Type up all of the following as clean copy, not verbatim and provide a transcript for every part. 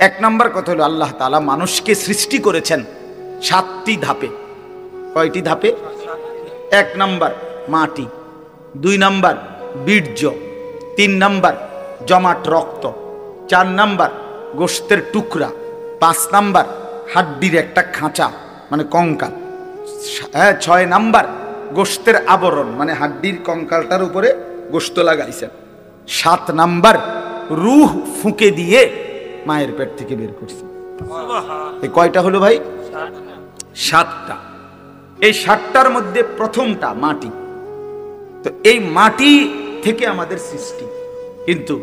এক নম্বর কথা হলো আল্লাহ তাআলা মানুষকে সৃষ্টি করেছেন 7টি ধাপে। কয়টি ধাপে? 1 নাম্বার মাটি, 2 নাম্বার বীর্য, 3 নাম্বার জমাট রক্ত, 4 নাম্বার গোশতের টুকরা, 5 নাম্বার হাড্ডির একটা খাঁচা মানে কঙ্কাল, 6 নাম্বার গোশতের আবরণ মানে হাড্ডির কঙ্কালটার উপরে গোশত লাগাইছেন, 7 নাম্বার রূহ ফুঁকে দিয়ে মায়ের পেট থেকে বের করছে। এই কয়টা হলো ভাই? 7টা। এই 7টার মধ্যে প্রথমটা মাটি। তো এই মাটি থেকে আমাদের সৃষ্টি, কিন্তু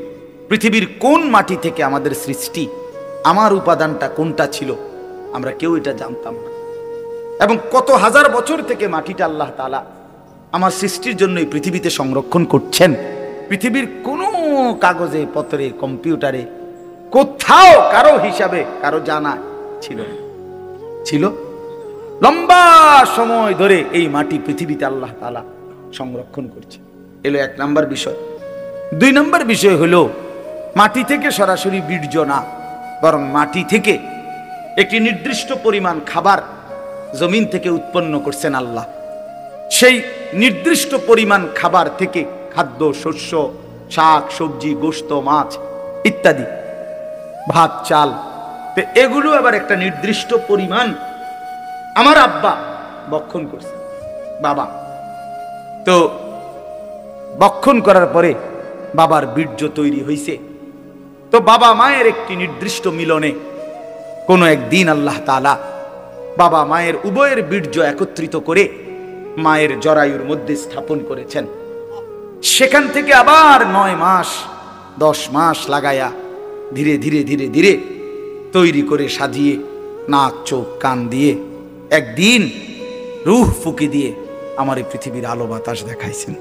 পৃথিবীর কোন মাটি থেকে আমাদের সৃষ্টি, আমার উপাদানটা কোনটা ছিল আমরা কেউ এটা জানতাম না। এবং কত হাজার বছর থেকে মাটিটা আল্লাহ তাআলা আমার সৃষ্টির জন্য এই পৃথিবীতে সংরক্ষণ করছেন। পৃথিবীর কোনো কাগজে পত্রে কম্পিউটারে কোথাও কারো হিসাবে কারো জানা ছিল না। ছিল লম্বা সময় ধরে এই মাটি পৃথিবীতে আল্লাহ তাআলা সংরক্ষণ করছে। এলো 1 নাম্বার বিষয়। 2 নাম্বার বিষয় হলো মাটি থেকে সরাসরি বীর্য না, বরং মাটি থেকে একটি নির্দিষ্ট পরিমাণ খাবার জমিন থেকে উৎপন্ন করছেন আল্লাহ। সেই নির্দিষ্ট পরিমাণ খাবার থেকে খাদ্য, শস্য, শাক সবজি, গোশত, মাছ ইত্যাদি, ভাত চাল, তো এগুলো আবার একটা নির্দিষ্ট পরিমাণ আমার আব্বা বক্ষণ করছে, বাবা। তো বক্ষণ করার পরে বাবার বীর্য তৈরি হয়েছে। তো বাবা মায়ের একটি নির্দিষ্ট মিলনে কোনো একদিন আল্লাহ তাআলা বাবা মায়ের উভয়ের বীর্য একত্রিত করে মায়ের জরায়ুর মধ্যে স্থাপন করেছেন। সেখান থেকে আবার 9 মাস 10 মাস লাগায়া ধীরে ধীরে ধীরে ধীরে তৈরি করে সাজিয়ে নাক চোখ কান দিয়ে একদিন রূহ ফুঁকে দিয়ে আমার এই পৃথিবীর আলো বাতাস দেখাইছেন।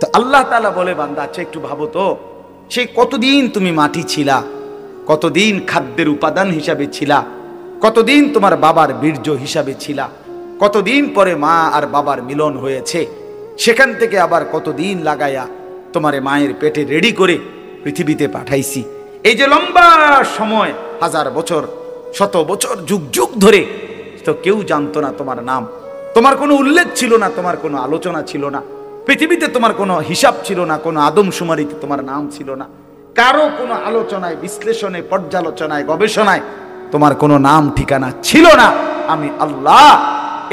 তো আল্লাহ তাআলা বলে, বান্দা আচ্ছা একটু ভাবো তো, সেই কতদিন তুমি মাটি ছিলা, কতদিন খাদ্যের উপাদান হিসাবে ছিলা, কতদিন তোমার বাবার বীর্য হিসাবে ছিলা, কতদিন পরে মা আর বাবার মিলন হয়েছে, সেখান থেকে আবার কতদিন লাগায়া তোমারে মায়ের পেটে রেডি করে পৃথিবীতে পাঠাইছি। এই যে লম্বা সময়, 1000 বছর, 100 বছর, যুগ যুগ ধরে তো কেউ জানতো না তোমার নাম, তোমার কোনো উল্লেখ ছিল না, তোমার কোনো আলোচনা ছিল না, পৃথিবীতে তোমার কোনো হিসাব ছিল না, কোনো আদমশুমারিতে তোমার নাম ছিল না, কারো কোনো আলোচনায়, বিশ্লেষণে, পর্যালোচনায়, গবেষণায় তোমার কোনো নাম ঠিকানা ছিল না। আমি আল্লাহ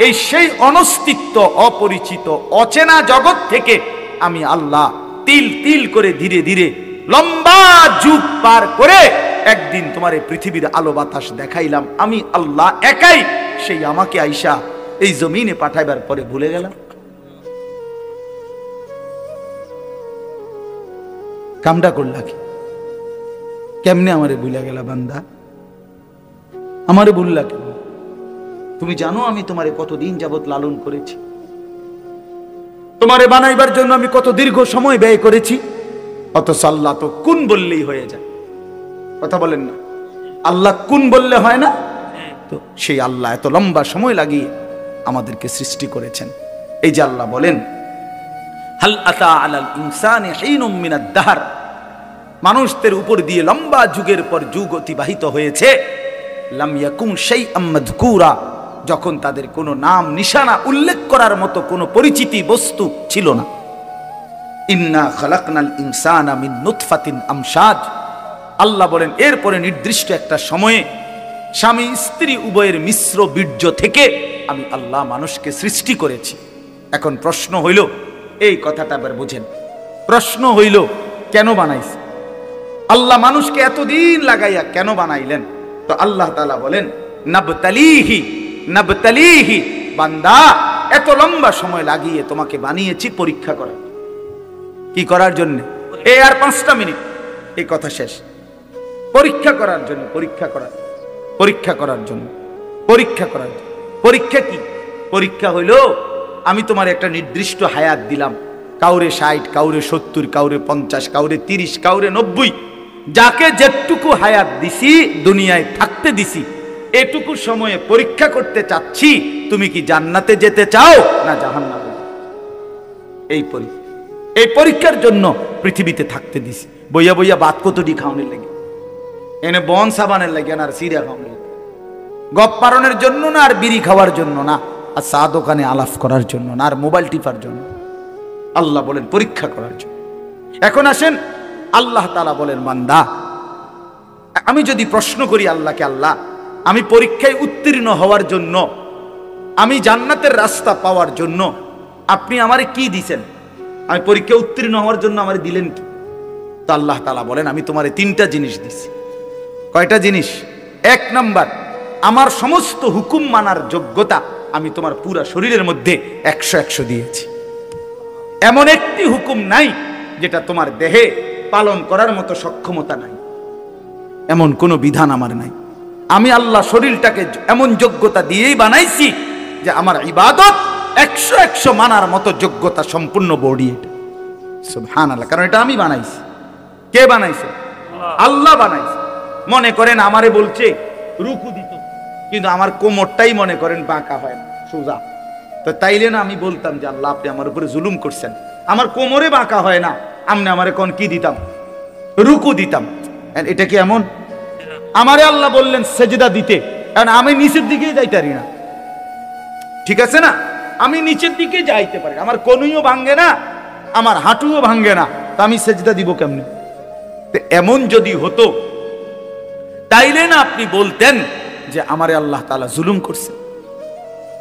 এই সেই অনস্তিত্ব, অপরিচিত, অচেনা জগৎ থেকে আমি আল্লাহ তিল তিল করে ধীরে ধীরে লম্বা যুগ পার করে একদিন তোমার এই পৃথিবীর আলো বাতাস দেখাইলাম। আমি আল্লাহ একাই, সেই আমাকে আইসা এই জমিনে পাঠাইবার পরে ভুলে গেলাম। কামটা করলা কি? কেমনে আমারে ভুলে গেলা বান্দা? আমারে ভুললা কেন? তুমি জানো আমি তোমারে কতদিন যাবত লালন করেছি, তোমারে বানাইবার জন্য আমি কত দীর্ঘ সময় ব্যয় করেছি, অথচ আল্লাহ তো কুন বললেই হয়ে যায়। কথা বলেন না? আল্লাহ কুন বললে হয় না? তো সেই আল্লাহ এত লম্বা সময় লাগিয়ে আমাদেরকে সৃষ্টি করেছেন। এই যে আল্লাহ বলেন, হাল আতা আলাল ইনসানি হিনুম মিনাদ দাহর, মানুষদের উপর দিয়ে লম্বা যুগের পর যুগ অতিবাহিত হয়েছে, লাম ইয়াকুন শাইআম মাযকুরা, যখন তাদের কোনো নাম নিশানা উল্লেখ করার মতো কোনো পরিচিতি বস্তু ছিল না। ইন্না খালাকনাল ইনসানা মিন নুতফাতিন আমশাজ, আল্লাহ বলেন এরপরে নির্দিষ্ট একটা সময়ে স্বামী স্ত্রী উভয়ের মিশ্র বীর্য থেকে আমি আল্লাহ মানুষকে সৃষ্টি করেছি। এখন প্রশ্ন হইল, এই কথাটা আবার বুঝেন, প্রশ্ন হইল কেন বানাইছে আল্লাহ মানুষকে? এতদিন লাগাইয়া কেন বানাইলেন? তো আল্লাহ তাআলা বলেন, নাবতালিহি নাবতালিহি, বান্দা এত লম্বা সময় লাগিয়ে তোমাকে বানিয়েছি পরীক্ষা করার। কি করার জন্য? এই আর 5টা মিনিট, এই কথা শেষ। পরীক্ষা করার জন্য, পরীক্ষা করার, পরীক্ষা করার জন্য, পরীক্ষা করার জন্য। পরীক্ষা কি? পরীক্ষা হইল আমি তোমার একটা নির্দিষ্ট হায়াত দিলাম, কাউরে 60, কাউরে 70, কাউরে 50, কাউরে 30, কাউরে 90, যাকে যেটুকু হায়াত দিছি, দুনিয়ায় থাকতে দিছি, এটুকু সময়ে পরীক্ষা করতে চাচ্ছি তুমি কি জান্নাতে যেতে চাও না জাহান্নামে। এই পরীক্ষার জন্য পৃথিবীতে থাকতে দিছি। বইয়া বইয়া বাত কতটি খাওয়ানোর লাগে, এনে বন সাবানের লাগে না, আর সিরা খাওয়া গপ পারণের জন্য না, আর বিড়ি খাওয়ার জন্য না, আর চা দোকানে আলাপ করার জন্য না, আর মোবাইল টিপার জন্য। আল্লাহ বলেন পরীক্ষা করার জন্য। এখন আসেন, আল্লাহ তাআলা বলেন বান্দা, আমি যদি প্রশ্ন করি আল্লাহকে, আল্লাহ আমি পরীক্ষায় উত্তীর্ণ হওয়ার জন্য, আমি জান্নাতের রাস্তা পাওয়ার জন্য আপনি আমারে কি দিছেন? আমি পরীক্ষায় উত্তীর্ণ হওয়ার জন্য আমারে দিলেন কি? তো আল্লাহ তাআলা বলেন আমি তোমারে 3টা জিনিস দিছি। কয়টা জিনিস? 1 নাম্বার, আমার সমস্ত হুকুম মানার যোগ্যতা আমি তোমার পুরা শরীরের মধ্যে 100 দিয়েছি। এমন একটি হুকুম নাই যেটা তোমার দেহে পালন করার মতো সক্ষমতা নাই, এমন কোন বিধান আমার নাই। আমি আল্লাহ শরীরটাকে এমন যোগ্যতা দিয়েই বানাইছি যে আমার ইবাদত 100 মানার মতো যোগ্যতা সম্পূর্ণ বডি। এটা সুবহানাল্লাহ, কারণ এটা আমি বানাইছি। কে বানাইছে? আল্লাহ বানাইছে। মনে করেন আমারে বলছে রুকু দিত, কিন্তু আমার কোমরটাই মনে করেন বাঁকা হয় না, সোজা। তো তাইলে না আমি বলতাম যে আল্লাহ আপনি আমার উপরে জুলুম করছেন, আমার কোমরে বাঁকা হয় না, আমনে আমারে কোন কি দিতাম? রুকু দিতাম। এটা কি এমন? আমারে আল্লাহ বললেন সেজদা দিতে, কারণ আমি নিচের দিকেই যাইতে পারি না, ঠিক আছে না? আমি নিচের দিকে যাইতে পারি না, আমার কনুইও ভাঙ্গে না, আমার হাঁটুও ভাঙ্গে না, তা আমি সেজদা দিব কেমনে? এমন যদি হতো তাইলে না আপনি বলতেন যে আমারে আল্লাহ তাআলা জুলুম করছে।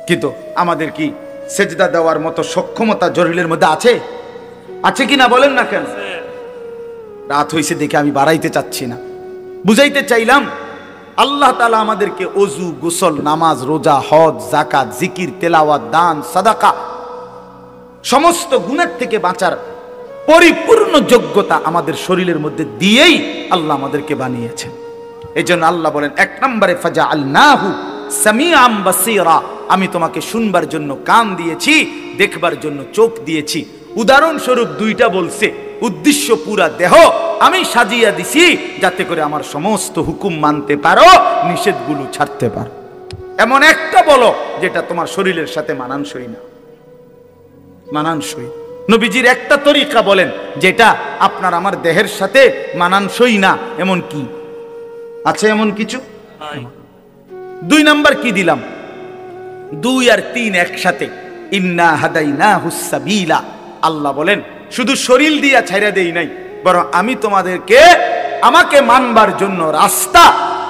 কিন্তু আমাদের কি সেজদা দেওয়ার মতো সক্ষমতা জরিলের মধ্যে আছে? আছে কি না বলেন না কেন? রাত হইছে দেখে আমি বাড়াইতে চাচ্ছি না, বুঝাইতে চাইলাম আল্লাহ তাআলা আমাদেরকে ওযু, গোসল, নামাজ, রোজা, হজ, যাকাত, জিকির, তেলাওয়াত, দান, সাদাকা সমস্ত গুনাহ থেকে বাঁচার পরিপূর্ণ যোগ্যতা আমাদের শরীরের মধ্যে দিয়েই আল্লাহ আমাদেরকে বানিয়েছেন। এজন্য আল্লাহ বলেন 1 নম্বরে ফাজআলনাহু সামিআম বাসীরা, আমি তোমাকে শুনবার জন্য কান দিয়েছি, দেখবার জন্য চোখ দিয়েছি। উদাহরণস্বরূপ 2টা বলছে, উদ্দেশ্য পুরা দেহ আমি সাজিয়ে দিছি যাতে করে আমার সমস্ত হুকুম মানতে পারো, নিষেধগুলো ছাড়তে পারো। এমন একটা বলো যেটা তোমার শরীরের সাথে মানানসই না, মানানসই। নবীজির একটা তরিকা বলেন যেটা আপনার আমার দেহের সাথে মানানসই না, এমন কি আছে? এমন কিছু? 2 নাম্বার কি দিলাম? 2 আর 3 একসাথে, ইন্না হাদাইনাহুস সাবিলা। আল্লাহ বলেন শুধু শরীর দিয়া ছাইরা দেই নাই, বরং আমি তোমাদেরকে আমাকে মানবার জন্য রাস্তা,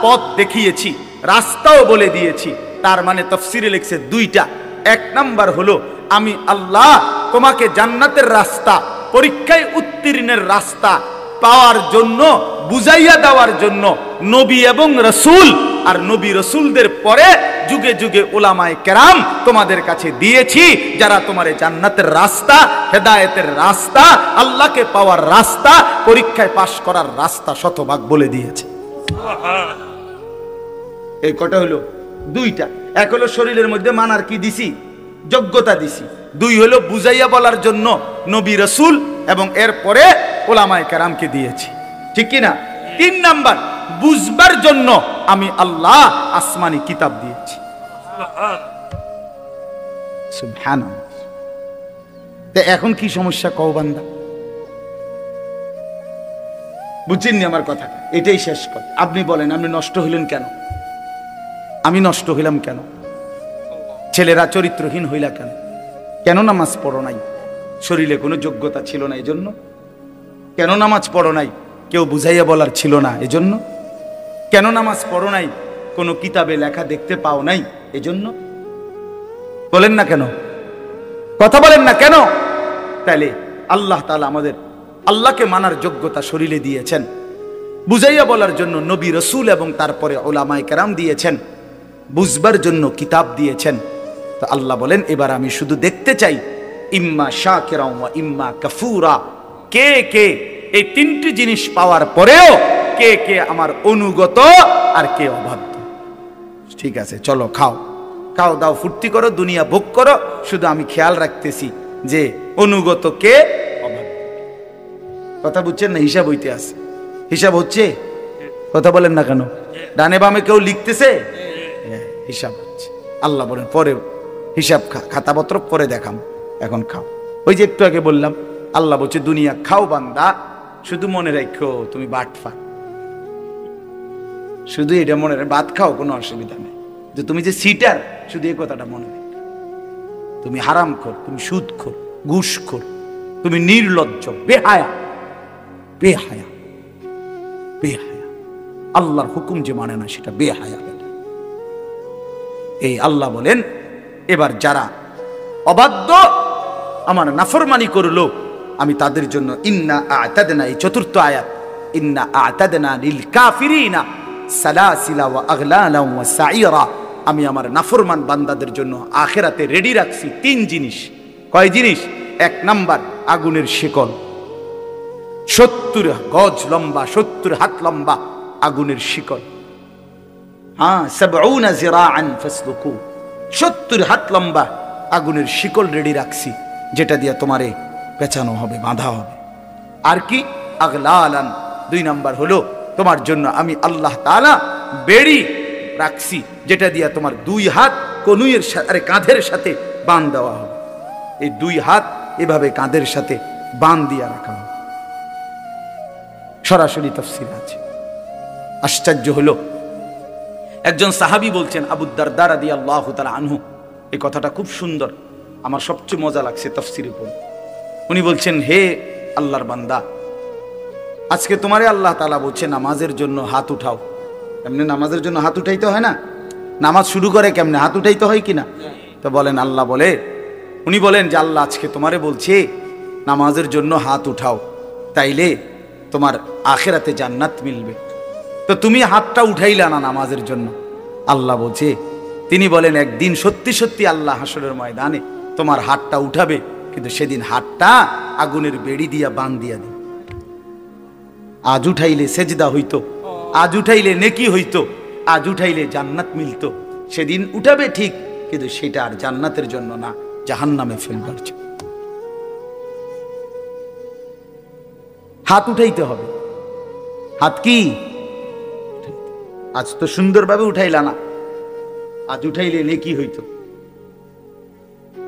পথ দেখিয়েছি, রাস্তাও বলে দিয়েছি। তার মানে তাফসীরে লিখছে 2টা। 1 নাম্বার হলো আমি আল্লাহ তোমাকে জান্নাতের রাস্তা, পরীক্ষায় উত্তীর্ণের রাস্তা পাওয়ার জন্য, বুঝাইয়া দেওয়ার জন্য নবী এবং রাসূল আর নবী রাসূলদের পরে যুগে যুগে উলামায়ে কেরাম তোমাদের কাছে দিয়েছি, যারা তোমার জান্নাতের রাস্তা, হেদায়েতের রাস্তা, আল্লাহকে পাওয়ার রাস্তা, পরীক্ষায় পাশ করার রাস্তা শতভাগ বলে দিয়েছে। এই কটা হলো 2টা। 1 হলো শরীরের মধ্যে মানার কি দিছি? যোগ্যতা দিছি। 2 হলো বুঝাইয়া বলার জন্য নবী রাসূল এবং এরপরে উলামায়ে কেরামকে দিয়েছি, ঠিক কি না? 3 নাম্বার, বুঝবার জন্য আমি আল্লাহ আসমানি কিতাব দিয়েছি। সুবহানাল্লাহ। তো এখন কি সমস্যা কও বান্দা? বুঝছেন আমার কথা? এটাই শেষ কথা। আপনি বলেন আপনি নষ্ট হইলেন কেন? আমি নষ্ট হইলাম কেন? ছেলেরা চরিত্রহীন হইলা কেন? কেন নামাজ পড়ো নাই? শরীরে কোনো যোগ্যতা ছিল না এজন্য? কেন নামাজ পড়ো নাই? কেউ বুঝাইয়া বলার ছিল না এজন্য? কেন নামাজ পড়ো নাই? কোনো কিতাবে লেখা দেখতে পাও নাই এজন্য? বলেন না কেন? কথা বলেন না কেন? তাইলে আল্লাহ তাআলা আমাদের আল্লাহকে মানার যোগ্যতা শরীরে দিয়েছেন, বুঝাইয়া বলার জন্য নবী রাসূল এবং তারপরে উলামায়ে কেরাম দিয়েছেন, বুঝবার জন্য কিতাব দিয়েছেন। তো আল্লাহ বলেন এবার আমি শুধু দেখতে চাই ইম্মা শাকিরা ওয়া ইম্মা কাফুরা, কে কে এই 3টি জিনিস পাওয়ার পরেও কে কে আমার অনুগত আর কে অবাধ্য। ঠিক আছে, চলো খাও, খাও দাও, ফুর্তি করো, দুনিয়া ভোগ করো, শুধু আমি খেয়াল রাখতেছি যে অনুগত কে, অবাধ্য। কথা বুঝছেন না? হিসাব হইতে আছে, হিসাব হচ্ছে। কথা বলেন না কেন? ডানে বামে কেউ লিখতেছে, হিসাব হচ্ছে। আল্লাহ বলেন পরে হিসাব খাতাপত্র পরে দেখাম, এখন খাও। ওই যে একটু আগে বললাম, আল্লাহ বলছে দুনিয়া খাও বান্দা, শুধু মনে রাখো তুমি বাটফা। শুধু এটা মনে রাখ, ভাত খাও কোনো অসুবিধা নেই, যে তুমি যে সিটার শুধু এই কথাটা মনে রাখ। তুমি হারামখোর, তুমি সুদখোর, ঘুষখোর, তুমি নির্লজ্জ, বেহায়া, বেহায়া, বেহায়া। আল্লাহর হুকুম যে মানে না সেটা বেহায়া। এই আল্লাহ বলেন, এবার যারা অবাধ্য আমার নাফরমানি করলো আমি তাদের জন্য ইন্না আ'তাদনা, এই চতুর্থ আয়াত, ইন্না আ'তাদনা লিল কাফিরিনা সালাসিলা ওয়া আগলালা ওয়া সাইরা, আমি আমার নাফরমান বান্দাদের জন্য আখিরাতে রেডি রাখছি 3 জিনিস। কয় জিনিস? 1 নাম্বার আগুনের শিকল, 70 গজ লম্বা, 70 হাত লম্বা আগুনের শিকল। হ্যাঁ, 70 জিরাআন ফাসলুকু, 70 হাত লম্বা আগুনের শিকল রেডি রাখছি, যেটা দিয়ে তোমারে পেঁচানো হবে, বাঁধা হবে। আর কি? আগলালান, 2 নাম্বার হলো তোমার জন্য আমি আল্লাহ তাআলা বেড়ি রাখছি, যেটা দিয়ে তোমার 2 হাত কনুইয়ের সাথে, কাঁধের সাথে বাঁধ দেওয়া হবে। এই 2 হাত এভাবে কাঁধের সাথে বাঁধ দিয়ে রাখা হবে। সরাসরি তাফসীর আছে। আশ্চর্য হলো, একজন সাহাবী বলছেন, আবু দারদা রাদিয়াল্লাহু তাআলা আনহু, এই কথাটা খুব সুন্দর, আমার সবচেয়ে মজা লাগছে তাফসীরে পড়ে। উনি বলছেন, হে আল্লাহর বান্দা, আজকে তোমারে আল্লাহ তাআলা বলছে নামাজের জন্য হাত উঠাও। এমনি নামাজের জন্য হাত উঠাইতে হয় না? নামাজ শুরু করে কেমনে? হাত উঠাইতে হয় কিনা? তো বলেন, আল্লাহ বলে, উনি বলেন যে আল্লাহ আজকে তোমারে বলছে নামাজের জন্য হাত উঠাও, তাইলে তোমার আখিরাতে জান্নাত মিলবে। তো তুমি হাতটা উঠাইলা না নামাজের জন্য। আল্লাহ বলছে, তিনি বলেন একদিন সত্যি সত্যি আল্লাহ হাসরের ময়দানে তোমার হাতটা উঠাবে, কিন্তু সেদিন হাতটা আগুনের বেড়ি দিয়া বাঁধ দিয়া দিবে। আজ উঠাইলে সেজদা হইতো, আজ উঠাইলে নেকি হইতো, আজ উঠাইলে জান্নাত মিলতো। সেদিন উঠাবে ঠিক, কিন্তু সেটা আর জান্নাতের জন্য না, জাহান্নামে ফেলবার জন্য। হাত উঠাইতে হবে। হাত কি? আজ তো সুন্দরভাবে উঠাইলা না, আজ উঠাইলে নেকি হইতো।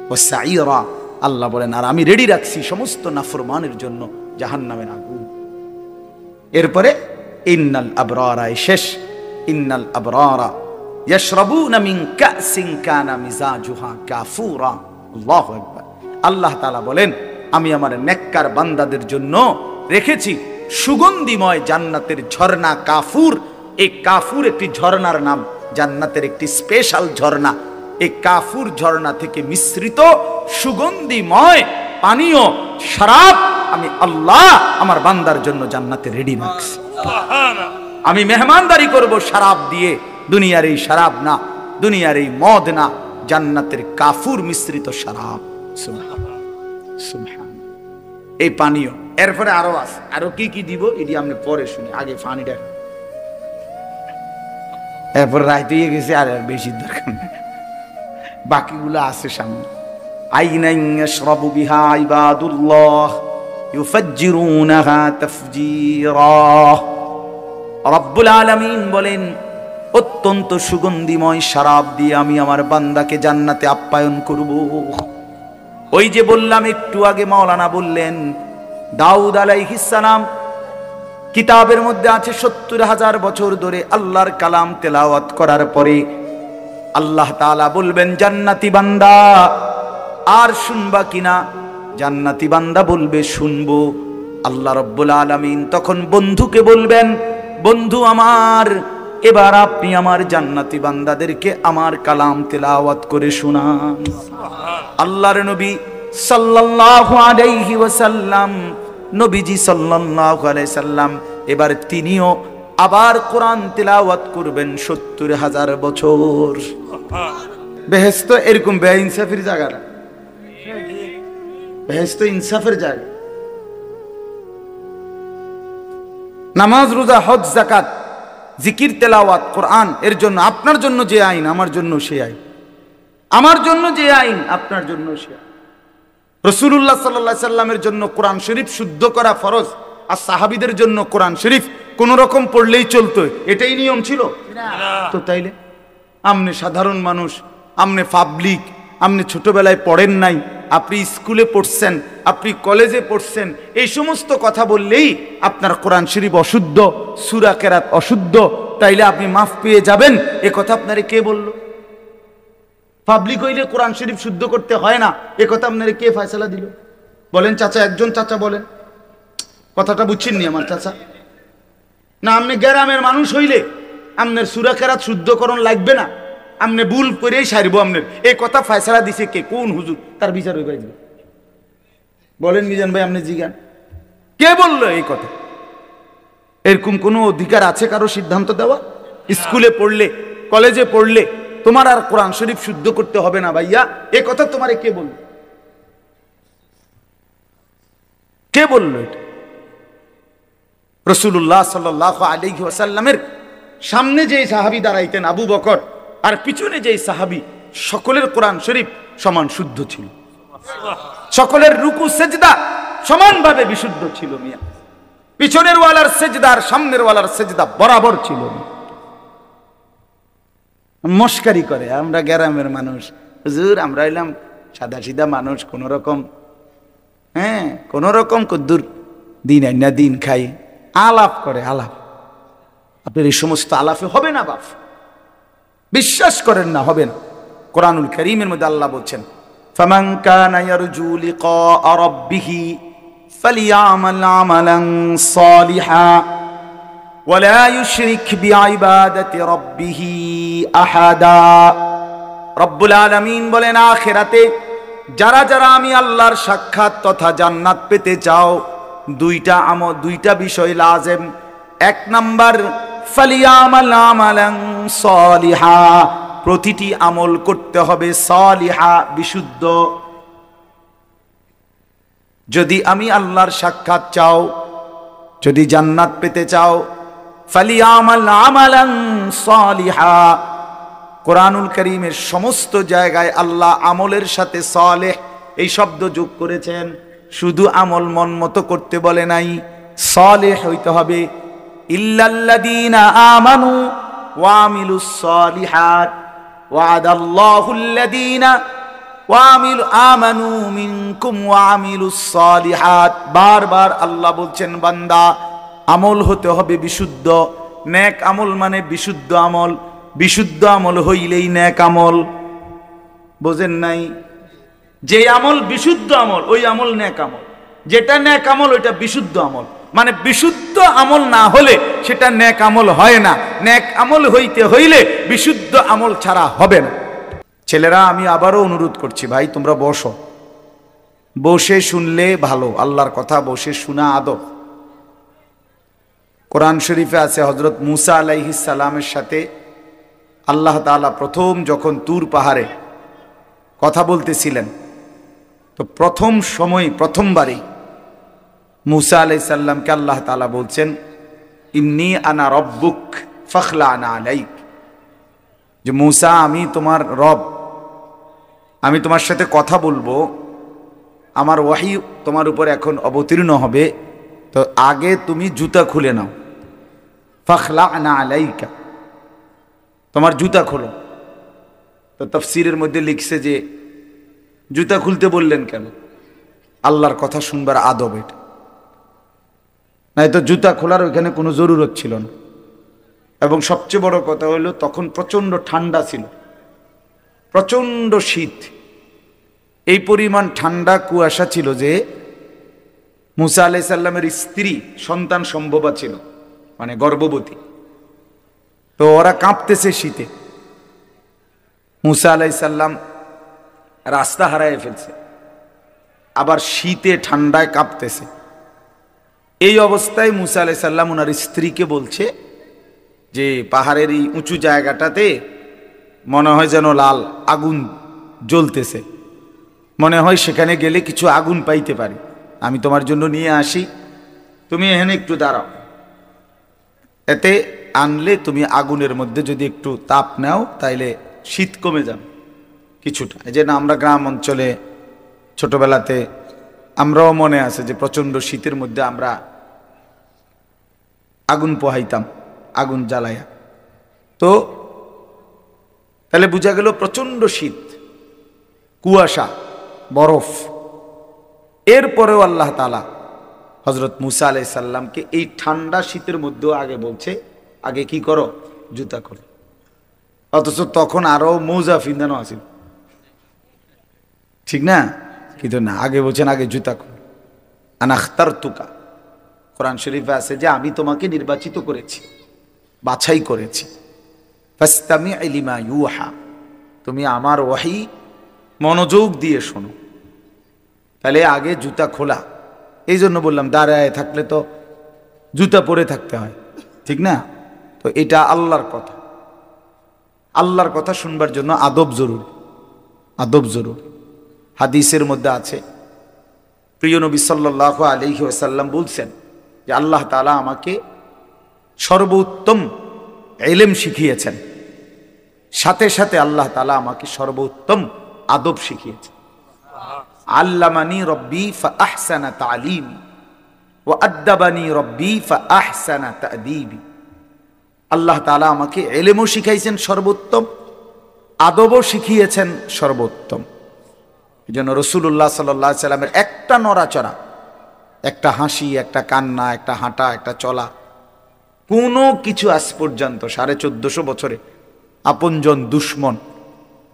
ওয়াসাইরা, আল্লাহ বলেন আর আমি রেডি রাখছি সমস্ত নাফরমানের জন্য জাহান্নামের আগুন। এরপরে ইন্নাল আবরারা, শেষ, ইন্নাল আবরারা ইয়াশরাবুনা মিন কাসিন কানা মিজাজুহা কাফুরা। আল্লাহু আকবার। আল্লাহ তাআলা বলেন, আমি আমার নেককার বান্দাদের জন্য রেখেছি সুগন্ধিময় জান্নাতের ঝর্ণা কাফুর। এই কাফুর একটি ঝর্ণার নাম, জান্নাতের একটি স্পেশাল ঝর্ণা। এই কাফুর ঝর্ণা থেকে মিশ্রিত সুগন্ধিময় পানীয় শরাব আমি আল্লাহ আমার বান্দার জন্য জান্নাতে রেডি রাখছি। আমি মেহমানদারি করব শরাব দিয়ে, দুনিয়ার এই শরাব না, দুনিয়ার এই মদ না, জান্নাতের কাফুর মিশ্রিত শরাব। সুবহানাল্লাহ, সুবহানাল্লাহ। এই পানীয়, এরপরে আরো আছে, আরো কি কি দিব এটি আপনি পরে শুনি, আগে পানিটা। এরপর রাইতে গেছে, আর বেশি দরকার নেই, বাকিগুলো আছে সামনে। আইনান ইয়াশরাবু বিহা ইবাদুল্লাহ ইউফাজ্জিরুনাহা তাফজীরা। রব্বুল আলামিন বলেন, অত্যন্ত সুগন্ধিময় শরাব দিয়ে আমি আমার বান্দাকে জান্নাতে আপ্যায়ন করব। ওই যে বললাম একটু আগে, মাওলানা বললেন দাউদ আলাইহিস সালাম, কিতাবের মধ্যে আছে 70,000 বছর ধরে আল্লাহর কালাম তেলাওয়াত করার পরে আল্লাহ তাআলা বলবেন, জান্নাতি বান্দা আর শুনবা কিনা? জান্নাতি বান্দা বলবে, শুনবো। আল্লাহ রব্বুল আলামিন তখন বন্ধুকে বলবেন, বন্ধু আমার, এবার আপনি আমার জান্নাতি বান্দাদেরকে আমার কালাম তেলাওয়াত করে শোনান। আল্লাহর নবী সাল্লাল্লাহু আলাইহি ওয়াসাল্লাম, নবীজি সাল্লাল্লাহু আলাইহি সাল্লাম এবার তিনিও আবার কোরআন তেলাওয়াত করবেন 70,000 বছর। বেহেশত এরকম বেইনসাফির জায়গা না, বেহেশত ইনসাফের জায়গা। নামাজ, রোজা, হজ, যাকাত, জিকির, তেলাওয়াত, কোরআন, এর জন্য আপনার জন্য যে আইন আমার জন্য সে আইন, আমার জন্য যে আইন আপনার জন্য সে আইন। রাসূলুল্লাহ সাল্লাল্লাহু আলাইহি সাল্লামের জন্য কোরআন শরীফ শুদ্ধ করা ফরজ, আর সাহাবীদের জন্য কোরআন শরীফ কোন রকম পড়লেই চলতো, এটাই নিয়ম ছিল না। তো তাইলে আমনে সাধারণ মানুষ, আমনে পাবলিক, আমনে ছোটবেলায় পড়েন নাই, আপনি স্কুলে পড়ছেন, আপনি কলেজে পড়ছেন, এই সমস্ত কথা বললেই আপনার কোরআন শরীফ অশুদ্ধ, সূরা কেরাত অশুদ্ধ, তাইলে আপনি মাফ পেয়ে যাবেন, এ কথা আপনারে কে বলল? পাবলিক হইলে কোরআন শরীফ শুদ্ধ করতে হয় না, এ কথা আপনারে কে ফয়সালা দিল? বলেন চাচা, একজন চাচা বলেন। কথাটা বুঝছেননি আমার চাচা? না আপনি গ্রামের মানুষ হইলে আপনার সূরা কেরাত শুদ্ধকরণ লাগবে না, আপনি ভুল করেই সারব আপনার, এই কথা ফয়সালা দিছে কে? কোন হুজুর? তার বিচার হইবে। বলেন মিজান ভাই, আপনি জিজ্ঞান কে বললো এই কথা? এরকম কোনো অধিকার আছে কারো সিদ্ধান্ত দেওয়া? স্কুলে পড়লে, কলেজে পড়লে তোমার আর কোরআন শরীফ শুদ্ধ করতে হবে না ভাইয়া, এ কথা তোমারে কে বলল? কে বলল এটা? রাসূলুল্লাহ সাল্লাল্লাহু আলাইহি ওয়াসাল্লামের সামনে যেই সাহাবী দাঁড়াইতেন আবু বকর, আর পিছনে যেই সাহাবী, সকলের কোরআন শরীফ সমান শুদ্ধ ছিল, সকলের রুকু সেজদা সমানভাবে বিশুদ্ধ ছিল মিয়া। পিছনের ওয়ালার সেজদা আর সামনের ওয়ালার সেজদা বরাবর ছিল। মস্কারি করে, আমরা গ্রামের মানুষ, হুজুর আমরা হইলাম সাদা সিধা মানুষ, কোন রকম কোন রকম কদ্দুর দিন আইনা দিন খাই, আলাপ করে আলাপ। আপনার এই সমস্ত আলাপে হবে না বাপ, বিশ্বাস করেন না, হবে না। কোরআনুল কারীমের মধ্যে আল্লাহ বলছেন, ফামান কানা ইয়ারজু লিকা রাব্বিহি ফালিয়ামাল আমালান সালিহা ওয়ালা ইউশরিক বিইবাদাতি রাব্বিহি আহাদা। রব্বুল আলামিন বলেন, আখিরাতে যারা যারা আমি আল্লাহর সাক্ষাৎ তথা জান্নাত পেতে চাও, দুইটা বিষয় লাজেম। এক নাম্বার, ফালিয়ামাল আমালান সালিহা, প্রতিটি আমল করতে হবে সালিহা, বিশুদ্ধ। যদি আমি আল্লাহর সাক্ষাৎ চাও, যদি জান্নাত পেতে চাও, ফালিয়ামাল আমালান সালিহা। কোরআনুল কারীমের সমস্ত জায়গায় আল্লাহ আমলের সাথে সালেহ এই শব্দ যোগ করেছেন, শুধু আমল মন মতো করতে বলে নাই, সালেহ হইতে হবে। ইল্লাল্লাযীনা আমানু ওয়া আমিলুস সালিহাত ওয়াদাল্লাহুল্লাযীনা আমানু মিনকুম ওয়া আমিলুস সালিহাত। বারবার আল্লাহ বলছেন, বান্দা আমল হতে হবে বিশুদ্ধ। নেক আমল মানে বিশুদ্ধ আমল, বিশুদ্ধ আমল হইলেই নেক আমল। বোঝেন নাই? যে আমল বিশুদ্ধ আমল, ওই আমল নেক আমল। যেটা নেক আমল ওইটা বিশুদ্ধ আমল। মানে বিশুদ্ধ আমল না হলে সেটা নেক আমল হয় না। নেক আমল হইতে হইলে বিশুদ্ধ আমল ছাড়া হবে না। ছেলেরা, আমি আবারও অনুরোধ করছি, ভাই তোমরা বসো, বসে শুনলে ভালো, আল্লাহর কথা বসে শোনা আদব। কোরআন শরীফে আছে, হযরত মুসা আলাইহিস সালামের সাথে আল্লাহ তাআলা প্রথম যখন তুর পাহাড়ে কথা বলতেছিলেন, তো প্রথম সময় প্রথমবারই মুসা আলাইহিস সালামকে আল্লাহ তাআলা বলছেন, ইন্নী আনা রব্বুক ফাখলা'না আলাইক, যে মুসা আমি তোমার রব, আমি তোমার সাথে কথা বলবো, আমার ওয়াহি তোমার উপর এখন অবতীর্ণ হবে, তো আগে তুমি জুতা খুলে নাও। ফাখলা'না আলাইকা, তোমার জুতা খোলো। তো তাফসীরের মধ্যে লিখছে যে জুতা খুলতে বললেন কেন? আল্লাহর কথা শুনবার আদব এটা, নাই তো জুতা খোলার ওইখানে কোনো জরুরত ছিল না। এবং সবচেয়ে বড় কথা হলো তখন প্রচন্ড ঠান্ডা ছিল, প্রচন্ড শীত, এই পরিমাণ ঠান্ডা কুয়াশা ছিল যে মুসা আলাইহিস সালামের স্ত্রী সন্তান সম্ভবা ছিল, মানে গর্ভবতী, তো ওরা কাঁপতেছে শীতে। মুসা আলাইহিস সালাম রাস্তা হারায় ফেলছে, আবার শীতে ঠান্ডায় কাঁপতেছে। এই অবস্থায় মুসা আলাইহিস সালাম ওনার স্ত্রীকে বলছে যে পাহাড়ের এই উঁচু জায়গাটাতে মনে হয় যেন লাল আগুন জ্বলতেছে, মনে হয় সেখানে গেলে কিছু আগুন পাইতে পারি, আমি তোমার জন্য নিয়ে আসি, তুমি এখানে একটু দাঁড়াও, এতে আনলে তুমি আগুনের মধ্যে যদি একটু তাপ নাও তাইলে শীত কমে যাবে কিছুটা। এই যে না, আমরা গ্রাম অঞ্চলে ছোটবেলাতে আমরাও মনে আছে যে প্রচণ্ড শীতের মধ্যে আমরা আগুন পোহাইতাম, আগুন জ্বালাইয়া। তো তাহলে বোঝা গেল প্রচণ্ড শীত, কুয়াশা, বরফ। এরপরেও আল্লাহ তাআলা হযরত মুসা আলাইহিস সালামকে এই ঠান্ডা শীতের মধ্যেও আগে বলছে, আগে কি করো, জুতা করো। অথচ তখন আরো মৌজা ফিন্দানো আছিল, ঠিক না? কিন্তু না, আগে বলছেন আগে জুতা করো। আনা আখতারতুকা, কোরআন শরীফে আছে যে আমি তোমাকে নির্বাচিত করেছি, বাছাই করেছি। ফাসতামি লিমা ইউহা, তুমি আমার ওয়াহি মনোযোগ দিয়ে শোনো। তাহলে আগে জুতা খোলা। এই জন্য বললাম দাঁড়ায় থাকলে তো জুতা পরে থাকতে হয়, ঠিক না? তো এটা আল্লাহর কথা, আল্লাহর কথা শুনবার জন্য আদব জরুরি, আদব জরুরি। হাদিসের মধ্যে আছে, প্রিয় নবী সাল্লাল্লাহু আলাইহি ওয়াসাল্লাম বলছেন যে আল্লাহ তাআলা আমাকে সর্বোত্তম ইলম শিখিয়েছেন, সাথে সাথে আল্লাহ তাআলা আমাকে সর্বোত্তম আদব শিখিয়েছেন। আল্লামানি রব্বি ফাআহসানা তালিমি ওয়া আদ্দাবানি রব্বি ফাআহসানা তা'দীবি। আল্লাহ তাআলা আমাকে ইলমও শিখাইছেন সর্বোত্তম, আদবও শিখিয়েছেন সর্বোত্তম। এই জন্য রাসূলুল্লাহ সাল্লাল্লাহু আলাইহি সাল্লামের একটা নড়াচড়া, একটা হাসি, একটা কান্না, একটা হাঁটা, একটা চলা, কোনো কিছু আজ পর্যন্ত 1450 বছরে আপনজন দুশ্মন,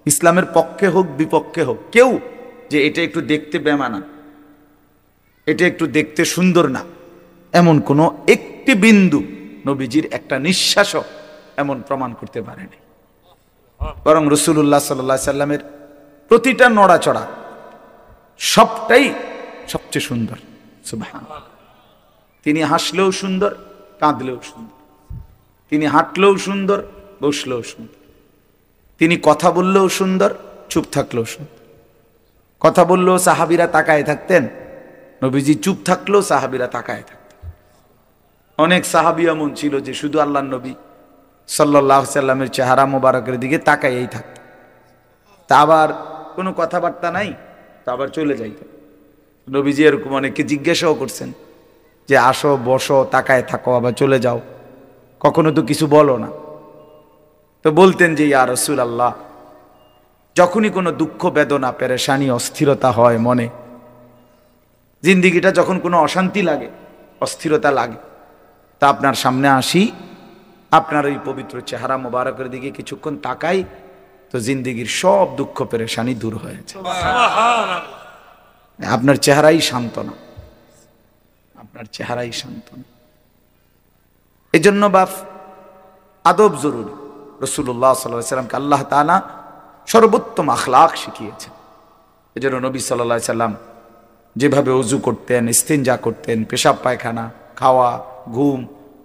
ইসলামের পক্ষে হোক বিপক্ষে হোক, কেউ যে এটা একটু দেখতে বেমানা, এটা একটু দেখতে সুন্দর না, এমন কোনো একটি বিন্দু নবীজির একটা নিঃশ্বাসও এমন প্রমাণ করতে পারেনি। বরং রাসূলুল্লাহ সাল্লাল্লাহু আলাইহি সাল্লামের প্রতিটা নড়াচড়া সবটাই সবচেয়ে সুন্দর। সুবহানাল্লাহ। তিনি হাসলেও সুন্দর, কাঁদলেও সুন্দর, তিনি হাঁটলেও সুন্দর, বসলেও সুন্দর, তিনি কথা বললেও সুন্দর, চুপ থাকলেও সুন্দর। কথা বললেও সাহাবীরা তাকায় থাকতেন, নবীজি চুপ থাকলেও সাহাবীরা তাকায় থাকতেন। অনেক সাহাবী এমন ছিল যে শুধু আল্লাহর নবী সাল্লাল্লাহু আলাইহি সাল্লামের চেহারা মোবারকের দিকে তাকাইয়েই থাকতেন, তা আবার কোনো কথাবার্তা নাই, তা আবার চলে যাইতেন। নবীজি এরকম অনেককে জিজ্ঞাসাও করছেন যে আসো, বসো, তাকায় থাকো, আবার চলে যাও, কখনো তো কিছু বলো না। তো বলতেন যে ইয়া রাসূলুল্লাহ, যখনই কোনো দুঃখ, বেদনা, পেরেশানি, অস্থিরতা হয় মনে, জিন্দিগিটা যখন কোনো অশান্তি লাগে, অস্থিরতা লাগে, তা আপনার সামনে আসি, আপনার এই পবিত্র চেহারা মোবারকের দিকে কিছুক্ষণ তাকাই, তো জিন্দিগির সব দুঃখ পেরেশানি দূর হয়েছে। আপনার চেহারাই সান্ত্বনা, আপনার চেহারাই সান্ত্বনা। এই জন্য বাপ আদব জরুরি। রাসূলুল্লাহ সাল্লাল্লাহু আলাইহি সাল্লামকে আল্লাহ তাআলা সর্বোত্তম আখলাক শিখিয়েছেন। এই জন্য নবী সাল্লাল্লাহু আলাইহি সাল্লাম যেভাবে ওযু করতেন, ইস্তিনজা করতেন, পেশাব পায়খানা, খাওয়া, ঘুম,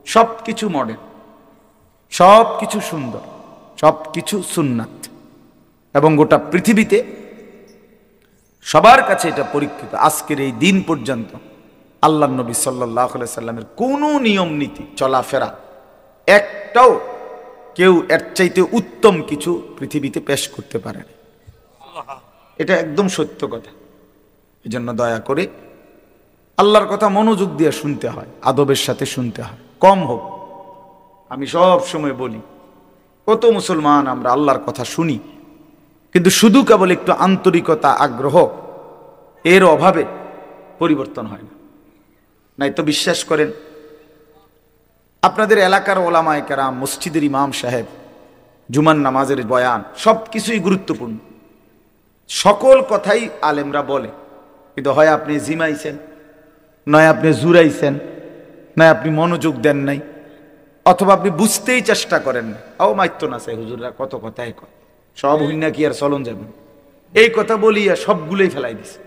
সব কিছু মডেল, সব কিছু সুন্দর, সব কিছু সুন্নাত, এবং গোটা পৃথিবীতে সবার কাছে এটা পরীক্ষিত। আজকের এই দিন পর্যন্ত আল্লাহর নবী সাল্লাল্লাহু আলাইহি সাল্লামের কোনো নিয়ম নীতি, চলাফেরা একটাও কেউ এর চাইতে উত্তম কিছু পৃথিবীতে পেশ করতে পারে না। এটা একদম সত্য কথা। এই জন্য দয়া করে আল্লাহর কথা মনোযোগ দিয়ে শুনতে হয়, আদবের সাথে শুনতে হয়, কম হোক। আমি সব সময় বলি, কত মুসলমান আমরা আল্লাহর কথা শুনি, কিন্তু শুধু কেবল একটু আন্তরিকতা, আগ্রহ, এর অভাবে পরিবর্তন হয় না। নাই তো বিশ্বাস করেন, আপনাদের এলাকার ওলামায়ে কেরাম, মসজিদের ইমাম সাহেব, জুমার নামাজের বয়ান, সব কিছুই গুরুত্বপূর্ণ, সকল কথাই আলেমরা বলে, কিন্তু হয় আপনি জিমাইছেন, নয় আপনি জুরাইছেন, নয় আপনি মনোযোগ দেন নাই, অথবা আপনি বুঝতেই চেষ্টা করেন না। ও মাইতো না চাই, হুজুররা কত কথাই কয়, সব হইনা কি আর চলন যাবেন, এই কথা বলিয়া সবগুলোই ফেলাই দিছে।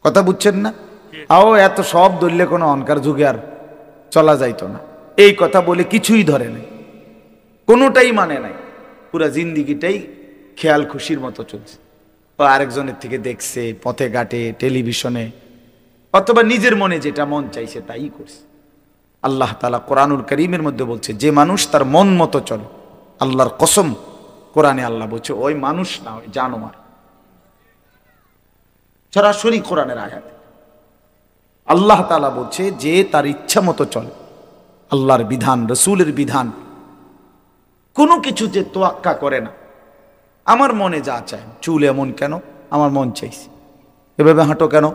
কথা বুঝছেন না? আও এত সব ধরলে কোনো অনকার যুগে আর চলা যাইতো না, এই কথা বলে কিছুই ধরে নাই, কোনোটাই মানে নাই, পুরা জিন্দিগিটাই খেয়াল খুশির মতো চলছে। ও আরেকজনের থেকে দেখছে, পথে ঘাটে, টেলিভিশনে, অথবা নিজের মনে যেটা মন চাইছে তাই করছে। আল্লাহ তাআলা কোরআনুল কারীমের মধ্যে বলছে, যে মানুষ তার মন মতো চলে, আল্লাহর কসম, কোরআনে আল্লাহ বলছে ওই মানুষ না, ওই জানোয়ার। সরাসরি কোরআনের আয়াত আল্লাহ তাআলা বলছে যে তার ইচ্ছা মতো চলে, আল্লাহর বিধান, রসুলের বিধান, কোনো কিছু যে তোয়াক্কা করে না, আমার মনে যা চায়, চুল এমন কেন, আমার মন চাইছে, এভাবে হাঁটো কেন,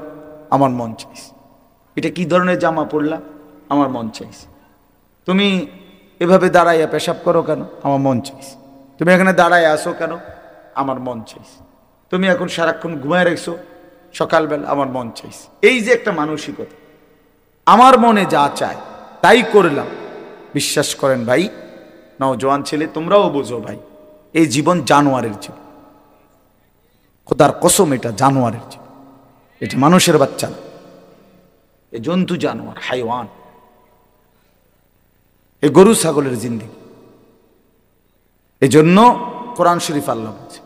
আমার মন চাইছে। এটা কি ধরনের জামা পরলা? আমার মন চাইছে। তুমি এভাবে দাঁড়াইয়া পেশাব করো কেন? আমার মন চাইছে। তুমি এখানে দাঁড়ায় আসো কেন? আমার মন চাইছে। তুমি এখন সারাক্ষণ ঘুমায় রাখছো সকালবেলা, আমার মন চাইছে। এই যে একটা মানসিকতা, আমার মনে যা চায় তাই করলাম। বিশ্বাস করেন ভাই, নওজোয়ান ছেলে তোমরাও বোঝো ভাই, এই জীবন জানোয়ারের জীবন। খোদার কসম, এটা জানোয়ারের জীবন, এটা মানুষের বাচ্চা না, এ জন্তু জানোয়ার, হাইওয়ান, এই গরু ছাগলের জিন্দেগি। এই জন্য কোরআন শরীফ আল্লাহ বলছে,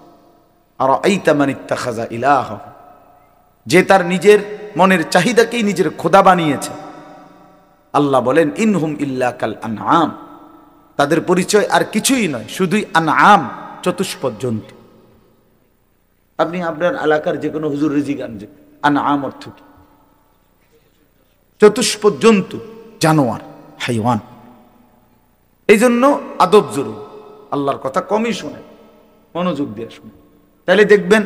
আর আইতা মান ইত্তাখাযা ইলাহা, যে তার নিজের মনের চাহিদাকেই নিজের খোদা বানিয়েছে। আল্লাহ বলেন ইনহুম ইল্লা কাল আনআম, তাদের পরিচয় আর কিছুই নয়, শুধুই আনআম, চতুষ্পদ জন্তু। আপনি আপনার এলাকার যে কোনো হুজুর রিজিক আনছে, আনআম অর্থ কি? চতুষ্পদ জন্তু, জানোয়ার, হাইওয়ান। এই জন্য আদব জরুরি, আল্লাহর কথা কমই শোনে, মনোযোগ দিয়ে শুনে। তাহলে দেখবেন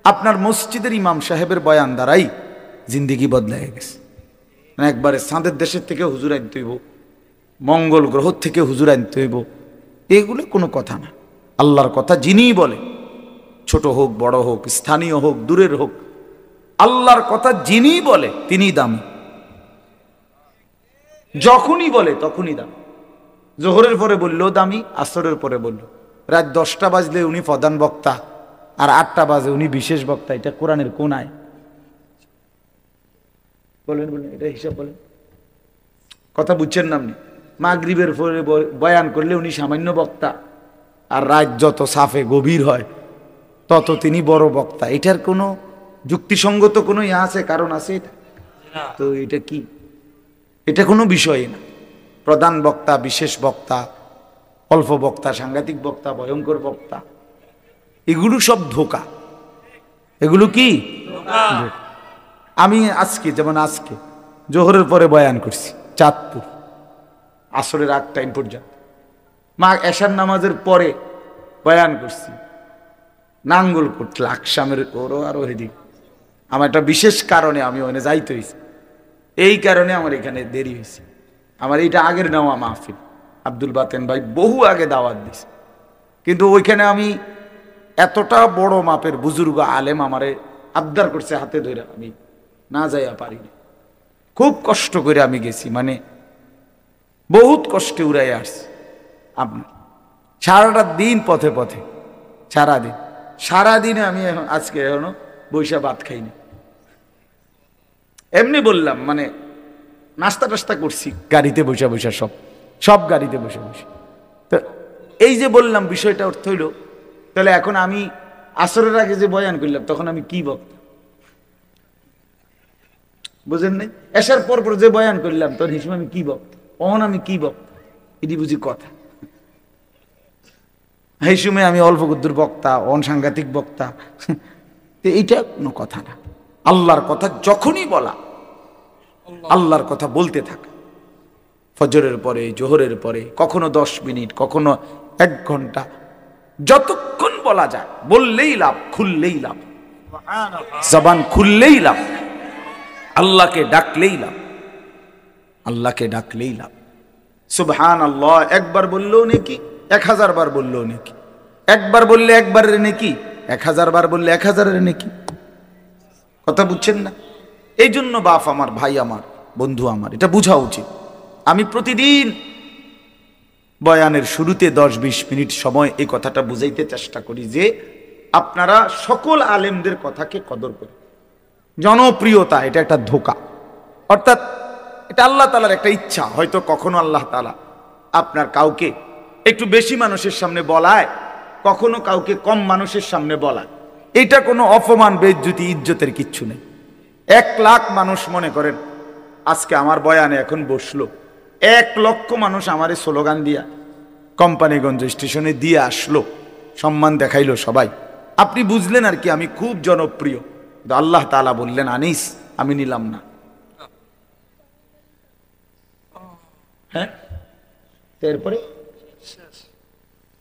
আপনার মসজিদের ইমাম সাহেবের বয়ান দ্বারাই জিন্দিগি বদলায় গেছে। একবারে চাঁদের দেশের থেকে হুজুর আনতে হইব, মঙ্গল গ্রহ থেকে হুজুর আনতে হইব, এগুলো কোনো কথা না। আল্লাহর কথা যিনি বলে, ছোট হোক বড় হোক, স্থানীয় হোক দূরের হোক, আল্লাহর কথা যিনি বলে তিনি দামি। যখনই বলে তখনই দামি। জোহরের পরে বললেও দামি, আসরের পরে বলল, রাত 10টা বাজলে উনি প্রধান বক্তা, আর 8টা বাজে উনি বিশেষ বক্তা। এটা কোরআনের কোন আয়? বলেন বলেন, এটা হিসাব বলেন। কথা বুঝছেন না আপনি? মাগরিবের পরে বয়ান করলে উনি সামান্য বক্তা, আর রাত যত সাফে গভীর হয় তত তিনি বড় বক্তা। এটার কোনো যুক্তিসঙ্গত কোনো ইয়া আছে, কারণ আছে এটা? তো এটা কি? এটা কোনো বিষয় না। প্রধান বক্তা, বিশেষ বক্তা, অল্প বক্তা, সাংঘাতিক বক্তা, ভয়ঙ্কর বক্তা, এগুলো সব ধোঁকা। এগুলো কি? আমি আজকে, যেমন আজকে জোহরের পরে বয়ান করছি চাঁদপুর, আসরের আগ টাইম পর্যন্ত। এশার নামাজের পরে বয়ান করছি নাঙ্গলকোট, লাকসামের ওরও আরো হেদিক। আমার একটা বিশেষ কারণে আমি ওখানে যাইতে হয়েছি, এই কারণে আমার এখানে দেরি হয়েছে। আমার এইটা আগের নেওয়া মাহফিল, আব্দুল বাতেন ভাই বহু আগে দাওয়াত দিছে, কিন্তু ওইখানে আমি এতটা বড় মাপের বুজুর্গ আলেম আমারে আবদার করছে হাতে ধরে, আমি না যাইয়া পারিনি। খুব কষ্ট করে আমি গেছি, মানে বহুত কষ্টে উড়াই আসছি। আপনার সারাটা দিন পথে পথে, সারাদিনে আমি এখন আজকে এখনো বৈশা ভাত খাইনি। এমনি বললাম, মানে নাস্তা টাস্তা করছি গাড়িতে বসে বসে, সব গাড়িতে বসে বসে। তো এই যে বললাম বিষয়টা অর্থ হইল, তাহলে এখন আমি আসরের আগে যে বয়ান করলাম তখন আমি কি বক্তা? বুঝেন নাই? এসার পর যে বয়ান করলাম তখন হিসেবে আমি কি বক্তা? অহন আমি কি বক্তা? এটি বুঝি কথা? এই সময় আমি অল্প গুদ্দুর বক্তা, সাংঘাতিক বক্তা, এইটা কোনো কথা না। আল্লাহর কথা যখনই বলা, আল্লাহর কথা বলতে থাকা। ফজরের পরে, জোহরের পরে, কখনো 10 মিনিট, কখনো 1 ঘন্টা, যতক্ষণ বলা যায় বললেই লাভ, খুললেই লাভ, জবান খুললেই লাভ, আল্লাহকে ডাকলেই লাভ, আল্লাহকে ডাকলেই লাভ। সুবহানাল্লাহ একবার বললেও নেকি, 1000 বার বললেও নেকি। একবার বললে একবারের নেকি, 1000 বার বললে 1000-এর নেকি। কথা বুঝছেন না? এই জন্য বাপ আমার, ভাই আমার, বন্ধু আমার, এটা বোঝা উচিত। আমি প্রতিদিন বয়ানের শুরুতে 10-20 মিনিট সময় এই কথাটা বুঝাইতে চেষ্টা করি যে আপনারা সকল আলেমদের কথাকে কদর করেন। জনপ্রিয়তা এটা একটা ধোঁকা, অর্থাৎ এটা আল্লাহ তাআলার একটা ইচ্ছা। হয়তো কখনো আল্লাহ তাআলা আপনার কাউকে একটু বেশি মানুষের সামনে বলায়, কখনো কাউকে কম মানুষের সামনে বলায়। এটা কোনো অপমান, বেইজ্জতি, ইজ্জতের কিচ্ছু নেই। 1 লাখ মানুষ মনে করেন আজকে আমার বয়ানে এখন বসলো, 1 লক্ষ মানুষ আমারে স্লোগান দিয়া কোম্পানিগঞ্জ স্টেশনে দিয়ে আসলো, সম্মান দেখাইলো সবাই। আপনি বুঝলেন আর কি আমি খুব জনপ্রিয়। কিন্তু আল্লাহ তাআলা বললেন আনিস, আমি নিলাম না। হ্যাঁ, এরপরে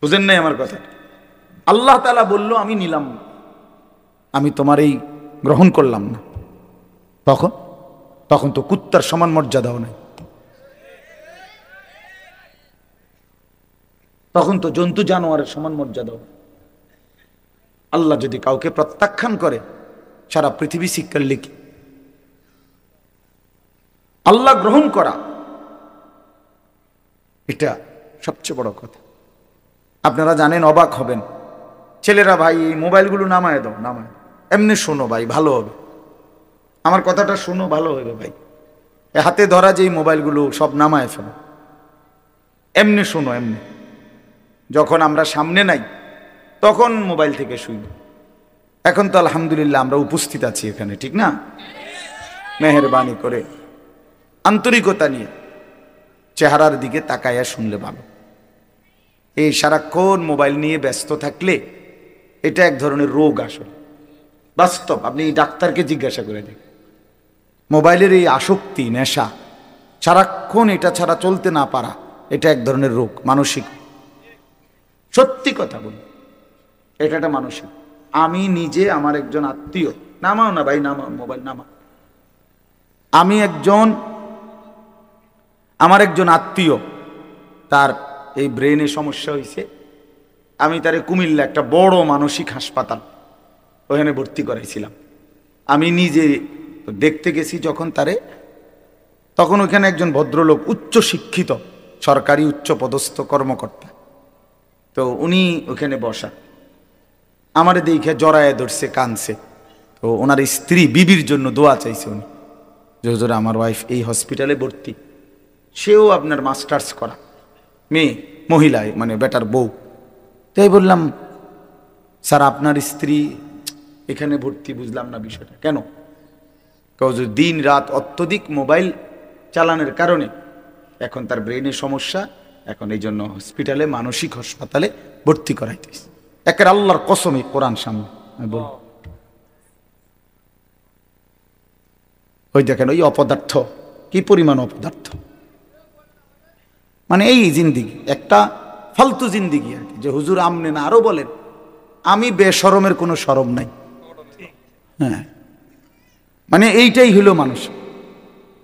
বুঝেন নাই আমার কথা? আল্লাহ তাআলা বলল আমি নিলাম না, আমি তোমার এই গ্রহণ করলাম না। তখন তখন তো কুত্তার সমান মর্যাদাও নাই, তখন তো জন্তু জানোয়ারের সমান মর্যাদাও। আল্লাহ যদি কাউকে প্রত্যাখ্যান করে সারা পৃথিবী শিক্ষার লিখি। আল্লাহ গ্রহণ করা এটা সবচেয়ে বড় কথা। আপনারা জানেন, অবাক হবেন, ছেলেরা ভাই এই মোবাইলগুলো নামায় দাও, নামায় এমনি শোনো ভাই ভালো হবে, আমার কথাটা শোনো ভালো হবে ভাই, হাতে ধরা যে মোবাইলগুলো সব নামায় ফেলো, এমনি শোনো এমনি। যখন আমরা সামনে নাই তখন মোবাইল থেকে শুইব। এখন তো আলহামদুলিল্লাহ আমরা উপস্থিত আছি এখানে, ঠিক না? মেহেরবানি করে আন্তরিকতা নিয়ে চেহারার দিকে তাকাইয়া শুনলে ভালো। এই সারাক্ষণ মোবাইল নিয়ে ব্যস্ত থাকলে এটা এক ধরনের রোগ, আসলে বাস্তব। আপনি ডাক্তারকে জিজ্ঞাসা করে দেখেন, মোবাইলের এই আসক্তি, নেশা, সারাক্ষণ এটা ছাড়া চলতে না পারা, এটা এক ধরনের রোগ, মানসিক। সত্যি কথা বলি, এটা একটা মানসিক। আমি নিজে, আমার একজন আত্মীয়, নামাও না ভাই, নামাও মোবাইল, নামা। আমার একজন আত্মীয়, তার এই ব্রেনে সমস্যা হয়েছে। আমি তারে কুমিল্লা একটা বড় মানসিক হাসপাতাল, ওখানে ভর্তি করাইছিলাম। আমি নিজে দেখতে গেছি যখন তারে, তখন ওখানে একজন ভদ্রলোক, উচ্চ শিক্ষিত, সরকারি উচ্চ পদস্থ কর্মকর্তা, তো উনি ওখানে বসা। আমারে দেখে জড়ায় ধরছে, কানছে। তো ওনার স্ত্রী বিবির জন্য দোয়া চাইছে উনি, যে হুজুর আমার ওয়াইফ এই হসপিটালে ভর্তি, সেও আপনার মাস্টার্স করা মেয়ে, মহিলায় মানে বেটার বউ। তাই বললাম, স্যার আপনার স্ত্রী এখানে ভর্তি, বুঝলাম না বিষয়টা কেন। দিন রাত অত্যধিক মোবাইল চালানোর কারণে এখন তার ব্রেনের সমস্যা, এখন এই জন্য হসপিটালে, মানসিক হাসপাতালে ভর্তি করাইতেছে। একের আল্লাহর কসমই, কোরআন সামনে বল। ওই দেখেন ওই অপদার্থ, কি পরিমাণ অপদার্থ, মানে এই জিন্দিগি একটা ফালতু জিন্দিগি আর কি। যে হুজুর আমনে না, আরো বলেন আমি বেশরমের কোনো শরম নাই। হ্যাঁ, মানে এইটাই হলো মানুষ।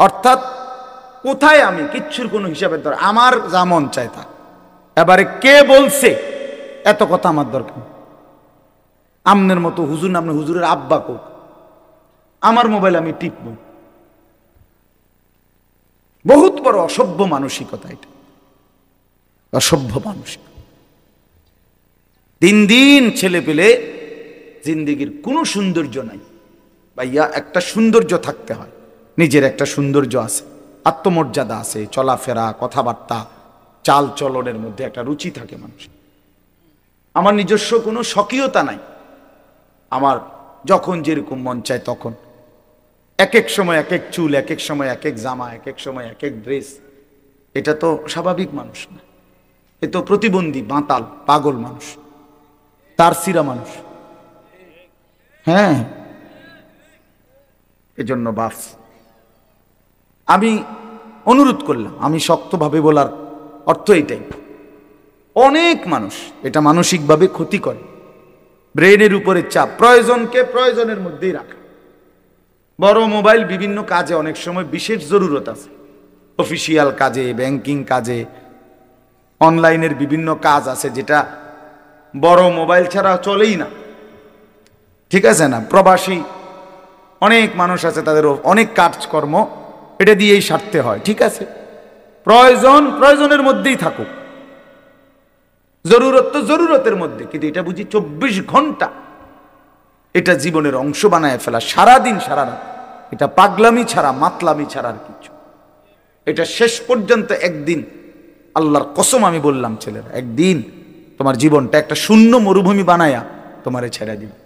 অর্থাৎ কোথায় আমি কিচ্ছুর কোনো হিসাবের দরকার, আমার যা মন চায় তা। এবারে কে বলছে এত কথা আমার দরকার। আমনের মতো হুজুর নামে হুজুরের আব্বা কোক, আমার মোবাইল আমি টিপব। বহুত বড় অসভ্য মানসিকতা এটা, অসভ্য মানসিকতা। দিন দিন ছেলে পেলে জিন্দিগির কোনো সৌন্দর্য নাই ভাইয়া। একটা সৌন্দর্য থাকতে হয়, নিজের একটা সৌন্দর্য আছে, আত্মমর্যাদা আছে, চলাফেরা, কথাবার্তা, চাল চলনের মধ্যে একটা রুচি থাকে মানুষ। আমার নিজস্ব কোনো স্বকীয়তা নাই, আমার যখন যেরকম মন চায় তখন, এক এক সময় এক এক চুল, এক এক সময় এক এক জামা, এক এক সময় এক এক ড্রেস। এটা তো স্বাভাবিক মানুষ না, এ তো প্রতিবন্ধী, বাঁতাল, পাগল মানুষ, তার সিরা মানুষ। হ্যাঁ, এজন্য বাস আমি অনুরোধ করলাম, আমি শক্তভাবে বলার অর্থ এটাই, অনেক মানুষ এটা মানসিকভাবে ক্ষতি করে। ব্রেনের উপরে চাপ, প্রয়োজনকে প্রয়োজনের মধ্যেই রাখা। বড় মোবাইল বিভিন্ন কাজে অনেক সময় বিশেষ জরুরত আছে, অফিসিয়াল কাজে, ব্যাংকিং কাজে, অনলাইনের বিভিন্ন কাজ আছে যেটা বড় মোবাইল ছাড়া চলেই না, ঠিক আছে না? প্রবাসী অনেক মানুষ আছে, তাদের অনেক কাজকর্ম এটা দিয়েই সারতে হয়, ঠিক আছে। প্রয়োজন প্রয়োজনের মধ্যেই থাকুক, জরুরত তো জরুরতের মধ্যে, কিন্তু এটা বুঝি 24 ঘন্টা এটা জীবনের অংশ বানায় ফেলা, সারাদিন সারা রাত, এটা পাগলামি ছাড়া, মাতলামি ছাড়া আর কিছু। এটা শেষ পর্যন্ত একদিন, আল্লাহর কসম আমি বললাম ছেলেরা, একদিন তোমার জীবনটা একটা শূন্য মরুভূমি বানায়া তোমারে ছেড়ে দিবে।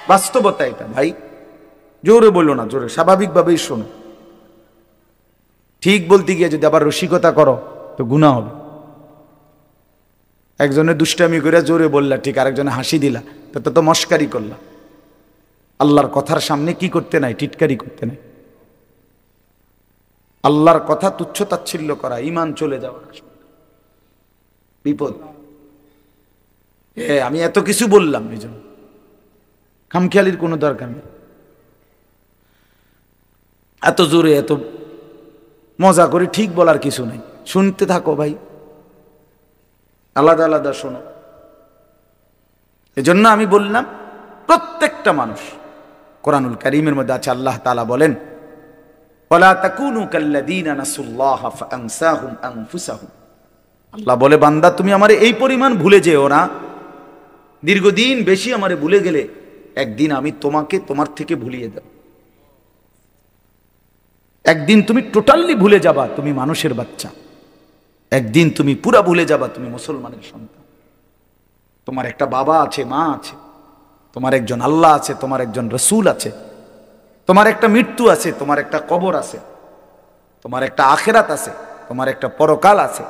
বাস্তবতা এটা ভাই, জোরে বললো না, জোরে স্বাভাবিকভাবেই শোনো। ঠিক বলতে গিয়ে যদি আবার রসিকতা করো তো গুনাহ হবে। একজনে দুষ্টামি করে জোরে বললা ঠিক, আরেকজনে হাসি দিলা, তো মস্কারি করলা। আল্লাহর কথার সামনে কি করতে নাই? টিটকারি করতে নাই। আল্লাহর কথা তুচ্ছ তাচ্ছিল্য করা, ঈমান চলে যাওয়ার বিপদ। আমি এত কিছু বললাম, এই জন্য খামখেয়ালির কোনো দরকার নেই। এত জোরে এত মজা করে ঠিক বলার কিছু নেই, শুনতে থাকো ভাই, আলাদা আলাদা শোনো। এজন্য আমি বললাম প্রত্যেকটা মানুষ, কোরআনুল কারীমের মধ্যে আছে আল্লাহ তাআলা বলেন, ওয়ালা তাকুনু কাল্লাযীনা নাসুল্লাহ ফাআনসাহুম আনফুসাহুম। আল্লাহ বলে বান্দা তুমি আমারে এই পরিমাণ ভুলে যেও না, দীর্ঘদিন বেশি আমারে ভুলে গেলে একদিন আমি তোমাকে তোমার থেকে ভুলিয়ে দেব। একদিন তুমি টোটালি ভুলে যাবা তুমি মানুষের বাচ্চা, একদিন তুমি পুরা ভুলে যাবা তুমি মুসলমানের সন্তান। তোমার একটা বাবা আছে, মা আছে, তোমার একজন আল্লাহ আছে, তোমার একজন রসুল আছে, তোমার একটা মৃত্যু আছে, তোমার একটা কবর আছে, তোমার একটা আখেরাত আছে, তোমার একটা পরকাল আছে,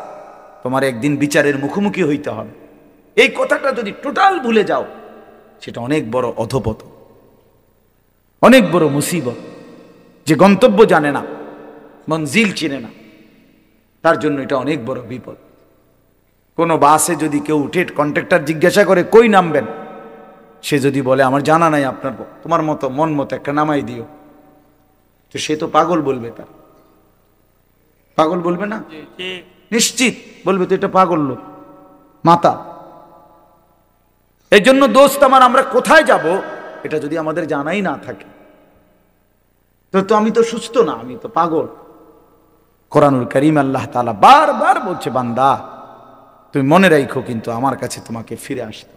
তোমার একদিন বিচারের মুখোমুখি হইতে হবে। এই কথাটা যদি টোটাল ভুলে যাও সেটা অনেক বড় অধপত, অনেক বড় মুসিবত। যে গন্তব্য জানে না, মঞ্জিল চিনে না, তার জন্য এটা অনেক বড় বিপদ। কোনো বাসে যদি কেউ উঠে কন্ট্রাক্টর জিজ্ঞাসা করে কই নামবেন, সে যদি বলে আমার জানা নাই, আপনার তোমার মতো মন মতো একটা নামাই দিও, তো সে তো পাগল বলবে, তার পাগল বলবে না, নিশ্চিত বলবে তো এটা পাগল লোক, মাতা। এই জন্য দোস্ত আমার, আমরা কোথায় যাব এটা যদি আমাদের জানাই না থাকে তো আমি তো সুস্থ না, আমি তো পাগল। কোরআনুল কারীম আল্লাহ তাআলা বারবার বলছে বান্দা তুমি মনে রাখো কিন্তু আমার কাছে তোমাকে ফিরে আসতে।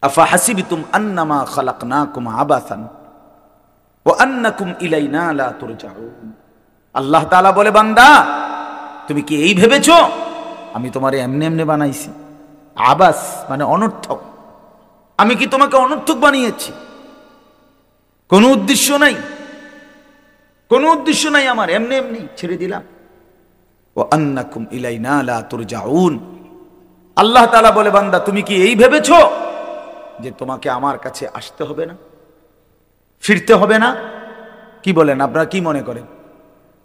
আফা হাসিবতুম আন্নামা খালাকনাকুম আবাসান ওয়া আন্নাকুম ইলাইনা লা তুরজাউন। আল্লাহ তাআলা বলে বান্দা তুমি কি এই ভেবেছো আমি তোমারে এমনি এমনি বানাইছি? আবাস মানে অনর্থক। আমি কি তোমাকে অনর্থক বানিয়েছি? কোনো উদ্দেশ্য নাই, কোনো উদ্দেশ্য নাই আমার, এমনি এমনি ছেড়ে দিলাম। ওয়া আন্নাকুম ইলাইনা লা তুরজাউন। আল্লাহ তাআলা বলে বান্দা তুমি কি এই ভেবেছো যে তোমাকে আমার কাছে আসতে হবে না, ফিরতে হবে না? কি বলেন আপনারা, কি মনে করেন?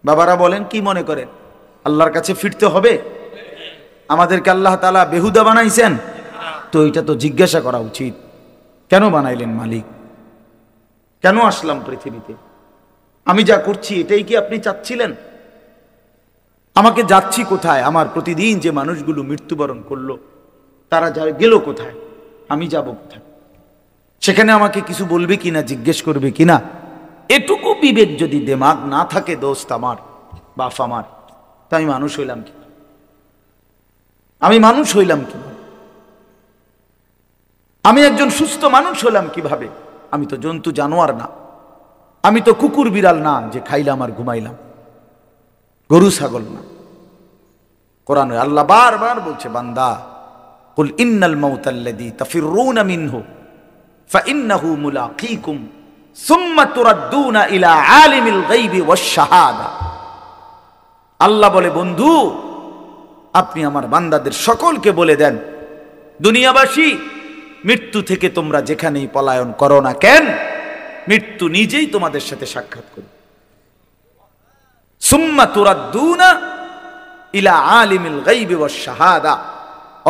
বাবারা বলেন কি মনে করেন? আল্লাহর কাছে ফিরতে হবে? আমাদেরকে আল্লাহ তাআলা বেহুদা বানাইছেন? তো এটা তো জিজ্ঞাসা করা উচিত, কেন বানাইলেন মালিক? কেন আসলাম পৃথিবীতে? আমি যা করছি এটাই কি আপনি চাচ্ছিলেন? আমাকে যাচ্ছি কোথায়? আমার প্রতিদিন যে মানুষগুলো মৃত্যুবরণ করলো তারা যা গেল কোথায়? আমি যাব কোথায়? সেখানে আমাকে কিছু বলবে কিনা, জিজ্ঞেস করবে কিনা? এটুকু বিবেক যদি দিমাগ না থাকে দোস্ত আমার, বাপ আমার, তা আমি মানুষ হইলাম কি? আমি মানুষ হইলাম কি? আমি একজন সুস্থ মানুষ হলাম কিভাবে? আমি তো জন্তু জানোয়ার না, আমি তো কুকুর বিড়াল না যে খাইলাম আর ঘুমাইলাম, গরু ছাগল না। কোরআনে আল্লাহ বারবার বলছে বান্দা কুল ইন্নাল মাউতাল্লাযী তাফিররুনা মিনহু ফাইন্নাহু মুলাকীকুম সুম্মা তুরাদ্দুনা ইলা আলিমিল গায়বি ওয়াশ শাহাদা। আল্লাহ বলে বন্ধু আপনি আমার বান্দাদের সকলকে বলে দেন, দুনিয়াবাসী মৃত্যু থেকে তোমরা যেখানেই পলায়ন করো না কেন, মৃত্যু নিজেই তোমাদের সাথে সাক্ষাৎ করবে। সুম্মা তুরাদ্দুনা ইলা আলিমিল গায়বি ওয়াশ শাহাদা,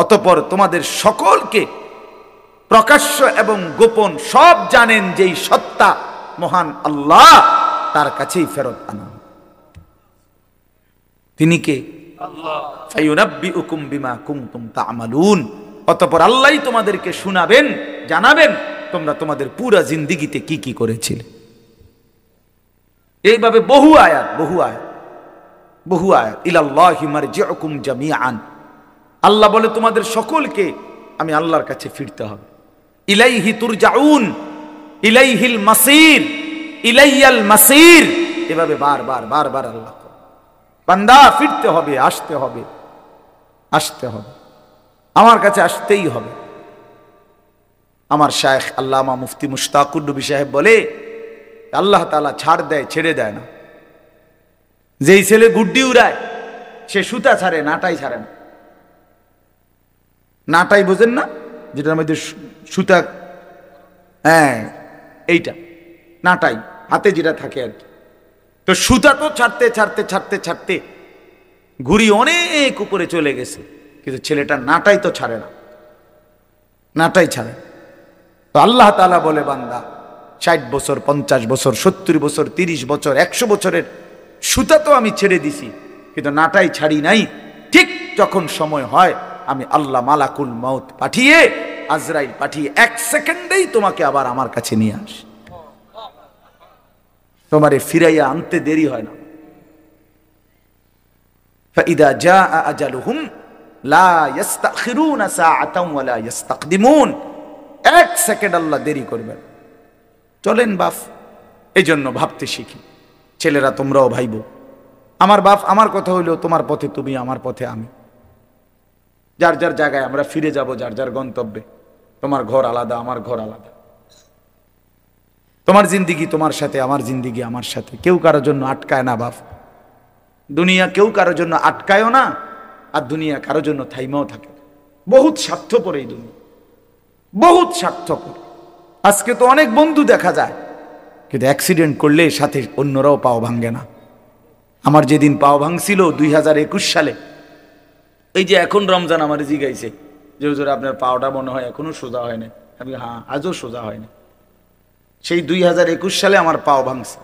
অতঃপর তোমাদের সকলকে প্রকাশ্য এবং গোপন সব জানেন যেই সত্তা মহান আল্লাহ, তার কাছেই ফেরত আনা। তিনি কে? আল্লাহ। ফায়ুনাব্বিউকুম বিমা কুনতুম তা'মালুন, অতঃপর আল্লাহই তোমাদেরকে শোনাবেন, জানাবেন তোমরা তোমাদের পুরা জিন্দেগিতে কি কি করেছিলে। এইভাবে বহু আয়াত বহু আয়াত বহু আয়াত। ইলাল্লাহি মারজিউকুম জামিআন, আল্লাহ বলে তোমাদের সকলকে আমি আল্লাহর কাছে ফিরতে হবে। ইলাইহি তুরজাউন, ইলাইহিল মাসির, ইলাইয়াল মাসির, এভাবে বারবার বারবার আল্লাহ বান্দা ফিরতে হবে, আসতে হবে, আসতে হবে, আমার কাছে আসতেই হবে। আমার শায়েখ আল্লামা মুফতি মুশতাকুর নবী সাহেব বলে আল্লাহ তাআলা ছাড় দেয়, ছেড়ে দেয় না। যেই ছেলে গুড্ডি উড়ায় সে সুতা ছাড়ে, নাটাই ছাড়ে না। নাটাই বোঝেন না, যেটার মধ্যে সুতা, হ্যাঁ এইটা নাটাই, হাতে যেটা থাকে আর কি। তো সুতা তো ছাড়তে ছাড়তে ছাড়তে ছাড়তে ঘুড়ি অনেক উপরে চলে গেছে, কিন্তু ছেলেটা নাটাই তো ছাড়ে না, নাটাই ছাড়ে। তো আল্লাহ তাআলা বলে বান্দা 60 বছর, 50 বছর, 70 বছর, 30 বছর, 100 বছরের সুতা তো আমি ছেড়ে দিছি, কিন্তু নাটাই ছাড়ি নাই। ঠিক যখন সময় হয় আমি আল্লাহ মালাকুল মউত পাঠিয়ে, আজরাইল পাঠিয়ে 1 সেকেন্ডেই তোমাকে আবার আমার কাছে নিয়ে আসি। তোমারে ফিরাইয়া আনতে দেরি হয় না। ফাইদা জাআ আজালুহুম লা ইস্তাখিরুনা সাআতান ওয়া লা ইস্তাকদিমুন। 1 সেকেন্ড আল্লাহ দেরি করবেন। চলেন বাপ, এই জন্য ভাবতে শিখি। ছেলেরা তোমরাও ভাইবো। আমার বাপ আমার কথা হইলো তোমার পথে তুমি, আমার পথে আমি। যার যার জায়গায় আমরা ফিরে যাব, যার যার গন্তব্যে। তোমার ঘর আলাদা, আমার ঘর আলাদা। তোমার জিন্দিগি তোমার সাথে, আমার জিন্দিগি আমার সাথে। কেউ কারোর জন্য আটকায় না বাপ। দুনিয়া কেউ কারোর জন্য আটকায়ও না, আর দুনিয়া কারোর জন্য থাইমাও থাকে। বহুত স্বার্থপর এই দুনিয়া, বহুত স্বার্থপর। আজকে তো অনেক বন্ধু দেখা যায়, কিন্তু অ্যাক্সিডেন্ট করলে সাথে অন্যরাও পাও ভাঙ্গে না। আমার যেদিন পাও ভাঙছিল 2021 সালে, এই যে এখন রমজান আমার জিগাইছে যে হুজুর আপনার পাওটা মনে হয় এখনো সোজা হয় না। আমি হ্যাঁ, আজও সোজা হয় না। সেই 2021 সালে আমার পাও ভাঙছে।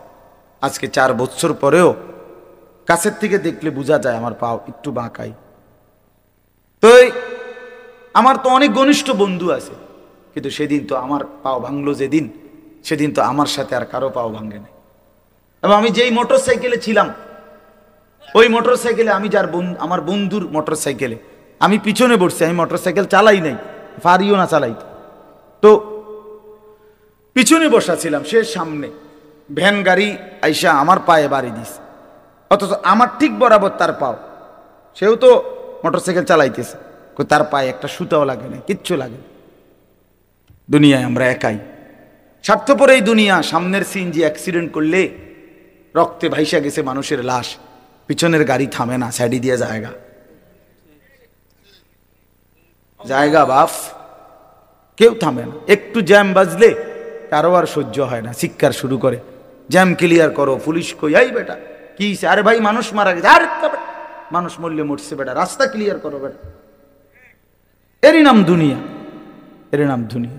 আজকে 4 বছর পরেও কাছের থেকে দেখলে বোঝা যায় আমার পাও একটু বাঁকাই। তো আমার তো অনেক ঘনিষ্ঠ বন্ধু আছে, কিন্তু সেদিন তো আমার পাও ভাঙলো যেদিন, সেদিন তো আমার সাথে আর কারো পাও ভাঙে নাই। এবং আমি যেই মোটর সাইকেলে ছিলাম, ওই মোটর সাইকেলে আমি আমার বন্ধুর মোটর সাইকেলে আমি পিছনে বসছি। আমি মোটর সাইকেল চালাই নাই, পারিও না চালাইতে। তো পিছনে বসা ছিলাম, সে সামনে। ভ্যান গাড়ি আইসা আমার পায়ে বাড়ি দিস, অথচ আমার ঠিক বরাবর তার পাও। সেও তো মোটর সাইকেল চালাইতেছে, তার পায়ে একটা সুতাও লাগে না, কিচ্ছু লাগে না। দুনিয়ায় আমরা একাই। স্বার্থপর এই দুনিয়া। সামনের সিএনজি অ্যাক্সিডেন্ট করলে রক্তে ভাইসা গেছে মানুষের লাশ, পিছনের গাড়ি থামে না, সাইডি দিয়ে জায়গা জায়গা বাপ, কেউ থামে না। একটু জ্যাম বাজলে কারো আর সহ্য হয় না, চিৎকার শুরু করে, জ্যাম ক্লিয়ার করো। পুলিশ কই, এই বেটা কি? আরে ভাই মানুষ মারা গেছে। আরে মানুষ মরলে মরছে বেটা, রাস্তা ক্লিয়ার করো বেটা। এরই নাম দুনিয়া, এরই নাম দুনিয়া।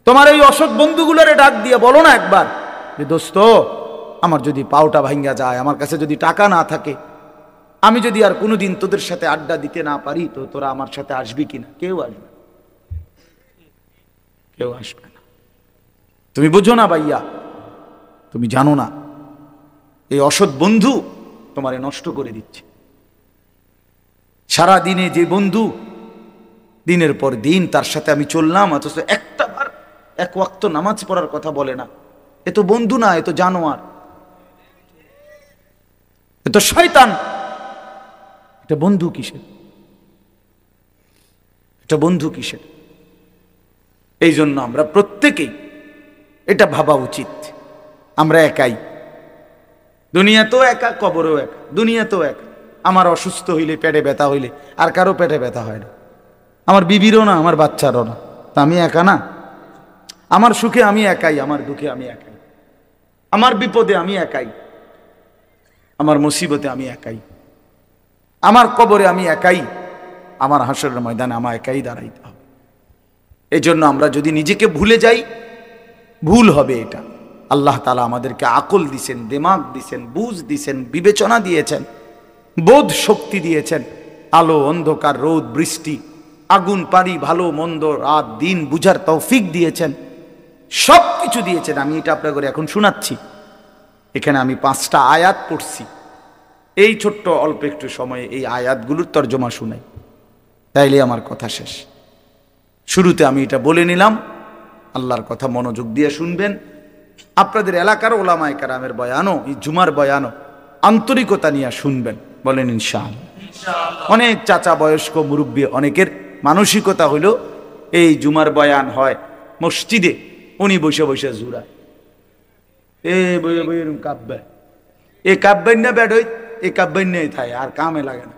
তোমার এই অসৎ বন্ধুগুলোরে ডাক দিয়ে বলো না একবার যে দোস্ত, আমার যদি পাওটা ভাঙ্গা যায়, আমার কাছে যদি টাকা না থাকে, আমি যদি আর কোনোদিন তোদের সাথে আড্ডা দিতে না পারি, তো তোরা আমার সাথে আসবি কিনা? কেউ আসবে, কেউ আসবে না। তুমি বুঝো না ভাইয়া, তুমি জানো না এই অসৎ বন্ধু তোমারে নষ্ট করে দিচ্ছে। সারা দিনে যে বন্ধু, দিনের পর দিন তার সাথে আমি চললাম, অথচ একটা বার 1 ওয়াক্ত নামাজ পড়ার কথা বলে না। এ তো বন্ধু না, এ তো জানোয়ার, এ তো শয়তান। এটা বন্ধু কিসের? এটা বন্ধু কিসের? এই জন্য আমরা প্রত্যেকেই এটা ভাবা উচিত, আমরা একাই। দুনিয়া তো একা, কবরও একা। দুনিয়া তো একা। আমার অসুস্থ হইলে, পেটে ব্যথা হইলে আর কারো পেটে ব্যথা হয় না, আমার বিবিরও না, আমার বাচ্চারও না। তা আমি একা না? আমার সুখে আমি একাই, আমার দুঃখে আমি একাই, আমার বিপদে আমি একাই, আমার মুসিবতে আমি একাই, আমার কবরে আমি একাই, আমার হাসরের ময়দানে আমার একাই দাঁড়াইতে হবে। এই জন্য আমরা যদি নিজেকে ভুলে যাই, ভুল হবে এটা। আল্লাহ তাআলা আমাদেরকে আকল দিছেন, দিমাগ দিছেন, বুঝ দিছেন, বিবেচনা দিয়েছেন, বোধ শক্তি দিয়েছেন, আলো অন্ধকার, রোদ বৃষ্টি, আগুন পানি, ভালো মন্দ, রাত দিন বুঝার তৌফিক দিয়েছেন, সব কিছু দিয়েছেন। আমি এটা আপনাদের এখন শোনাচ্ছি। এখানে আমি 5টা আয়াত পড়ছি। এই ছোট্ট অল্প একটু সময়ে এই আয়াতগুলোর তর্জমা শুনাই, তাইলে আমার কথা শেষ। শুরুতে আমি এটা বলে নিলাম, আল্লাহর কথা মনোযোগ দিয়ে শুনবেন। আপনাদের এলাকার ওলামায়ে কেরামের বয়ানও, এই জুমার বয়ানও আন্তরিকতা নিয়ে শুনবেন, বলেন ইনশাআল্লাহ। অনেক চাচা, বয়স্ক, মুরব্বী, অনেকের মানসিকতা হইল এই জুমার বয়ান হয় মসজিদে, উনি বসে বসে জুড়ায়, বইয়ে বইয়ে কাব্য, এ কাব্যান না ব্যাড, এই কাব্যান নেই থাকে, আর কামে লাগে না।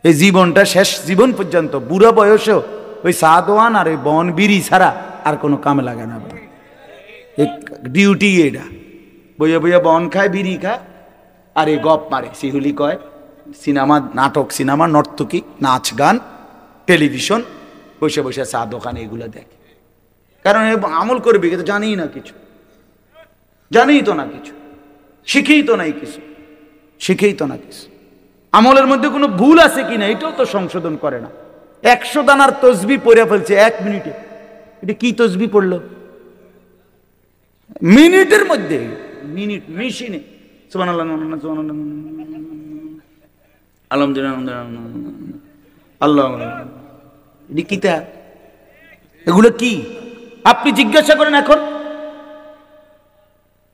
এই জীবনটা শেষ জীবন পর্যন্ত, বুড়া বয়সেও ওই সাদওয়ান আর ওই বন বিড়ি ছাড়া আর কোনো কামে লাগে না। ডিউটি এটা, বইয়া বইয়া বন খায়, বিড়ি খায়, আর এই গপ মারে, শিহুলি কয়, সিনেমা, নাটক, সিনেমা, নর্তকী, নাচ গান, টেলিভিশন, বসে বসে চা দোকানে এগুলো দেখে। কারণ আমল করবে কিন্তু জানিই না কিছু, জানিই তো না কিছু, শিখেই তো নাই কিছু, শিখেই তো না কিছু। আমলের মধ্যে কোনো ভুল আছে কিনা এটাও তো সংশোধন করে না। 100 দানার তসবিহ পড়ে ফেলছে 1 মিনিটে। এটা কি তসবিহ পড়লো? মিনিটের মধ্যে, মিনিট মেশিনে সুবহানাল্লাহ আলহামদুলিল্লাহ আল্লাহ। এগুলো কি আপনি জিজ্ঞাসা করেন? এখন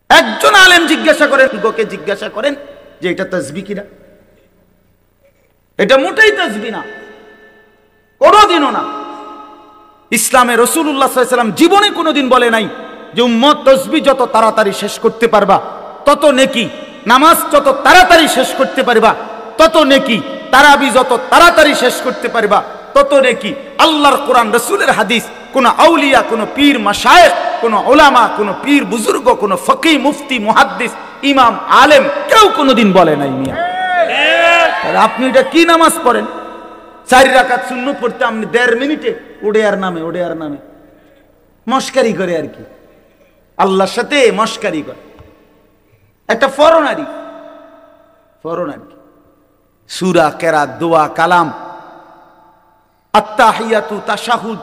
একজন আলেম জিজ্ঞাসা করেন, গোকে জিজ্ঞাসা করেন যে এটা তাসবিহ কিনা? এটা মোটেই তাসবিহ না, কোনোদিনও না। ইসলামে রাসূলুল্লাহ সাল্লাল্লাহু আলাইহি ওয়াসাল্লাম জীবনে কোনোদিন বলে নাই যে উম্মত তাসবিহ যত তাড়াতাড়ি শেষ করতে পারবা তত নেকি, নামাজ যত তাড়াতাড়ি শেষ করতে পারবা তত নেকি, তারাবি যত তাড়াতাড়ি শেষ করতে পারবা তত নেকি। আল্লাহর কোরআন, রাসূলের হাদিস, কোন আউলিয়া, কোন পীর মাশায়েখ, কোন উলামা, কোন পীর বুজুর্গ, কোন ফকিহ, মুফতি, মুহাদ্দিস, ইমাম, আলেম কেউ কোনোদিন বলে নাই মিয়া। আর আপনি এটা কি নামাজ পড়েন? 4 রাকাত সুন্নত পড়তে আপনি 1.5 মিনিটে ওড়ে আর নামে মস্কারি করে আর কি, আল্লাহর সাথে মস্কারি করে। একটা ফরনারি সূরা, কেরাত, দোয়া, কালাম, আত্তাহিয়াতু, তাশাহুদ,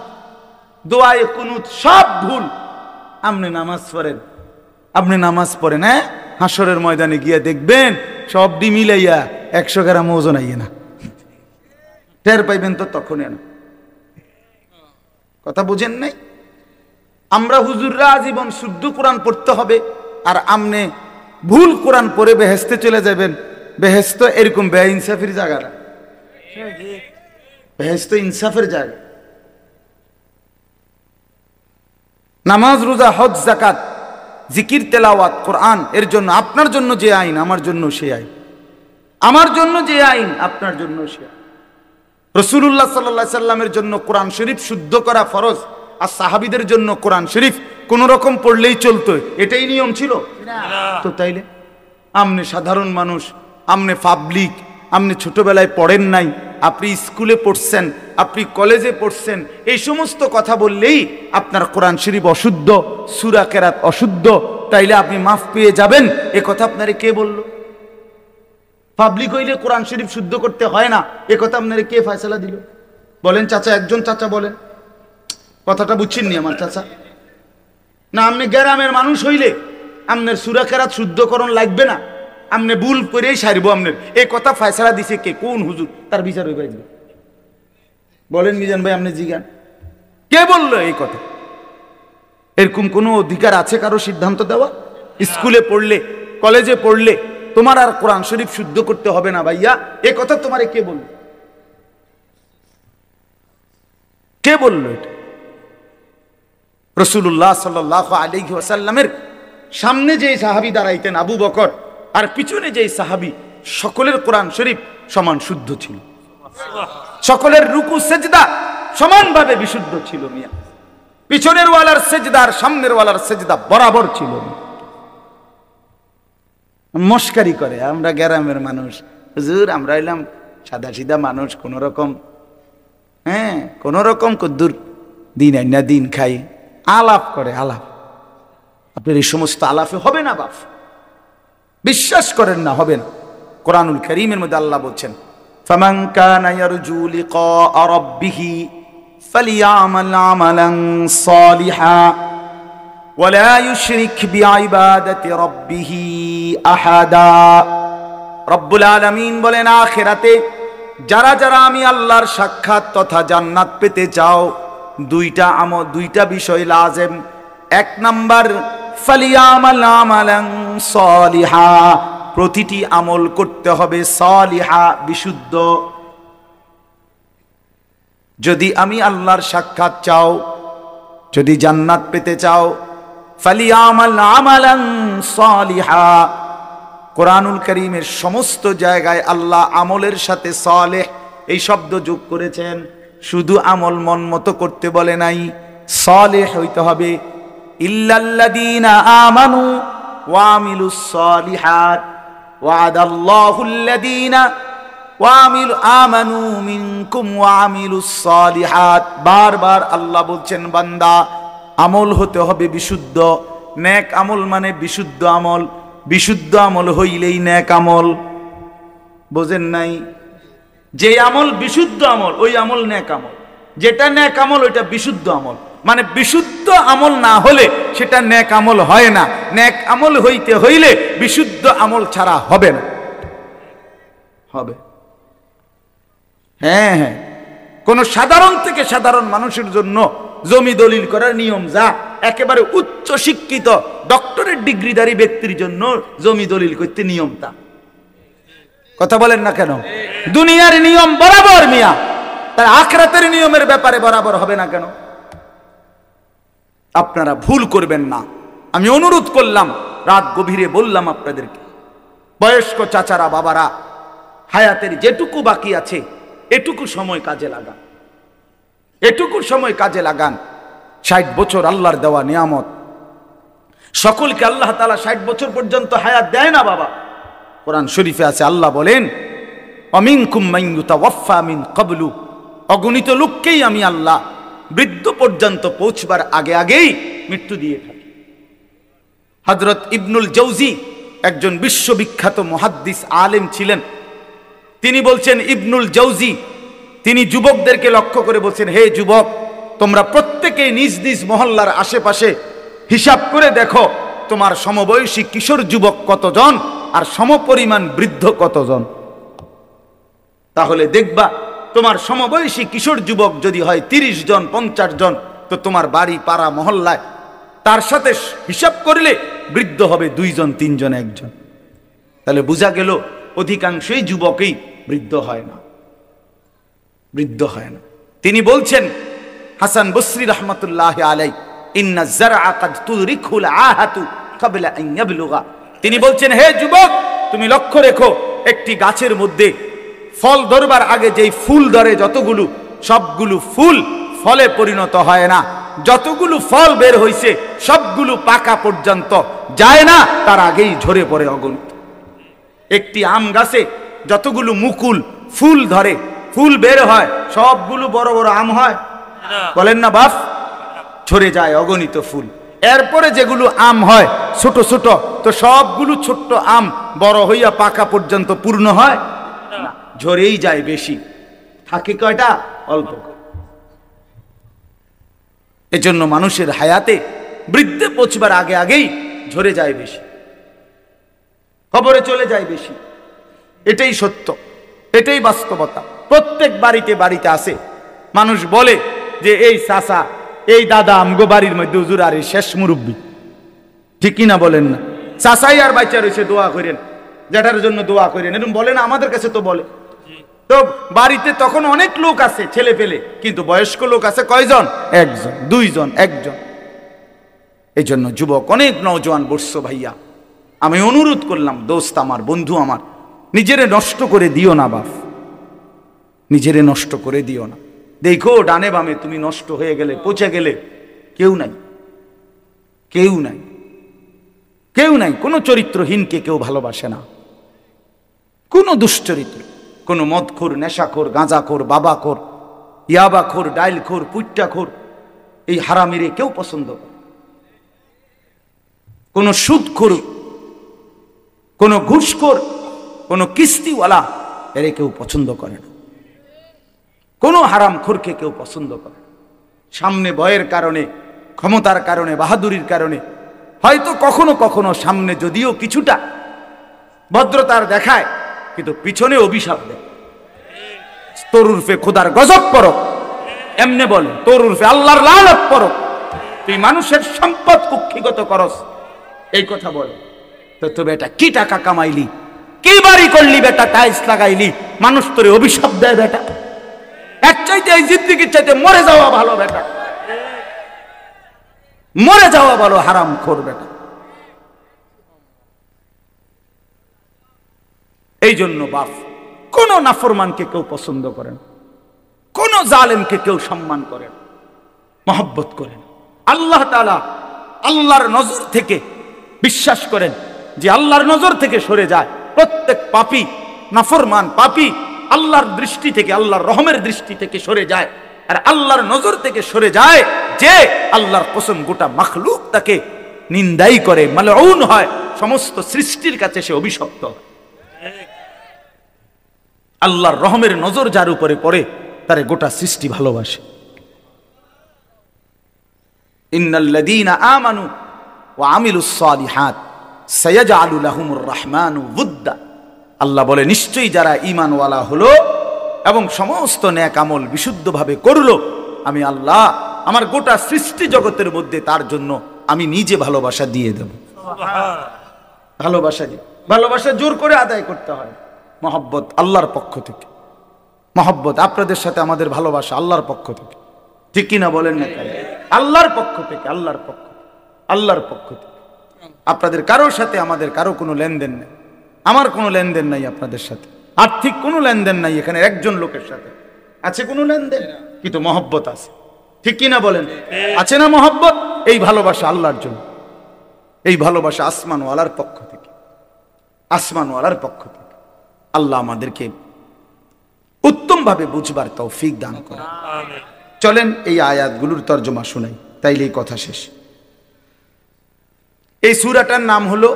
দোয়ায়ে কুনুত সব ভুল। আপনি নামাজ পড়েন, হ্যাঁ? হাসরের ময়দানে গিয়ে দেখবেন সব ডি মিলাইয়া 100 গ্রাম ওজন আইয়ে না, টের পাইবেন তো তখনই না। কথা বুঝেন নাই? আমরা হুজুররা আজীবন শুদ্ধ কোরআন পড়তে হবে, আর আমনে ভুল কোরআন পড়ে বেহেশতে চলে যাবেন। বেহেশত এরকম বেইনসাফির জায়গা না, বেহেশত ইনসাফের জায়গা। নামাজ, রোজা, হজ, যাকাত, জিকির, তেলাওয়াত, কোরআন, এর জন্য আপনার জন্য যে আইন আমার জন্য সে আইন, আমার জন্য যে আইন আপনার জন্য সে আইন। রাসূলুল্লাহ সাল্লাল্লাহু আলাইহি সাল্লামের জন্য কোরআন শরীফ শুদ্ধ করা ফরজ, আর সাহাবীদের জন্য কোরআন শরীফ কোন রকম পড়লেই চলতো, এটাই নিয়ম ছিল না। তো তাইলে আমনে সাধারণ মানুষ, আমনে পাবলিক, আপনি ছোটবেলায় পড়েন নাই, আপনি স্কুলে পড়ছেন, আপনি কলেজে পড়ছেন, এই সমস্ত কথা বললেই আপনার কোরআন শরীফ অশুদ্ধ, সূরা কেরাত অশুদ্ধ, তাইলে আপনি মাফ পেয়ে যাবেন, এ কথা আপনারে কে বলল? পাবলিক হইলে কোরআন শরীফ শুদ্ধ করতে হয় না, এ কথা আপনারে কে ফয়সালা দিল? বলেন চাচা, একজন চাচা বলেন। কথাটা বুঝছেননি আমার চাচা? না আপনি গ্রামের মানুষ হইলে আপনার সূরা কেরাত শুদ্ধকরণ লাগবে না, আপনি ভুল করেই সারবো আপনার, এই কথা ফয়সালা দিছে কে? কোন হুজুর? তার বিচার হইবে। বলেন মিজান ভাই, আপনি জিজ্ঞান কে বললো এই কথা? এরকম কোনো অধিকার আছে কারো সিদ্ধান্ত দেওয়া? স্কুলে পড়লে, কলেজে পড়লে তোমার আর কোরআন শরীফ শুদ্ধ করতে হবে না ভাইয়া, এ কথা তোমারে কে বলল? কে বলল এটা? রাসূলুল্লাহ সাল্লাল্লাহু আলাইহি ওয়াসাল্লামের সামনে যে সাহাবী দাঁড়াইতেন আবু বকর, আর পিছনে যে সাহাবী, সকলের কোরআন শরীফ সমান শুদ্ধ ছিল, সকলের রুকু সেজদা সমানভাবে বিশুদ্ধ ছিল মিয়া। পিছনের ওয়ালার সেজদা আর সামনের ওয়ালার সেজদা বরাবর ছিল। মস্কারি করে আমরা গ্রামের মানুষ, হুজুর আমরা হইলাম সাদা সিধা মানুষ, কোন রকম কোন রকম কদ্দুর দিন আইনা দিন খাই, আলাপ করে আলাপ। আপনার এই সমস্ত আলাপে হবে না বাপ, বিশ্বাস করেন না, হবে না। কোরআনুল কারীমের মধ্যে আল্লাহ বলছেন, ফামান কানা ইয়ারজু লিকা রাব্বিহি ফালিয়ামাল আমালান সালিহা ওয়ালা ইউশরিক বিইবাদাতি রাব্বিহি আহাদা। রব্বুল আলামিন বলেন, আখিরাতে যারা যারা আমি আল্লাহর সাক্ষাৎ তথা জান্নাত পেতে চাও, দুইটা বিষয় লাজেম। 1 নাম্বার, ফালিয়ামাল আমালান সালিহা, প্রতিটি আমল করতে হবে সালিহা, বিশুদ্ধ। যদি আমি আল্লাহর সাক্ষাৎ চাও, যদি জান্নাত পেতে চাও, ফালিয়ামাল আমালান সালিহা। কোরআনুল কারীমের সমস্ত জায়গায় আল্লাহ আমলের সাথে সালেহ এই শব্দ যোগ করেছেন। শুধু আমল মন মতো করতে বলে নাই, সালেহ হইতে হবে। ইল্লাল্লাযীনা আমানু ওয়া আমিলুস সালিহাত ওয়া'দাল্লাহুল্লাযীনা আমানু মিনকুম ওয়া আমিলুস সালিহাত। বারবার আল্লাহ বলছেন, বান্দা আমল হতে হবে বিশুদ্ধ। নেক আমল মানে বিশুদ্ধ আমল, বিশুদ্ধ আমল হইলেই নেক আমল। বোঝেন নাই? যে আমল বিশুদ্ধ আমল ওই আমল নেক আমল, যেটা নেক আমল ওইটা বিশুদ্ধ আমল। মানে বিশুদ্ধ আমল না হলে সেটা নেক আমল হয় না। নেক আমল হইতে হইলে বিশুদ্ধ আমল ছাড়া হবে না। হবে? হ্যাঁ হ্যাঁ, কোন সাধারণ থেকে সাধারণ মানুষের জন্য জমি দলিল করার নিয়ম যা, একেবারে উচ্চ শিক্ষিত ডক্টরেট ডিগ্রিধারী ব্যক্তির জন্য জমি দলিল করতে নিয়ম তা। কথা বলেন না কেন? দুনিয়ার নিয়ম বরাবর মিয়া, তার আখিরাতের নিয়মের ব্যাপারে বরাবর হবে না কেন? আপনারা ভুল করবেন না। আমি অনুরোধ করলাম, রাত গভীরে বললাম আপনাদেরকে, বয়স্ক চাচারা বাবারা, হায়াতের যেটুকু বাকি আছে এটুকু সময় কাজে লাগান, এটুকু সময় কাজে লাগান। 60 বছর আল্লাহর দেওয়া নিয়ামত। সকলকে আল্লাহ তাআলা 60 বছর পর্যন্ত হায়াত দেয় না বাবা। কোরআন শরীফে আছে, আল্লাহ বলেন অমিনকুম মান ইউতাওয়াফা মিন ক্বাবলু, অগণিত লোককেই আমি আল্লাহ বৃদ্ধ পর্যন্ত পৌঁছবার আগে আগেই মৃত্যু দিয়ে থাকি। হযরত ইবনুল জাওজি একজন বিশ্ববিখ্যাত মুহাদ্দিস আলেম ছিলেন। তিনি বলছেন, ইবনুল জাওজি তিনি যুবকদেরকে লক্ষ্য করে বলছেন, হে যুবক, তোমরা প্রত্যেকেই নিজ নিজ মহল্লার আশেপাশে হিসাব করে দেখো তোমার সমবয়সী কিশোর যুবক কতজন আর সমপরিমাণ বৃদ্ধ কতজন। তাহলে দেখবা তোমার সমবয়সী কিশোর যুবক যদি হয় 30 জন 50 জন, তো তোমার বাড়ি পাড়া মহল্লায় তার সাথে হিসাব করলে বৃদ্ধ হবে 2 জন 3 জন 1 জন। তাহলে বোঝা গেল অধিকাংশই যুবকই বৃদ্ধ হয় না, বৃদ্ধ হয় না। তিনি বলছেন, হাসান বসরি রহমতুল্লাহ আলাই, ইন্না যারআ কাদ তুরিকুল আহাতু ক্বাবলা আন ইয়াবলুগা। তিনি বলছেন, হে যুবক, তুমি লক্ষ্য রেখো, একটি গাছের মধ্যে ফল ধরবার আগে যেই ফুল ধরে যতগুলো, সবগুলো ফুল ফলে পরিণত হয় না। যতগুলো ফল বের হইছে সবগুলো পাকা পর্যন্ত যায় না, তার আগেই ঝরে পড়ে অগণিত। একটি আম গাছে যতগুলো মুকুল ফুল ধরে, ফুল বের হয়, সবগুলো বড় বড় আম হয়? বলেন না বাপ? ঝরে যায় অগণিত ফুল। এরপরে যেগুলো আম হয় ছোট ছোট, তো সবগুলো ছোট্ট আম বড় হইয়া পাকা পর্যন্ত পূর্ণ হয় না, ঝরেই যায় বেশি। থাকে কয়টা? অল্প। এজন্য মানুষের হায়াতে বৃদ্ধে পৌঁছবার আগে আগেই ঝরে যায় বেশি, কবরে চলে যায় বেশি। এটাই সত্য, এটাই বাস্তবতা। প্রত্যেক বাড়িতে বাড়িতে আছে। মানুষ বলে যে এই চাচা, এই দাদা আমগো বাড়ির মধ্যে হুজুর আর শেষ মুরব্বী। ঠিক কিনা বলেন না? চাচাই আর বাচ্চা রয়েছে, দোয়া করেন, জ্যাঠার জন্য দোয়া করেন, এরকম বলে না? আমাদের কাছে তো বলে। তো বাড়িতে তখন অনেক লোক আছে, ছেলে পেলে, কিন্তু বয়স্ক লোক আছে কয়জন? 1 জন 2 জন 1 জন। এই জন্য যুবক অনেক নওজোয়ান বর্ষ ভাইয়া, আমি অনুরোধ করলাম, দোস্ত আমার, বন্ধু আমার, নিজেরে নষ্ট করে দিও না বাপ, নিজেরে নষ্ট করে দিও না। দেখো ডানে বামে তুমি নষ্ট হয়ে গেলে, পচে গেলে কেউ নাই, কেউ নাই, কেউ নাই। কোনো চরিত্রহীনকে কেউ ভালোবাসে না, কোনো দুশ্চরিত্র, কোনো মদখোর, নেশাখোর, গাঁজাখোর, বাবাখোর, ইয়াবাখোর, ডাইলখোর, পুট্টাখোর, এই হারামিরে কেউ পছন্দ করে। কোনো সুদখোর, কোনো ঘুষখোর, কোনো কিস্তিওয়ালা, এরে কেউ পছন্দ করে না। কোনো হারামখোরকে কেউ পছন্দ করে। সামনে ভয়ের কারণে, ক্ষমতার কারণে, বাহাদুরির কারণে হয়তো কখনো কখনো সামনে যদিও কিছুটা ভদ্রতার দেখায়, কিন্তু পিছনে অভিশাপ দেয়। তোর উর্ফে খোদার গজব পড়ো, এমনে বলে, তোর উর্ফে আল্লাহর লানত পড়ো, তুই মানুষের সম্পদ কুক্ষিগত করস, এই কথা বলে। তো বেটা কি টাকা কামাইলি, কি বাড়ি করলি বেটা, টাইলস লাগাইলি, মানুষ তোরে অভিশাপ দেয় বেটা। এক চাইতে এই জিন্দেগির চাইতে মরে যাওয়া ভালো বেটা, মরে যাওয়া ভালো হারামখোর বেটা। এই জন্য বাপ, কোন নাফরমানকে কেউ পছন্দ করে না, কোন জালেমকে কেউ সম্মান করে না, মহব্বত করে না। আল্লাহ তাআলা আল্লাহর নজর থেকে, বিশ্বাস করেন যে আল্লাহর নজর থেকে সরে যায় প্রত্যেক পাপী, নাফরমান পাপী আল্লাহর দৃষ্টি থেকে, আল্লাহর রহমের দৃষ্টি থেকে সরে যায়। আর আল্লাহর নজর থেকে সরে যায় যে আল্লাহর কসম গোটা মাখলুক তাকে নিন্দাই করে, মালউন হয়, সমস্ত সৃষ্টির কাছে সে অভিশপ্ত। আল্লাহর রহমের নজর যার উপরে পড়ে তারে গোটা সৃষ্টি ভালোবাসে। ইন্নাল্লাযীনা আমানু ওয়া আমিলুস সালিহাত সায়াজআলু লাহুমুর রাহমানু ওয়ুদ্দা। আল্লাহ বলে নিশ্চয়ই যারা ঈমানওয়ালা হলো এবং সমস্ত নেক আমল বিশুদ্ধভাবে করলো, আমি আল্লাহ আমার গোটা সৃষ্টি জগতের মধ্যে তার জন্য আমি নিজে ভালোবাসা দিয়ে দেব। ভালোবাসা দিয়ে, ভালোবাসা জোর করে আদায় করতে হয়। মহব্বত আল্লাহর পক্ষ থেকে, মহব্বত আপনাদের সাথে আমাদের ভালোবাসা আল্লাহর পক্ষ থেকে, ঠিক কিনা বলেন না? আল্লাহর পক্ষ থেকে, আল্লাহর পক্ষ, আল্লাহর পক্ষ থেকে। আপনাদের কারোর সাথে আমাদের কারো কোনো লেনদেন নেই, আমার কোনো লেনদেন নাই আপনাদের সাথে, আর্থিক কোনো লেনদেন নাই। এখানে একজন লোকের সাথে আছে কোনো লেনদেন, কিন্তু মহব্বত আছে, ঠিক কিনা বলেন? আছে না মহব্বত? এই ভালোবাসা আল্লাহর জন্য, এই ভালোবাসা আসমানওয়ালার পক্ষ থেকে, আসমানওয়ালার পক্ষ থেকে। আল্লাহ আমাদেরকে উত্তম ভাবে বুঝবার তৌফিক দান করে। চলেন এই আয়াতগুলোর তর্জমা শুনাই, তাইলে এই কথা শেষ। এই সূরাটার নাম হলো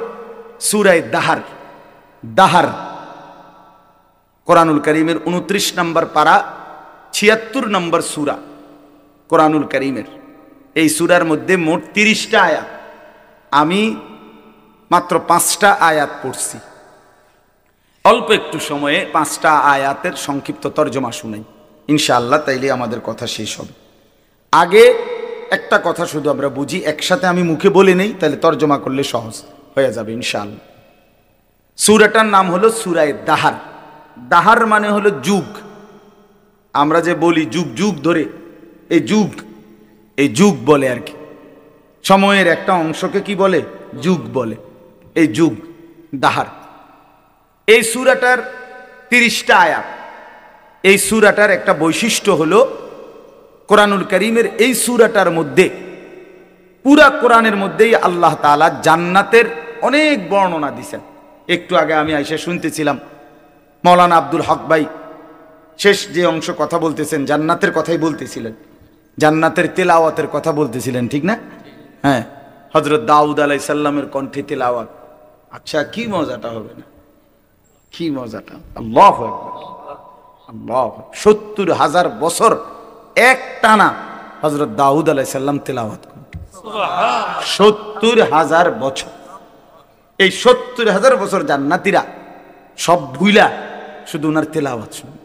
সূরা দাহার। দাহার কোরআনুল কারীমের 29 নম্বর পারা 76 নম্বর সূরা কোরআনুল কারীমের। এই সূরার মধ্যে মোট 30টা আয়াত, আমি মাত্র 5টা আয়াত পড়ছি। অল্প একটু সময়ে 5টা আয়াতের সংক্ষিপ্ত তর্জমা শুনাই ইনশাআল্লাহ, তাইলে আমাদের কথা শেষ হবে। আগে একটা কথা শুধু আমরা বুঝি, একসাথে আমি মুখে বলে নেই, তাহলে তর্জমা করলে সহজ হয়ে যাবে ইনশাআল্লাহ। সূরাটার নাম হলো সূরা দাহার। দাহার মানে হলো যুগ। আমরা যে বলি যুগ যুগ ধরে, এই যুগ, এই যুগ বলে আর কি, সময়ের একটা অংশকে কি বলে? যুগ বলে। এই যুগ দাহার। এই সূরাটার 30টা আয়াত। এই সূরাটার একটা বৈশিষ্ট্য হলো কোরআনুল কারীমের এই সূরাটার মধ্যে, পুরা কোরআনের মধ্যেই আল্লাহ তাআলা জান্নাতের অনেক বর্ণনা দিয়েছেন। একটু আগে আমি আইসা শুনতেছিলাম মাওলানা আব্দুল হক ভাই শেষ যে অংশ কথা বলতেছেন জান্নাতের কথাই বলতেছিলেন, জান্নাতের তেলাওয়াতের কথা বলতেছিলেন, ঠিক না? হ্যাঁ, হযরত দাউদ আলাইহিস সালামের কণ্ঠে তেলাওয়াত। আচ্ছা, কি মজাটা হবে না? কি মজাটা! আল্লাহু আকবার, আল্লাহু আকবার। ৭০,০০০ বছর এক টানা হযরত দাউদ আলাইহিস সালাম তেলাওয়াত করেন। সুবহানাল্লাহ, ৭০,০০০ বছর। এই ৭০,০০০ বছর জান্নাতীরা সব ভুইলা শুধু ওনার তেলাওয়াত শুনে।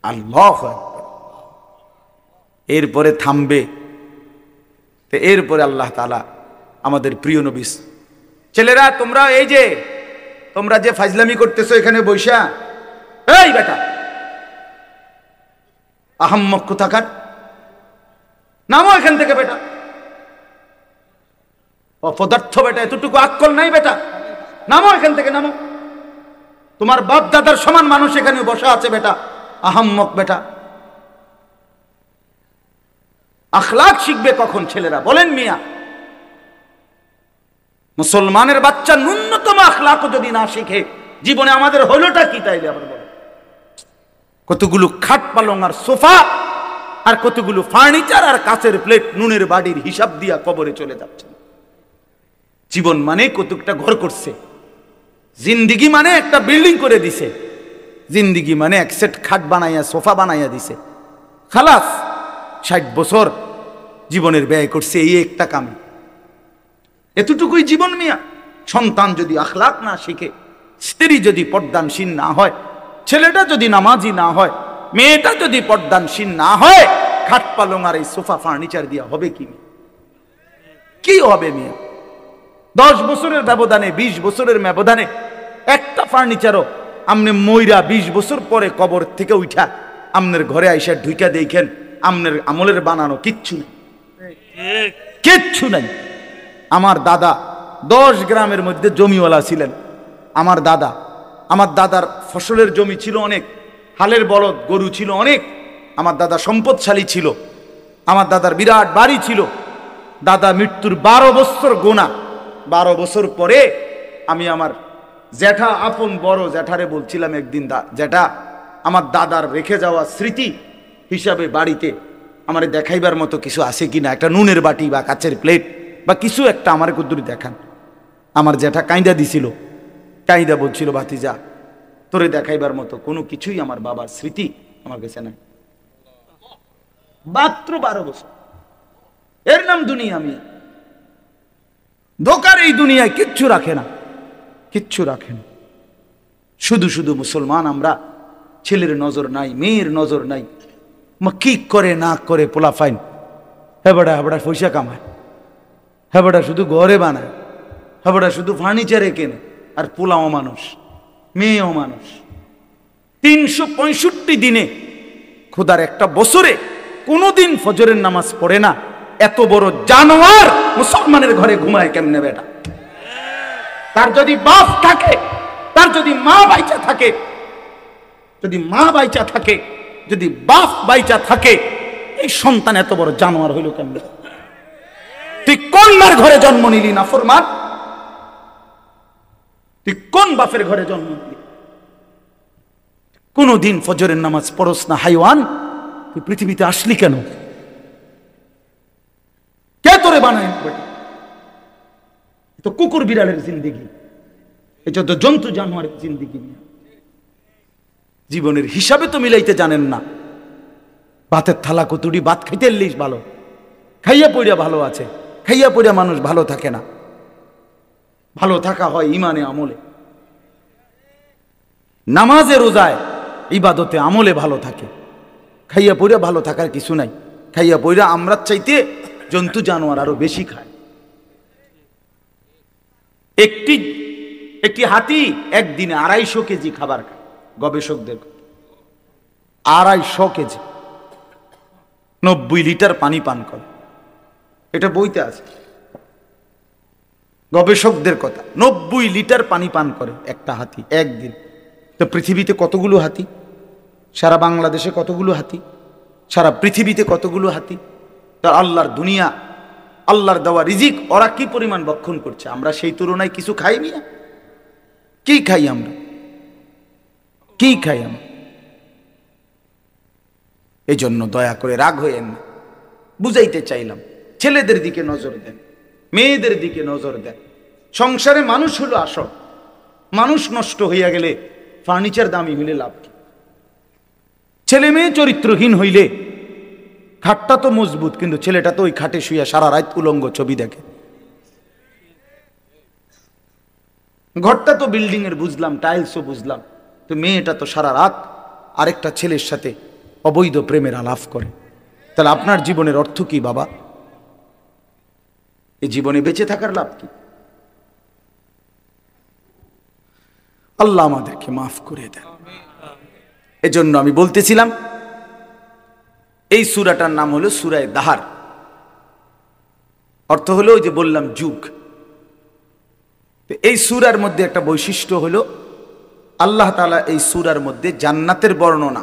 আল্লাহু আকবার। এরপরে থামবে, এরপরে আল্লাহ তাআলা আমাদের প্রিয় নবী, ছেলেরা তোমরা এই যে তোমরা যে ফাজলামি করতেছো এখানে বৈশা, এই বেটা আহাম্মক কোথাকার, নামো এখান থেকে বেটা, অপদার্থ বেটা, এতটুকু আক্কল নাই বেটা, নামো এখান থেকে, নামো। তোমার বাপ দাদার সমান মানুষ এখানে বসা আছে বেটা, আহাম্মক বেটা। আখলাক শিখবে কখন ছেলেরা বলেন মিয়া? মুসলমানের বাচ্চা ন্যূনতম আখলাকও যদি না শিখে জীবনে আমাদের হলোটা কি? তাইলে আবার বলে কতগুলো খাট পালং আর সোফা আর কতগুলো ফার্নিচার আর কাচের প্লেট নুনের বাড়ির হিসাব দিয়া কবরে চলে যাচ্ছে। জীবন মানে কতকটা ঘর করছে, জিন্দিগি মানে একটা বিল্ডিং করে দিছে, জিন্দিগি মানে এক সেট খাট বানাইয়া সোফা বানাইয়া দিছে। খালাস 60 বছর জীবনের ব্যয় করছে এই একটা কামে, এতটুকুই জীবন মিয়া। সন্তান যদি আখলাক না শিখে, স্ত্রী যদি পর্দানশীল না হয়, ছেলেটা যদি নামাজি না হয়, মেয়েটা যদি পর্দানশীল না হয়, খাট পালং আর এই সোফা ফার্নিচার দিয়া হবে কি? কি হবে মিয়া? 10 বছরের ব্যবধানে, 20 বছরের ব্যবধানে একটা ফার্নিচারও আমনে মইরা 20 বছর পরে কবর থেকে উঠা আমনের ঘরে আইসা ঢুইকা দেখেন আমনের আমলের বানানো কিচ্ছু নেই, কিচ্ছু নাই। আমার দাদা 10 গ্রামের মধ্যে জমিওয়ালা ছিলেন। আমার দাদার ফসলের জমি ছিল অনেক, হালের বলদ গরু ছিল অনেক। আমার দাদা সম্পদশালী ছিল, আমার দাদার বিরাট বাড়ি ছিল। দাদা মৃত্যুর 12 বছর গোনা, 12 বছর পরে আমি আমার জ্যাঠা, আপন বড় জ্যাঠারে বলছিলাম একদিন, জ্যাঠা আমার দাদার রেখে যাওয়া স্মৃতি হিসাবে বাড়িতে আমার দেখাইবার মতো কিছু আছে কিনা, একটা নুনের বাটি বা কাচের প্লেট বা কিছু একটা আমার কুদ্দুরি দেখান। আমার জ্যাঠা কাঁইদা দিছিল, কাঁইদা বলছিল, ভাতিজা তোরে দেখাইবার মতো কোনো কিছুই আমার বাবার স্মৃতি আমার কাছে নাই। মাত্র 12 বছর, এর নাম দুনিয়া। আমি ধোকার এই দুনিয়ায় কিচ্ছু রাখে না, কিচ্ছু রাখে না। শুধু শুধু মুসলমান আমরা, ছেলের নজর নাই, মেয়ের নজর নাই, কি করে না করে পোলা ফাইন হেবড়া হেবড়া পয়সা কামায়, হেবড়া শুধু ঘরে বানায়, হেবড়া শুধু ফার্নিচারে কেনে, আর পোলাও মানুষ, মেয়েও মানুষ। 365 দিনে খোদার একটা বছরে কোনোদিন ফজরের নামাজ পড়ে না। এত বড় জানোয়ার মুসলমানের ঘরে ঘুমায় কেমনে বেটা? তার যদি বাপ থাকে, তার যদি মা বাইচা থাকে, যদি মা বাইচা থাকে, যদি বাপ বাইচা থাকে, এই সন্তান এত বড় জানোয়ার হইল কেমনে? তুই কোন মার ঘরে জন্ম নিলি না ফরমান? তুই কোন বাপের ঘরে জন্ম নিলি? কোনদিন ফজরের নামাজ পড়স না হাইওয়ান, তুই পৃথিবীতে আসলি কেন? কে তোরে বানায়? তো কুকুর বিড়ালের জিন্দিগি, এটা তো জন্তু জানোয়ারের জিন্দিগি। জীবনের হিসাবে তো মিলাইতে জানেন না। ভাতের থালা কতুড়ি ভাত খাইতে লিস ভালো, খাইয়া পড়িয়া ভালো আছে, খাইয়া পড়িয়া মানুষ ভালো থাকে না। ভালো থাকা হয় ইমানে আমলে, নামাজে রোজায় ইবাদতে আমলে ভালো থাকে। খাইয়া পড়িয়া ভালো থাকার কিছু নাই। খাইয়া পড়িয়া আমরা চাইতে জন্তু জানোয়ার আরো বেশি খায়। একটি হাতি একদিনে 250 কেজি খাবার খায়, গবেষকদের 250 কেজি, 90 লিটার পানি পান করে। এটা বইতে আছে, গবেষকদের কথা। 90 লিটার পানি পান করে একটা হাতি একদিন। তো পৃথিবীতে কতগুলো হাতি? সারা বাংলাদেশে কতগুলো হাতি? সারা পৃথিবীতে কতগুলো হাতি? তার আল্লাহর দুনিয়া, আল্লাহর দেওয়া রিজিক ওরা কি পরিমাণ ভক্ষণ করছে, আমরা সেই তুলনায় কিছু খাই মিয়া? কি খাই আমরা? কি খাই আমরা? এই জন্য দয়া করে রাগ হইয়েন না, বুঝাইতে চাইলাম। ছেলেদের দিকে নজর দেন, মেয়েদের দিকে নজর দেন। সংসারে মানুষ হলো আসল। মানুষ নষ্ট হইয়া গেলে ফার্নিচার দামি হইলে লাভ কি? ছেলে মেয়ে চরিত্রহীন হইলে খাটটা তো মজবুত, কিন্তু ছেলেটা তো ওই খাটে শুইয়া সারা রাত উলঙ্গ ছবি দেখে। ঘরটা তো বিল্ডিং এর বুঝলাম, টাইলসও বুঝলাম, তো মেয়েটা তো সারা রাত আরেকটা ছেলের সাথে অবৈধ প্রেমের আলাপ করে। তাহলে আপনার জীবনের অর্থ কি বাবা? এই জীবনে বেঁচে থাকার লাভ কি? আল্লাহ আমাদেরকে মাফ করে দেন। এজন্য আমি বলতেছিলাম এই সূরাটার নাম হলো সূরা দাহার। অর্থ হলো ওই যে বললাম যুগ। এই সূরার মধ্যে একটা বৈশিষ্ট্য হলো আল্লাহ তাআলা এই সূরার মধ্যে জান্নাতের বর্ণনা,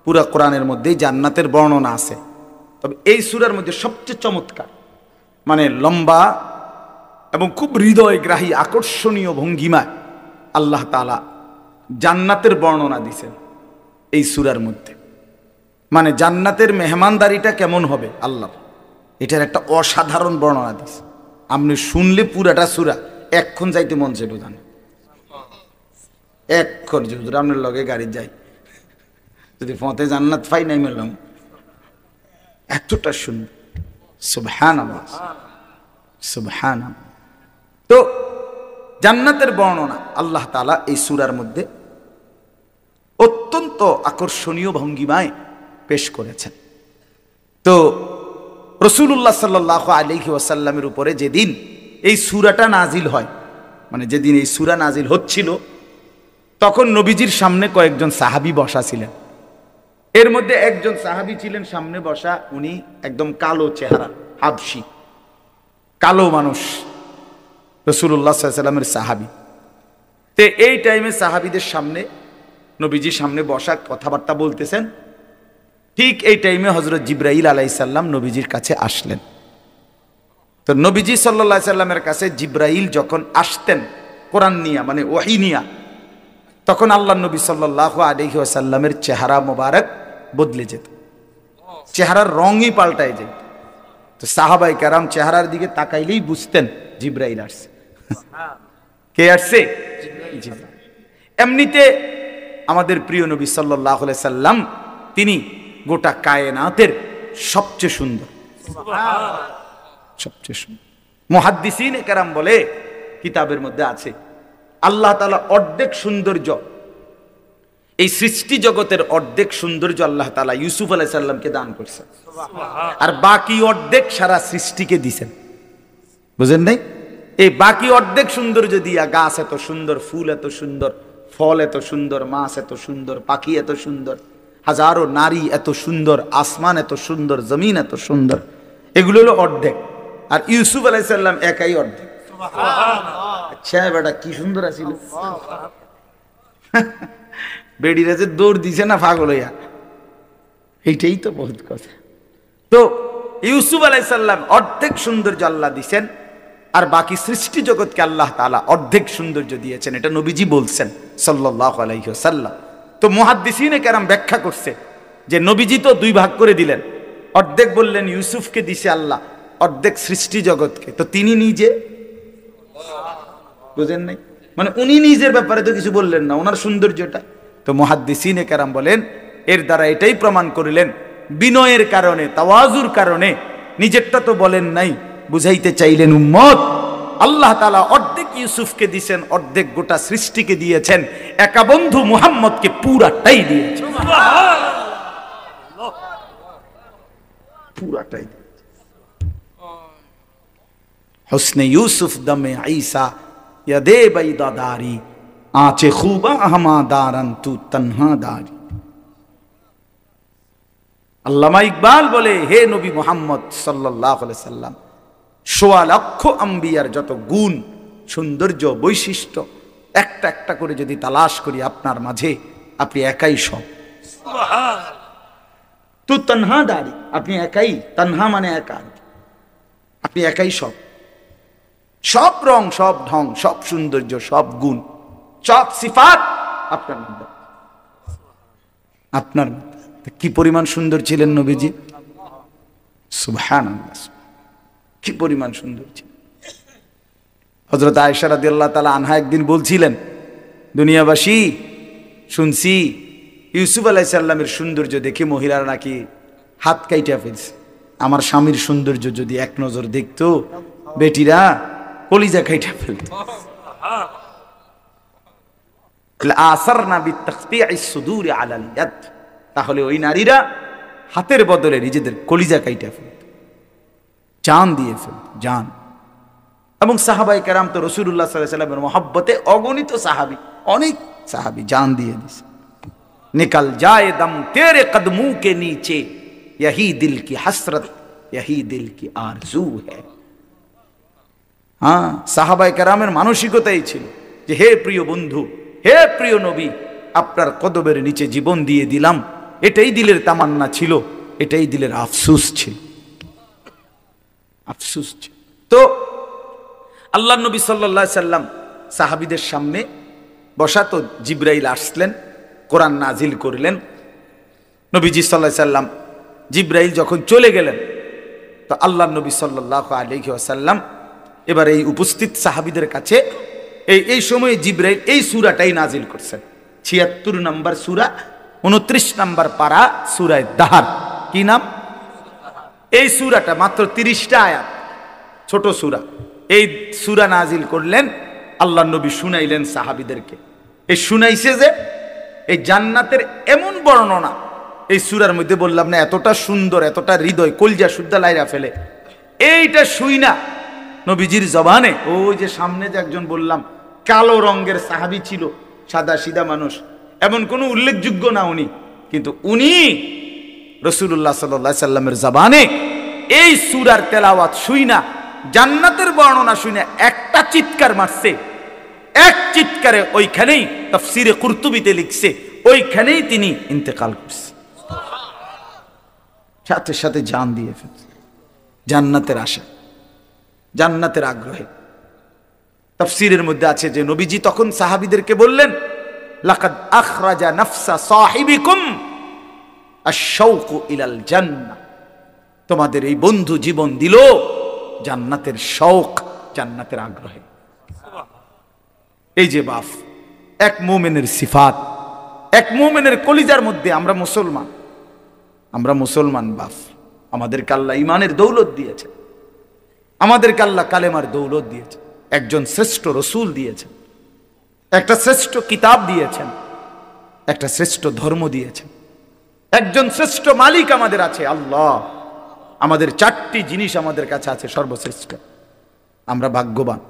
পুরা কোরআনের মধ্যে জান্নাতের বর্ণনা আছে, তবে এই সূরার মধ্যে সবচেয়ে চমৎকার, মানে লম্বা এবং খুব হৃদয়গ্রাহী আকর্ষণীয় ভঙ্গিমায় আল্লাহ তাআলা জান্নাতের বর্ণনা দিয়েছেন এই সূরার মধ্যে। মানে জান্নাতের মেহমানদারিটা কেমন হবে আল্লাহ, এটার একটা অসাধারণ বর্ণনা দিয়েছে। আপনি শুনলে পুরাটা সূরা এক্ষণ যাইতে মন চাইবে, জানেন? এক্ষণ যদি আপনার লগে গাড়ি যাই, যদি ফতে জান্নাত পাই নাই মেলাম, এতটা শুনবে। সুবহানাল্লাহ, সুবহানাল্লাহ। তো জান্নাতের বর্ণনা আল্লাহ তাআলা এই সূরার মধ্যে অত্যন্ত আকর্ষণীয় ভঙ্গিমায় পেশ করেছেন। তো রাসূলুল্লাহ সাল্লাল্লাহু আলাইহি ওয়াসাল্লামের উপরে যেদিন এই সূরাটা নাজিল হয়, মানে যেদিন এই সূরা নাজিল হচ্ছিল, তখন নবীজির সামনে কয়েকজন সাহাবী বসা ছিলেন। এর মধ্যে একজন সাহাবী ছিলেন সামনে বসা, উনি একদম কালো চেহারা, হাবশি, কালো মানুষ, রাসূলুল্লাহ সাল্লাল্লাহু আলাইহি ওয়াসাল্লামের সাহাবী। তো এই টাইমে সাহাবীদের সামনে, নবীজির সামনে বসা, কথাবার্তা বলতেছেন। ঠিক এই টাইমে হযরত জিবরাইল আলাইহিস সালাম নবীজির কাছে আসলেন। তো নবীজি সাল্লাল্লাহু আলাইহি সাল্লামের কাছে জিবরাইল যখন আসতেন কোরআন নিয়া, মানে ওহী নিয়া, তখন আল্লাহ নবী সাল্লাল্লাহু আলাইহি ওয়াসাল্লামের চেহারা মোবারক বদলে যেত। চেহারার রঙই পাল্টায় যায়। তো সাহাবাই কেরাম চেহারার দিকে তাকাইলেই বুঝতেন জিব্রাইল আসছে। কে আসছে? এমনিতে আমাদের প্রিয় নবী সাল্লাল্লাহু আলাইহি সাল্লাম তিনি গোটা কায়নাতের সবচেয়ে সুন্দর, সবচেয়ে সুন্দর। মুহাদ্দিসিনে কেরাম বলে, কিতাবের মধ্যে আছে, আল্লাহ তাআলা অর্ধেক সৌন্দর্য, এই সৃষ্টি জগতের অর্ধেক সৌন্দর্য আল্লাহ তাআলা ইউসুফ আলাইহিস সালামকে দান করছেন, আর বাকি অর্ধেক সারা সৃষ্টিকে দিয়েছেন। বুঝেন নাই? এই বাকি অর্ধেক সৌন্দর্য দিয়া গাছ এত সুন্দর, ফুল এত সুন্দর, ফল এত সুন্দর, মাছ এত সুন্দর, পাখি এত সুন্দর, হাজারো নারী এত সুন্দর, আসমান এত সুন্দর, জমিন এত সুন্দর, এগুলো হলো অর্ধেক। আর ইউসুফ আলাইহিস সালাম একাই অর্ধেক। আচ্ছা বেটা কি সুন্দর আছিল, বেডিরা যে দৌড় দিছে না পাগল হইয়া, এইটাই তো বহুত কথা। তো ইউসুফ আলাইহিস সালাম অর্ধেক সৌন্দর্য আল্লাহ দিছেন, আর বাকি সৃষ্টি জগৎকে আল্লাহ তাআলা অর্ধেক সৌন্দর্য দিয়েছেন। এটা নবীজি বলছেন সাল্লাল্লাহু আলাইহি ওয়াসাল্লাম। তো মুহাদ্দিসিনে কেরাম ব্যাখ্যা করছে যে নবীজি তো দুই ভাগ করে দিলেন, অর্ধেক বললেন ইউসুফকে দিছে আল্লাহ, অর্ধেক সৃষ্টি জগৎকে। তো তিনি নিজে বুঝেন নাই, মানে উনি নিজের ব্যাপারে তো কিছু বললেন না, ওনার সৌন্দর্যটা। তো মুহাদ্দিসিনে কেরাম বলেন এর দ্বারা এটাই প্রমাণ করিলেন বিনয়ের কারণে, তাওয়াজুর কারণে নিজেরটা তো বলেন নাই, বুঝাইতে চাইলেন উম্মত আল্লাহ তাআলা অর্ধেক ইউসুফকে দিয়েছেন, অর্ধেক গোটা সৃষ্টিকে দিয়েছেন, একা বন্ধু মুহাম্মদকে পুরাটাই দিয়েছেন, পুরাটাই। হুসনে ইউসুফ দমে ঈসা ইয়াদে বাইদাদারি আঁচে খুবা আহমা দারান তু তনহা দারি। আল্লামা ইকবাল বলে, হে নবী মুহাম্মদ সাল্লাল্লাহু আলাইহি সাল্লাম, ১৬ লক্ষ আম্বিয়ার যত গুণ, সৌন্দর্য, বৈশিষ্ট্য একটা একটা করে যদি তালাশ করি আপনার মাঝে, আপনি একাই সব। তু তনহা দারি, আপনি একাই, তনহা মানে একা, আপনি একাই সব। সব রং, সব ঢং, সব সৌন্দর্য, সব গুণ, সব সিফাত আপনার মধ্যে, আপনার মধ্যে। কি পরিমাণ সুন্দর ছিলেন নবীজি, সুবহানাল্লাহ, কি পরিমাণ সুন্দর ছিলেন। হযরত আয়েশা রাদিয়াল্লাহু তাআলা আনহা একদিন বলছিলেন, দুনিয়াবাসী শুনছি ইউসুফ আলাইহিস সালামের সৌন্দর্য দেখে মহিলারা নাকি হাত কাইটা ফেলছে। আমার স্বামীর সৌন্দর্য যদি এক নজর দেখতো, বেটিরা কলিজা কাইটা ফেলত। আসারনা বিতাকতিইস সুদুরি আলাল ইয়াদ, তাহলে ওই নারীরা হাতের বদলে নিজেদের কলিজা কাইটা ফেলত, জান দিয়ে ফেলত, জান। এবং সাহাবায়ে কেরাম তো রাসূলুল্লাহ সাল্লাল্লাহু আলাইহি ওয়াসাল্লামের মহব্বতে অগণিত সাহাবী, অনেক সাহাবী জান দিয়ে দিয়েছে। নিকল যায় দম তেরে কদমোं के नीचे यही दिल की हसरत यही दिल की आरज़ू है। হ্যাঁ, সাহাবায়ে কেরামের মানসিকতাই ছিল যে হে প্রিয় বন্ধু, হে প্রিয় নবী, আপনার কদমের নিচে জীবন দিয়ে দিলাম, এটাই দিলের তামান্না ছিল, এটাই দিলের আফসোস ছিল, আফসোস ছিল। তো আল্লাহ নবী সাল্লাল্লাহু আলাইহি সাল্লাম সাহাবীদের সামনে বসা, তো জিবরাইল আসলেন, কোরআন নাজিল করলেন। নবীজি সাল্লাল্লাহু আলাইহি সাল্লাম, জিবরাইল যখন চলে গেলেন, তো আল্লাহ নবী সাল্লাল্লাহু আলাইহি ওয়াসাল্লাম এবার এই উপস্থিত সাহাবীদের কাছে এই সময়ে জিবরাইল এই সূরাটাই নাজিল করছেন, ৭৬ নম্বর সূরা, ২৯ নম্বর পারা, সূরা দাহার। কি নাম? এই সূরাটা মাত্র ৩০টা আয়াত, ছোট সূরা। এই সূরা নাজিল করলেন, আল্লাহ নবী শুনাইলেন সাহাবীদেরকে। এই শুনাইছে যে এই জান্নাতের এমন বর্ণনা এই সূরার মধ্যে, বললাম না এতটা সুন্দর, এতটা হৃদয়, কলজা সুদ্ধা লাইরা ফেলে। এইটা শুই না নবীজির জবানে, ওই যে সামনে যে একজন বললাম কালো রঙের সাহাবী ছিল, সাদা সিধা মানুষ, এমন কোনো উল্লেখযোগ্য না উনি, কিন্তু উনি রাসূলুল্লাহ সাল্লাল্লাহু আলাইহি সাল্লামের জবানে এই সূরার তেলাওয়াত শুই না, জান্নাতের বর্ণনা শুই না, একটা চিৎকার মারছে। এক চিৎকারে ওইখানেই তাফসীরে কুরতুবীতে লিখছে, ওইখানেই তিনি ইন্তেকাল করছে, সাথে সাথে জান দিয়ে ফেলছে। জান্নাতের আশা, জান্নাতের আগ্রহে। তাফসীরের মধ্যে আছে যে নবীজি তখন সাহাবীদেরকে বললেন, লাকাদ আখরাজা নাফসা সাহিবিকুম, আশ-শাউকু ইলাল জান্নাহ, তোমাদের এই বন্ধু জীবন দিল জান্নাতের শৌক, জান্নাতের আগ্রহে। এই যে বাপ, এক মুমিনের সিফাত, এক মুমিনের কলিজার মধ্যে। আমরা মুসলমান বাপ, আমাদেরকে আল্লাহ ইমানের দৌলত দিয়েছে, আমাদেরকে আল্লাহ কালেমার দৌলত দিয়েছে, একজন শ্রেষ্ঠ রসুল দিয়েছেন, একটা শ্রেষ্ঠ কিতাব দিয়েছেন, একটা শ্রেষ্ঠ ধর্ম দিয়েছেন, একজন শ্রেষ্ঠ মালিক আমাদের আছে আল্লাহ। আমাদের চারটি জিনিস আমাদের কাছে আছে সর্বশ্রেষ্ঠ। আমরা ভাগ্যবান।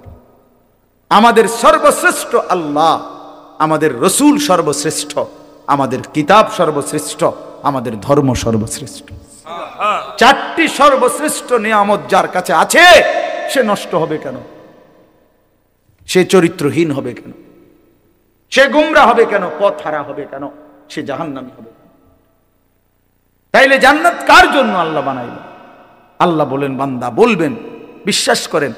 আমাদের সর্বশ্রেষ্ঠ আল্লাহ, আমাদের রসুল সর্বশ্রেষ্ঠ, আমাদের কিতাব সর্বশ্রেষ্ঠ, আমাদের ধর্ম সর্বশ্রেষ্ঠ। চারটি সর্বশ্রেষ্ঠ নিয়ামত যার কাছে আছে, সে নষ্ট হবে কেন? সে চরিত্রহীন হবে কেন? সে গুমরা হবে কেন? পথ হারা হবে কেন? সে জাহান্নামী হবে কেন? তাইলে জান্নাত কার জন্য আল্লাহ বানাইল? আল্লাহ বলেন, বান্দা বলবেন, বিশ্বাস করেন,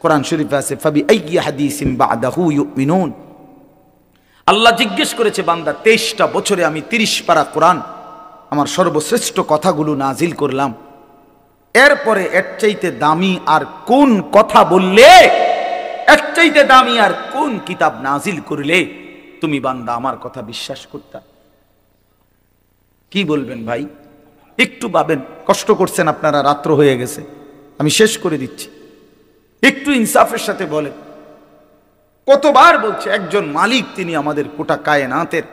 কোরআন শরীফে আছে, ফাবি আইয়ি হাদিসিন বাদাহু ইউমিনুন। আল্লাহ জিজ্ঞেস করেছে, বান্দা 23টা বছরে আমি 30 পারা কোরআন, আমার সর্বশ্রেষ্ঠ কথাগুলো নাজিল করলাম, এরপরে এর চাইতে দামি আর কোন কথা বললে, এর চাইতে দামি আর কোন কিতাব নাজিল করলে তুমি বান্দা আমার কথা বিশ্বাস করতা? কি বলবেন ভাই? একটু ভাবেন। কষ্ট করছেন আপনারা, রাত্র হয়ে গেছে, আমি শেষ করে দিচ্ছি। একটু ইনসাফের সাথে বলেন। কতবার বলছে একজন মালিক, তিনি আমাদের গোটা কায়নাতের,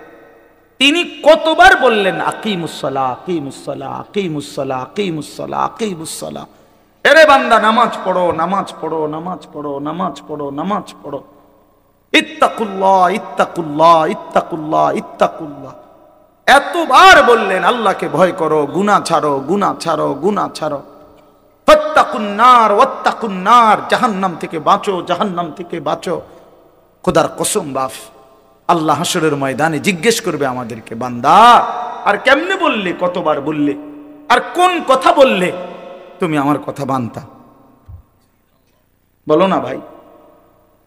তিনি কতবার বললেন আকিমুসসালাহ, আকিমুসসালাহ, আকিমুসসালাহ, আকিমুসসালাহ, আকিমুসসালাহ। এরে বান্দা, নামাজ পড়ো, নামাজ পড়ো, নামাজ পড়ো, নামাজ পড়ো, নামাজ পড়ো। ইত্তাকুল্লাহ, ইত্তাকুল্লাহ, ইত্তাকুল্লাহ, ইত্তাকুল্লাহ। এতবার বললেন আল্লাহকে ভয় করো, গুনাহ ছাড়ো, গুনাহ ছাড়ো, গুনাহ ছাড়ো। ফাত্তাকুন্নার ওয়াত্তাকুন্নার, জাহান্নাম থেকে বাঁচো, জাহান্নাম থেকে বাঁচো। খোদার কসম বাপ, আল্লাহ হাসরের ময়দানে জিজ্ঞেস করবে আমাদেরকে, বান্দা আর কেমনে বললে, কতবার বললে, আর কোন কথা বললে তুমি আমার কথা বানতা? বলো না ভাই,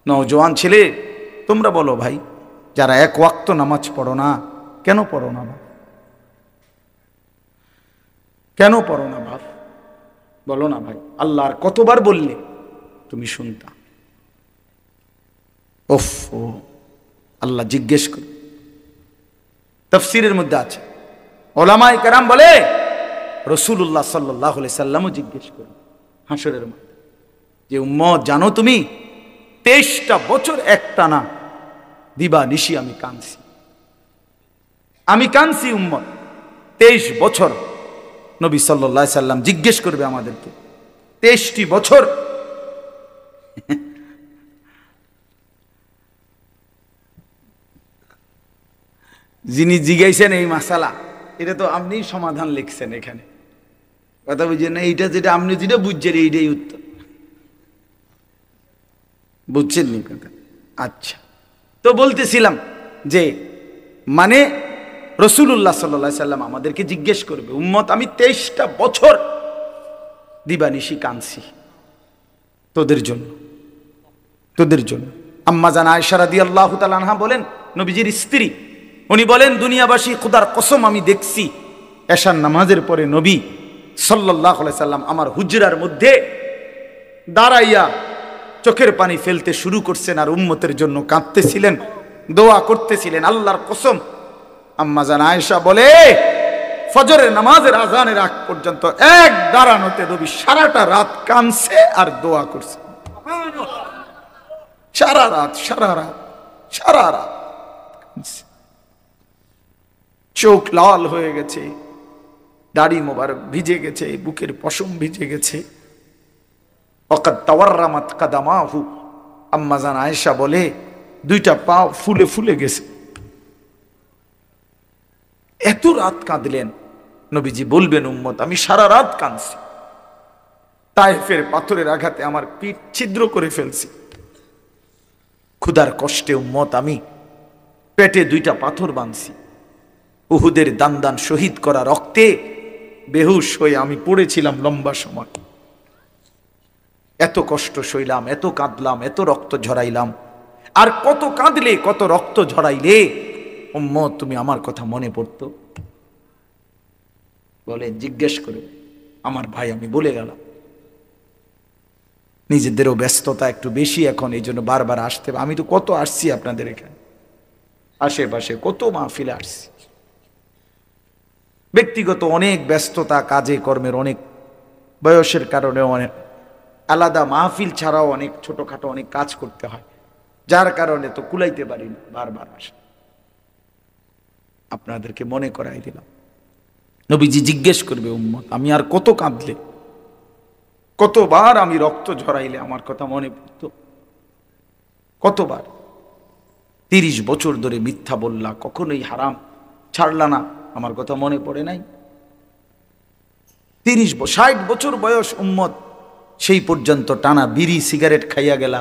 নওজোয়ান ছেলে তোমরা বলো ভাই, যারা এক ওয়াক্ত নামাজ পড়ো না, কেন পড়ো না ভাই? কেন পড়ো না ভাই? বলো না ভাই। আল্লাহর কতবার বললে তুমি শুনতা? ওফ, ও আল্লাহ জিজ্ঞেস করে। তাফসীরের মধ্যে আছে, ওলামায়ে কেরাম বলে রাসূলুল্লাহ সাল্লাল্লাহু আলাইহি সাল্লামও জিজ্ঞেস করে হাসরের মধ্যে, যে উম্মত জানো তুমি 23টা বছর একটানা দিবা নিশি আমি কাঁদছি, আমি কাঁদছি উম্মত 23 বছর। নবী সাল্লাল্লাহু আলাইহি সাল্লাম জিজ্ঞেস করবে আমাদেরকে, 23টি বছর যিনি জিজ্ঞাসেন এই মাসালা, এটা তো আপনি সমাধান লিখছেন এখানে, কথা বুঝছেন না? এইটা যেটা আপনি যেটা বুঝছেন এইটাই উত্তর, বুঝছেন নি কথা? আচ্ছা, তো বলতেছিলাম যে মানে রাসূলুল্লাহ সাল্লাল্লাহু আলাইহি সাল্লাম আমাদেরকে জিজ্ঞেস করবে, উম্মত আমি 23টা বছর দিবানিশি কাঁদছি তোদের জন্য, তোদের জন্য। আম্মা জান আয়েশা রাদিয়াল্লাহু তাআলা আনহা বলেন, নবীজির স্ত্রী, উনি বলেন, দুনিয়াবাসী খোদার কসম আমি দেখছি এশার নামাজের পরে নবী সাল্লাল্লাহু আলাইহি সাল্লাম আমার হুজরার মধ্যে দাঁড়াইয়া চোখের পানি ফেলতে শুরু করছেন আর উম্মতের জন্য কাঁদতেছিলেন, দোয়া করতেছিলেন। আল্লাহর কসম, আম্মা জান আয়েশা বলে, ফজরের নামাজের আজানের আগ পর্যন্ত এক দাঁড়ানোতে নবী সারাটা রাত কাঁদছে আর দোয়া করছে। সারা রাত, সারা রাত, সারা রাত চোখ লাল হয়ে গেছে, দাড়ি মোবারক ভিজে গেছে, বুকের পশম ভিজে গেছে। ওয়াকাদ তাওয়াররামাত কাদামাহু, আম্মা জান আয়েশা বলে দুইটা পা ফুলে ফুলে গেছে। এত রাত কাঁদলেন। নবীজি বলবেন, উম্মত আমি সারা রাত কাঁদছি, তায়েফের পাথরের আঘাতে আমার পিঠ ছিদ্র করে ফেলছি, ক্ষুধার কষ্টে উম্মত আমি পেটে দুইটা পাথর বাঁধছি, উহুদের দান দান শহীদ করা রক্তে বেহুশ হয়ে আমি পড়েছিলাম লম্বা সময়। এত কষ্ট সইলাম, এত কাঁদলাম, এত রক্ত ঝরাইলাম, আর কত কাঁদলে, কত রক্ত ঝরাইলে উম্মত তুমি আমার কথা মনে পড়তো? বলে জিজ্ঞেস করে আমার ভাই, আমি বলে গেলাম। নিজেদেরও ব্যস্ততা একটু বেশি এখন, এই জন্য বারবার আসতে, আমি তো কত আসছি আপনাদের এখানে, আশেপাশে কত মাহফিলে আসছি, ব্যক্তিগত অনেক ব্যস্ততা, কাজে কর্মের অনেক, বয়সের কারণে অনেক আলাদা মাহফিল ছাড়াও অনেক ছোটখাটো অনেক কাজ করতে হয়, যার কারণে তো কুলাইতে পারি না, বারবার আসে। আপনাদেরকে মনে করাই দিলাম। নবীজি জিজ্ঞেস করবে উম্মত, আমি আর কত কাঁদলে, কতবার আমি রক্ত ঝরাইলে আমার কথা মনে পড়তো, কতবার 30 বছর ধরে মিথ্যা বললা, কখনোই হারাম ছাড়লা না, আমার কথা মনে পড়ে নাই? 60 বছর বয়স উম্মত, সেই পর্যন্ত টানা বিড়ি সিগারেট খাইয়া গেলা,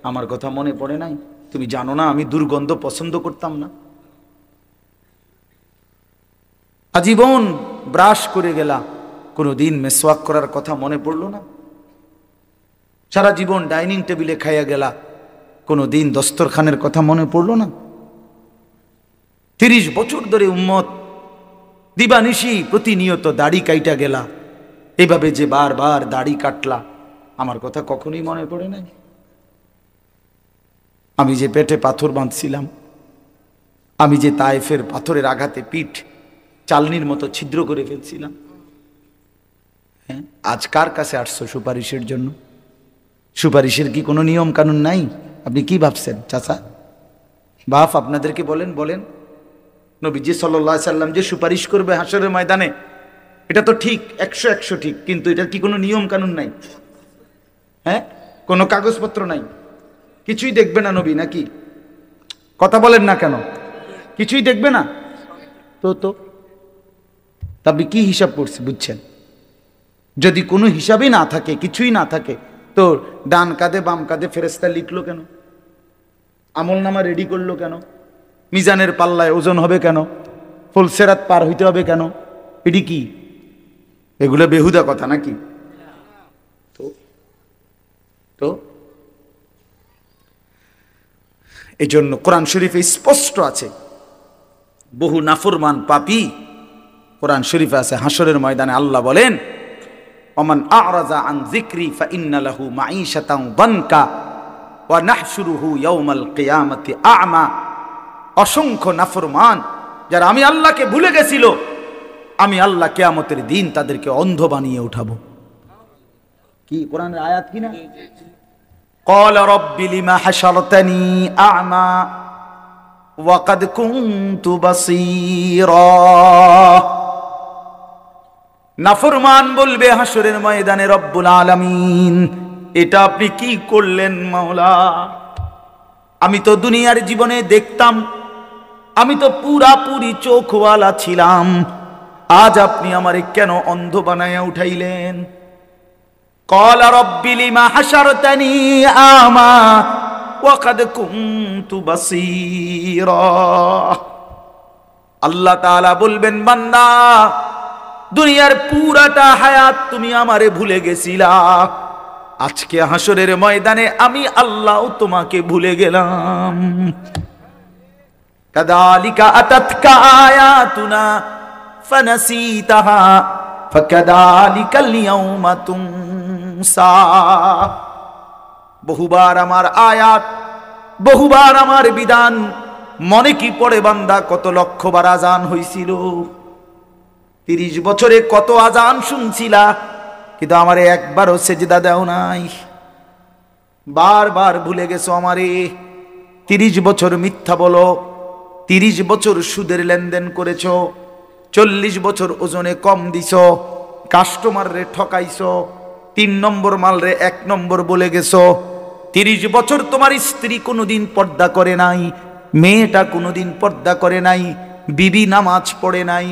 আমার কথা মনে পড়ে নাই? তুমি জানো না আমি দুর্গন্ধ পছন্দ করতাম না? আজীবন ব্রাশ করে গেলা, কোনোদিন মেসওয়াক করার কথা মনে পড়লো না? সারা জীবন ডাইনিং টেবিলে খাইয়া গেলা, কোনোদিন দস্তরখানের কথা মনে পড়লো না? 30 বছর ধরে উম্মত দিবানিশি প্রতিনিয়ত দাড়ি কাইটা গেলা, এভাবে যে বারবার দাড়ি কাটলা, আমার কথা কখনোই মনে পড়ে নাই? আমি যে পেটে পাথর বাঁধছিলাম, আমি যে তায়েফের পাথরের আঘাতে পিঠ চালনির মতো ছিদ্র করে ফেলছিলাম, হ্যাঁ, আজ কার কাছে আসছো সুপারিশের জন্য? সুপারিশের কি কোনো নিয়ম কানুন নাই? আপনি কি ভাবছেন চাচা বাপ? আপনাদেরকে বলেন, বলেন নবীজি সাল্লাল্লাহু আলাইহি সাল্লাম যে সুপারিশ করবে হাশরের ময়দানে, এটা তো ঠিক, 100 ঠিক, কিন্তু এটার কি কোনো নিয়ম কানুন নাই? হ্যাঁ, কোনো কাগজপত্র নাই, কিছুই দেখবে না নবী নাকি? কথা বলেন না কেন? কিছুই দেখবে না তো তবে কি হিসাব করছে বুঝছেন? যদি কোনো হিসাবই না থাকে, কিছুই না থাকে, তো ডান কাঁধে বাম কাঁধে ফেরেশতা লিখলো কেন? আমলনামা রেডি করলো কেন? মিজানের পাল্লায় ওজন হবে কেন? ফুলসেরাত পার হইতে হবে কেন? এটি কি? এগুলো বেহুদা কথা নাকি? তো এই জন্য কোরআন শরীফে স্পষ্ট আছে, বহু নাফরমান পাপী, কোরআন শরীফে আছে, হাশরের ময়দানে আল্লাহ বলেন, ওমান আ'রাযা আন যিকরি ফাইন্না লাহু মাঈশাতান দানকা ওয়া নাহশুরুহু ইয়াওমাল কিয়ামাতি আ'মা। অসংখ্য নাফরমান যারা আমি আল্লাহকে ভুলে গেছিল, আমি আল্লাহ কিয়ামতের দিন তাদেরকে অন্ধ বানিয়ে উঠাবো। কি কোরআনের আয়াত কি না? ক্বালা রাব্বি লিমা হাশারতানি আ'মা ওয়া ক্বাদ কুনতু বাসীরা। নাফরমান বলবে হাশরের ময়দানে, রব্বুল আলামিন, এটা আপনি কি করলেন মাওলা? আমি তো দুনিয়ার জীবনে দেখতাম, আমি তো পুরাপুরি চোখওয়ালা ছিলাম, আজ আপনি আমারে কেন অন্ধ বানায়া উঠাইলেন? ক্বালা রাব্বি লিমা হাশারতানি আ'মা ওয়া ক্বাদ কুনতু বাসীরা। আল্লাহ তাআলা বলবেন, বান্দা, দুনিয়ার পুরাটা হায়াত তুমি আমারে ভুলে গেছিলা, আজকে হাশরের ময়দানে আমি আল্লাহ তোমাকে ভুলে গেলাম। কাযালিকা আতাতকা আয়াতুনা ফানাসিতাহা ফাকাযালিকাল ইয়াওমা তুনসা। বহুবার আমার আয়াত, বহুবার আমার বিধান মনে কি পড়ে বান্দা? কত লক্ষবার আজান হইছিল, 30 বছরে কত আজান শুনছিলা, কিন্তু আমারে একবারও সেজদা দাও নাই, বারবার ভুলে গেছো আমারে। 30 বছর মিথ্যা বলো, 30 বছর সুদের লেনদেন করেছো, 40 বছর ওজনে কম দিছো, কাস্টমার রে ঠকাইছো, 3 নম্বর মাল রে 1 নম্বর বলে গেছো। 30 বছর তোমার স্ত্রী কোনোদিন পর্দা করে নাই, মেয়েটা কোনোদিন পর্দা করে নাই, বিবি নামাজ পড়ে নাই।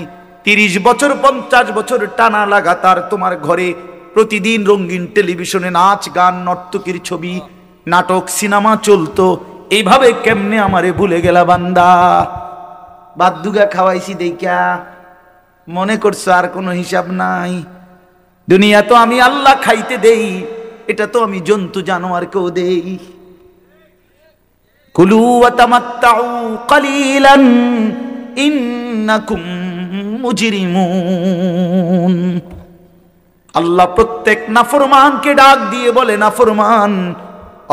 30 বছর 50 বছর টানা লাগাতার তোমার ঘরে প্রতিদিন রঙিন টেলিভিশনে নাচ গান নর্তকীর ছবি নাটক সিনেমা চলতো, এইভাবে কেমনে আমারে ভুলে গেলা বান্দা? বাদদুগা খাওয়াইছি দেইখা মনে করছো আর কোনো হিসাব নাই? দুনিয়া তো আমি আল্লাহ খাইতে দেই, এটা তো আমি জন্তু জানোয়ারকেও দেই। কুলু ওয়া তামাত্তাউ কালিলান ইন্নাকুম মুজরিমুন। আল্লাহ প্রত্যেক নাফরমানকে ডাক দিয়ে বলে, নাফরমান,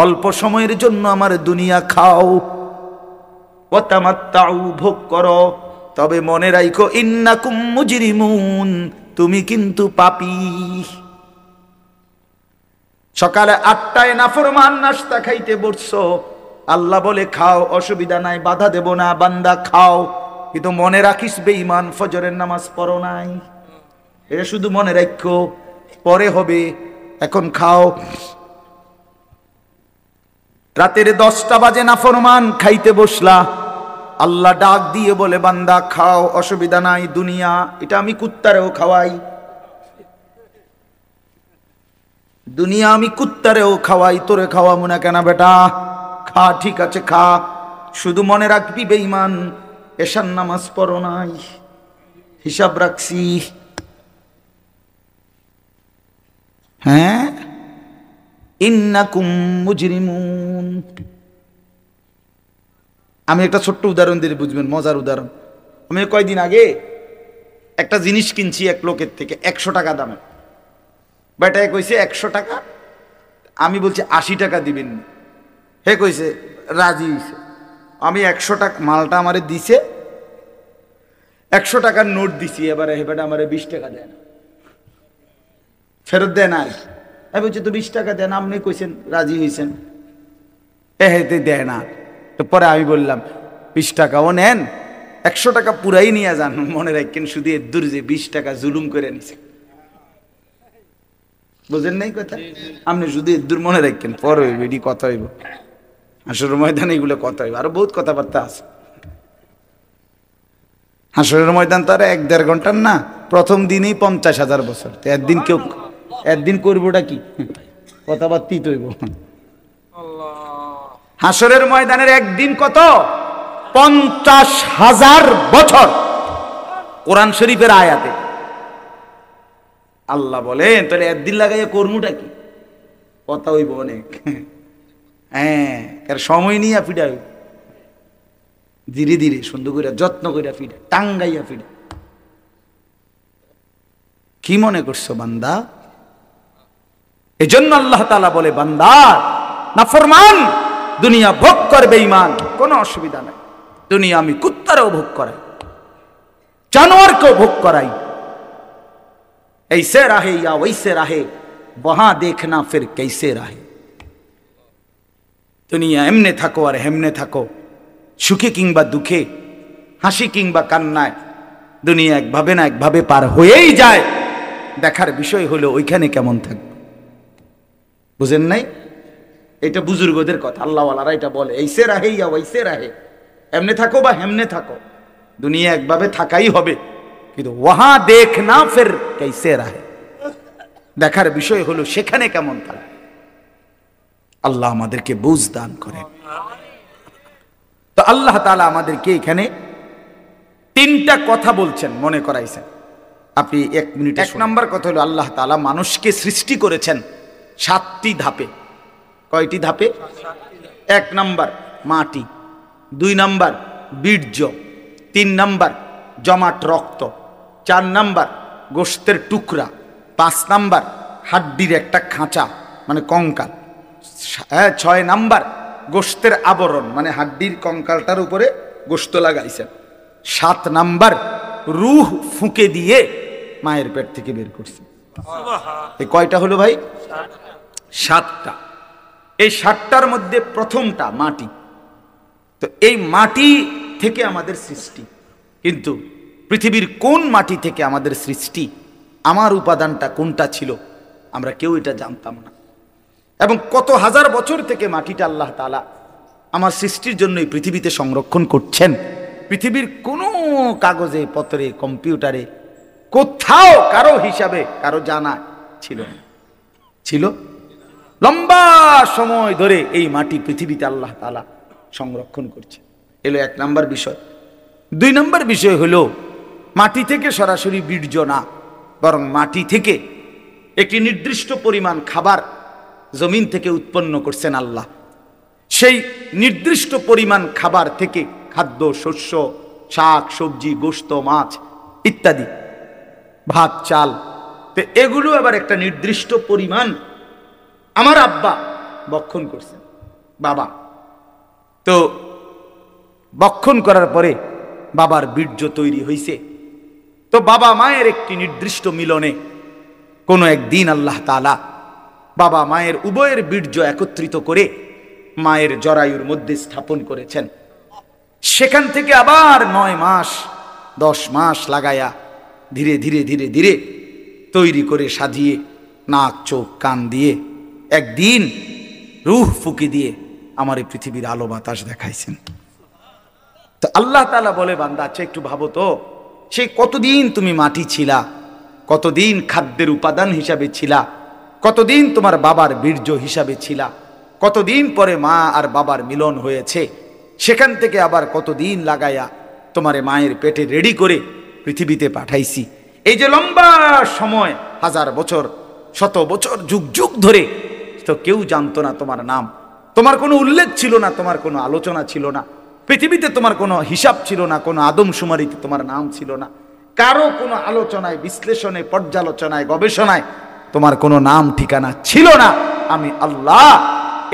অল্প সময়ের জন্য আমার দুনিয়া খাও, ওয়াতামাত্তাউ, ভোগ করো, তবে মনে রাখো ইন্নাকুম মুজরিমুন, তুমি কিন্তু পাপী। সকালে 8টায় নাফরমান নাস্তা খাইতে বসছো, আল্লাহ বলে খাও, অসুবিধা নাই, বাধা দেব না, বান্দা খাও, কিন্তু মনে রাখিস বেঈমান ফজরের নামাজ পড়ো নাই। এটা শুধু মনে রাখো, পরে হবে, এখন খাও। রাতের 10টা বাজে নাফরমান খাইতে বসলা, আল্লাহ ডাক দিয়ে বলে, বান্দা খাও, অসুবিধা নাই, দুনিয়া এটা আমি কুত্তারেও খাওয়াই, দুনিয়া আমি কুত্তারেও খাওয়াই, তোরে খাওয়াবো না কেন বেটা? খা, ঠিক আছে খা, শুধু মনে রাখবি বেঈমান এশার নামাজ পড়ো নাই, হিসাব রাখছি। হ্যাঁ, ইন্নাকুম মুজরিমুন। আমি একটা ছোট্ট উদাহরণ দিলে বুঝবেন, মজার উদাহরণ। আমি কয়দিন আগে একটা জিনিস কিনছি এক লোকের থেকে 100 টাকা দামে। বেটায় কইছে 100 টাকা, আমি বলছি 80 টাকা দিবেন। হে কইছে রাজি হইছে। আমি 100 টাকা মালটা আমারে দিছে, 100 টাকার নোট দিছি, এবারে হেবাটা আমারে 20 টাকা দেয় না, ফেরত দেয় না। আমি বলছি তো 20 টাকা দেন, আপনি কইছেন রাজি হয়েছেন, হেতে দেয় না। তো পরে আমি বললাম 20 টাকাও নেন, 100 টাকা পুরাই নিয়ে যান, মনে রাখেন শুধু এর দূর যে 20 টাকা জুলুম করে নিছে। বুঝেন নাই কথা? আপনি শুধু এর দূর মনে রাখেন, পরে হইব, এটি কথা হইব, হাসরের ময়দানে এগুলো কথা হইব, আরো বহুত কথাবার্তা আছে। হাসরের ময়দান তো আর 1-1.5 ঘন্টার না, প্রথম দিনেই 50,000 বছর। তো একদিন কেউ একদিন করবোটা কি, কথাবার্তাই তো হইব। হাসরের ময়দানের একদিন কত? 50,000 বছর। কোরআন শরীফের আয়াতে আল্লাহ বলেন, তাহলে একদিন লাগাইয়া কর্মটা কি, কথা হইব অনেক। হ্যাঁ, কার সময় নিয়ে ফিডা হইব, ধীরে ধীরে সুন্দর করে যত্ন করে ফিডা, টাঙ্গাইয়া ফিডা। কি মনে করছো বান্দা? এজন্য আল্লাহ তাআলা বলে, বান্দা নাফরমান দুনিয়া ভোগ করবে, ঈমান কোনো অসুবিধা নাই, দুনিয়া আমি কুত্তারও ভোগ করাই, জানোয়ারকেও ভোগ করাই। ऐसे रहे या वैसे रहे, वहां देखना फिर कैसे रहे। দুনিয়া এমনে থাকো আর হেমনে থাকো, সুখে কিংবা দুঃখে, হাসি কিংবা কান্নায়, দুনিয়া একভাবে না একভাবে পার হয়েই যায়। দেখার বিষয় হলো ওইখানে কেমন থাকবে। বুঝেন নাই? এটা বুজুর্গদের কথা, আল্লাহওয়ালারা এটা বলে, ऐसे रहे या वैसे रहे, এমনে থাকো বা হেমনে থাকো, দুনিয়া একভাবে থাকাই হবে, কিন্তু ওয়াহা দেখনা ফির कैसे रहे, দেখার বিষয় হলো সেখানে কেমন থাকে। আল্লাহ আমাদেরকে বুঝ দান করেন। তো আল্লাহ তাআলা আমাদেরকে এখানে 3টা কথা বলছেন, মনে করাইছেন। আপনি 1 মিনিট। 1 নম্বর কথা হলো আল্লাহ তাআলা মানুষকে সৃষ্টি করেছেন 7টি ধাপে। কয়টি ধাপে? 1 নম্বর মাটি, 2 নম্বর বীর্য, 3 নম্বর জমাট রক্ত, 4 নম্বর গোশতের টুকরা, 5 নম্বর হাড্ডির একটা খাঁচা মানে কঙ্কাল, 6 নম্বর গোশতের আবরণ মানে হাড্ডির কঙ্কালটার উপরে গোশত লাগাইছেন, 7 নম্বর রূহ ফুঁকে দিয়ে মায়ের পেট থেকে বের করছে। এই কয়টা হলো ভাই? 7টা। এই 7টার মধ্যে প্রথমটা মাটি। তো এই মাটি থেকে আমাদের সৃষ্টি, কিন্তু পৃথিবীর কোন মাটি থেকে আমাদের সৃষ্টি, আমার উপাদানটা কোনটা ছিল, আমরা কেউ এটা জানতাম না। এবং কত হাজার বছর থেকে মাটিটা আল্লাহ তাআলা আমার সৃষ্টির জন্য এই পৃথিবীতে সংরক্ষণ করছেন। পৃথিবীর কোনো কাগজে পত্রে কম্পিউটারে কোথাও কারো হিসাবে কারো জানা ছিল না। ছিল লম্বা সময় ধরে এই মাটি পৃথিবীতে আল্লাহ তাআলা সংরক্ষণ করছে। এলো 1 নম্বর বিষয়। 2 নম্বর বিষয় হলো মাটি থেকে সরাসরি বীর্য না, বরং মাটি থেকে একটি নির্দিষ্ট পরিমাণ খাবার জমিন থেকে উৎপন্ন করছেন আল্লাহ। সেই নির্দিষ্ট পরিমাণ খাবার থেকে খাদ্য, শস্য, শাক, সবজি, গোশত, মাছ ইত্যাদি, ভাত চাল। তো এগুলো আবার একটা নির্দিষ্ট পরিমাণ আমার আব্বা বক্ষণ করছেন, বাবা। তো বক্ষণ করার পরে বাবার বীর্য তৈরি হইছে। তো বাবা মায়ের একটি নির্দিষ্ট মিলনে কোনো একদিন আল্লাহ তাআলা বাবা মায়ের উভয়ের বীর্য একত্রিত করে মায়ের জরায়ুর মধ্যে স্থাপন করেছেন। সেখান থেকে আবার 9 মাস 10 মাস লাগায়া ধীরে ধীরে ধীরে ধীরে তৈরি করে সাজিয়ে নাক চোখ কান দিয়ে একদিন রূহ ফুঁকি দিয়ে আমার এই পৃথিবীর আলো বাতাস দেখাইছেন। তো আল্লাহ তাআলা বলে, বান্দা আচ্ছা একটু ভাবো তো, সেই কতদিন তুমি মাটি ছিলা, কতদিন খাদ্যের উপাদান হিসাবে ছিলা, কতদিন তোমার বাবার বীর্য হিসাবে ছিলা, কতদিন পরে মা আর বাবার মিলন হয়েছে, সেখান থেকে আবার কতদিন লাগায়া তোমারে মায়ের পেটে রেডি করে পৃথিবীতে পাঠাইছি। এই যে লম্বা সময়, 1000 বছর, 100 বছর, যুগ যুগ ধরে তো কেউ জানতো না তোমার নাম, তোমার কোনো উল্লেখ ছিল না, তোমার কোনো আলোচনা ছিল না, পৃথিবীতে তোমার কোনো হিসাব ছিল না, কোনো আদমশুমারিতে তোমার নাম ছিল না, কারো কোনো আলোচনায়, বিশ্লেষণে, পর্যালোচনায়, গবেষণায় তোমার কোনো নাম ঠিকানা ছিল না। আমি আল্লাহ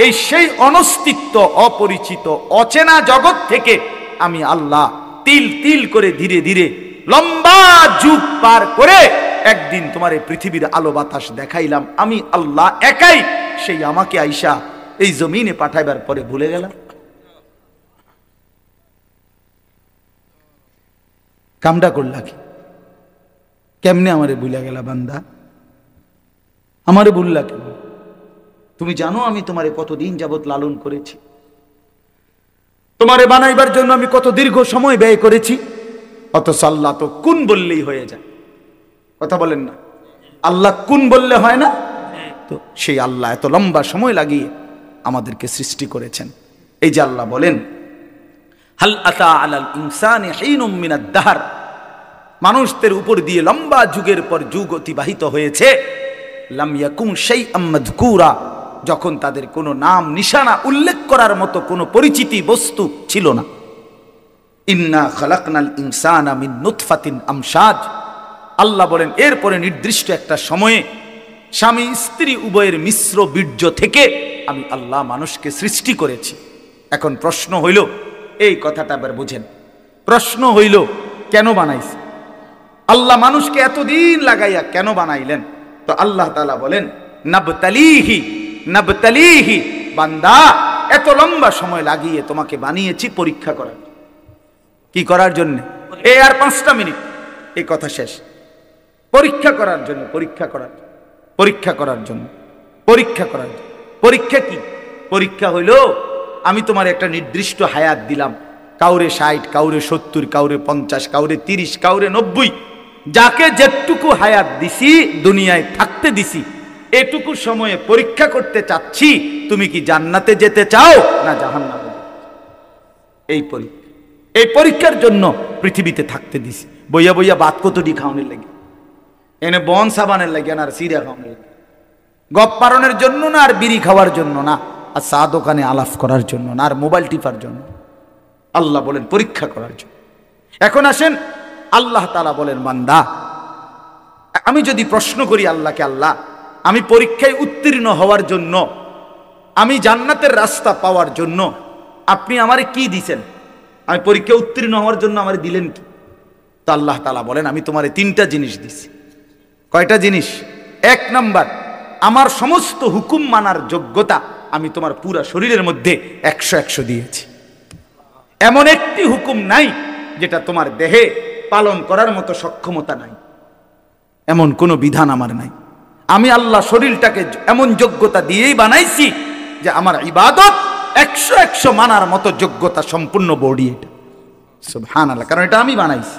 এই সেই অনস্তিত্ব, অপরিচিত, অচেনা জগৎ থেকে আমি আল্লাহ তিল তিল করে ধীরে ধীরে লম্বা যুগ পার করে একদিন তোমার এই পৃথিবীর আলো বাতাস দেখাইলাম। আমি আল্লাহ একাই, সেই আমাকে আইসা এই জমিনে পাঠাইবার পরে ভুলে গেলাম। কামটা করলা কি? কেমনে আমারে ভুলে গেলা বান্দা? আমারে ভুললা কেন? তুমি জানো আমি তোমারে কতদিন যাবত লালন করেছি, তোমারে বানাইবার জন্য আমি কত দীর্ঘ সময় ব্যয় করেছি। অথচ আল্লাহ তো কুন বললেই হয়ে যায়। কথা বলেন না? আল্লাহ কুন বললে হয় না? তো সেই আল্লাহ এত লম্বা সময় লাগিয়ে আমাদেরকে সৃষ্টি করেছেন। এই যে আল্লাহ বলেন, হাল আতা আলাল ইনসানি হিনুম মিনাদ দাহর, মানুষদের উপর দিয়ে লম্বা যুগের পর যুগ অতিবাহিত হয়েছে, লাম ইয়াকুন শাইআম মাযকুরা, যখন তাদের কোনো নাম নিশানা উল্লেখ করার মতো কোনো পরিচিতি বস্তু ছিল না। ইন্না খালাকনাল ইনসানা মিন নুতফাতিন আমশাজ, আল্লাহ বলেন এরপরে নির্দিষ্ট একটা সময়ে স্বামী স্ত্রী উভয়ের মিশ্র বীর্য থেকে আমি আল্লাহ মানুষকে সৃষ্টি করেছি। এখন প্রশ্ন হইল, এই কথাটা আবার বুঝেন, প্রশ্ন হইল কেন বানাইছে আল্লাহ মানুষকে? এতদিন লাগাইয়া কেন বানাইলেন? তো আল্লাহ তাআলা বলেন, নাবতালিহি নাবতালিহি, বান্দা এত লম্বা সময় লাগিয়ে তোমাকে বানিয়েছি পরীক্ষা করার। কি করার জন্য? এই আর 5টা মিনিট, এই কথা শেষ। পরীক্ষা করার জন্য, পরীক্ষা করার, পরীক্ষা করার জন্য, পরীক্ষা করার জন্য। পরীক্ষা কি? পরীক্ষা হইল আমি তোমার একটা নির্দিষ্ট হায়াত দিলাম, কাউরে 60, কাউরে 70, কাউরে 50, কাউরে 30, কাউরে 90, যাকে যেটুকু হায়াত দিছি, দুনিয়ায় থাকতে দিছি, এটুকু সময়ে পরীক্ষা করতে চাচ্ছি তুমি কি জান্নাতে যেতে চাও না জাহান্নামে। এই পরীক্ষা, এই পরীক্ষার জন্য পৃথিবীতে থাকতে দিছি। বইয়া বইয়া বাত কতটি খাওয়ানোর লাগে, এনে বন সাবানের লাগে না, আর সিরা খাওয়ানোর লাগে, গপ পারণের জন্য না, আর বিড়ি খাওয়ার জন্য না, আর চা দোকানে আলাপ করার জন্য না, আর মোবাইল টিপার জন্য। আল্লাহ বলেন পরীক্ষা করার জন্য। এখন আসেন, আল্লাহ তাআলা বলেন, বান্দা আমি যদি প্রশ্ন করি আল্লাহকে, আল্লাহ আমি পরীক্ষায় উত্তীর্ণ হওয়ার জন্য, আমি জান্নাতের রাস্তা পাওয়ার জন্য আপনি আমারে কি দিছেন? আমি পরীক্ষায় উত্তীর্ণ হওয়ার জন্য আমারে দিলেন কি? তো আল্লাহ তাআলা বলেন, আমি তোমারে 3টা জিনিস দিছি। কয়টা জিনিস? 1 নাম্বার, আমার সমস্ত হুকুম মানার যোগ্যতা আমি তোমার পুরা শরীরের মধ্যে 100 দিয়েছি। এমন একটি হুকুম নাই যেটা তোমার দেহে পালন করার মতো সক্ষমতা নাই, এমন কোনো বিধান আমার নাই। আমি আল্লাহ শরীরটাকে এমন যোগ্যতা দিয়েই বানাইছি যে আমার ইবাদত 100 মানার মতো যোগ্যতা সম্পূর্ণ বডি এটা। সুবহানাল্লাহ, কারণ এটা আমি বানাইছি।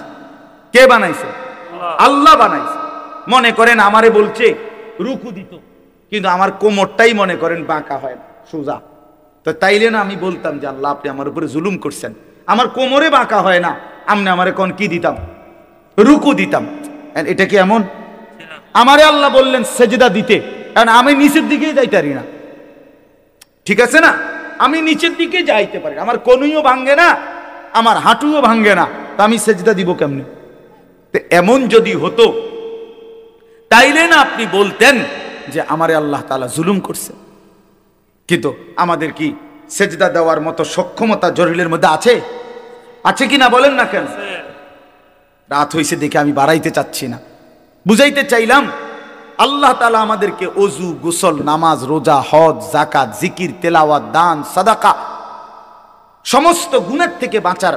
কে বানাইছে? আল্লাহ বানাইছে। মনে করেন আমারে বলছে রুকু দিত, কিন্তু আমার কোমরটাই মনে করেন বাঁকা হয় না, সোজা। তো তাইলে না আমি বলতাম যে আল্লাহ আপনি আমার উপরে জুলুম করছেন, আমার কোমরে বাঁকা হয় না, আপনি আমারে কোন কি দিতাম? রুকু দিতাম। এটা কি এমন? আমারে আল্লাহ বললেন সেজদা দিতে, কারণ আমি নিচের দিকেই যাইতে পারি না, ঠিক আছে না? আমি নিচের দিকে যাইতে পারি, আমার কনুইও ভাঙ্গে না, আমার হাঁটুও ভাঙ্গে না, তা আমি সেজদা দিব কেমনে? তো এমন যদি হতো তাইলে না আপনি বলতেন যে আমারে আল্লাহ তাআলা জুলুম করছে। কিন্তু আমাদের কি সেজদা দেওয়ার মতো সক্ষমতা জরিলের মধ্যে আছে? আছে কি না বলেন না কেন? রাত হইছে দেখে আমি বাড়াইতে চাচ্ছি না, বুঝাইতে চাইলাম আল্লাহ তাআলা আমাদেরকে ওযু, গোসল, নামাজ, রোজা, হজ, যাকাত, জিকির, তেলাওয়াত, দান, সাদাকা সমস্ত গুনাহ থেকে বাঁচার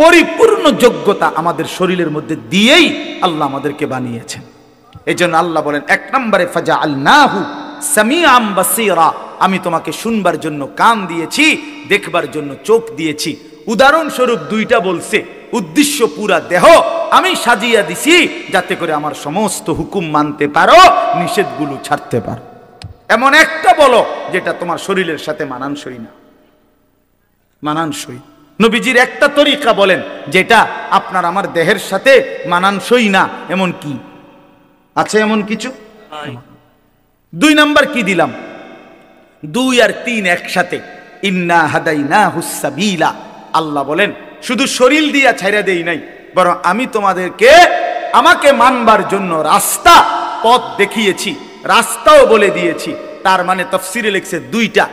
পরিপূর্ণ যোগ্যতা আমাদের শরীরের মধ্যে দিয়েই আল্লাহ আমাদেরকে বানিয়েছেন। এই জন্য আল্লাহ বলেন 1 নম্বরে ফাজআলনাহু সামিআম বাসীরা, আমি তোমাকে শুনবার জন্য কান দিয়েছি, দেখবার জন্য চোখ দিয়েছি। উদাহরণস্বরূপ দুইটা বলছে, উদ্দেশ্য পুরা দেহ আমি সাজিয়ে দিছি যাতে করে আমার সমস্ত হুকুম মানতে পারো, নিষেধগুলো ছাড়তে পারো। এমন একটা বলো যেটা তোমার শরীরের সাথে মানানসই না, মানানসই। নবীজির একটা তরিকা বলেন যেটা আপনার আমার দেহের সাথে মানানসই না, এমন কি আছে? এমন কিছু? 2 নাম্বার কি দিলাম? 2 আর 3 একসাথে, ইন্না হাদাইনাহুস সাবিলা। আল্লাহ বলেন শুধু শরীর দিয়া ছাইরা দেই নাই, বরং আমি তোমাদেরকে আমাকে মানবার জন্য রাস্তা, পথ দেখিয়েছি, রাস্তাও বলে দিয়েছি। তার মানে তাফসীরে লিখছে 2টা।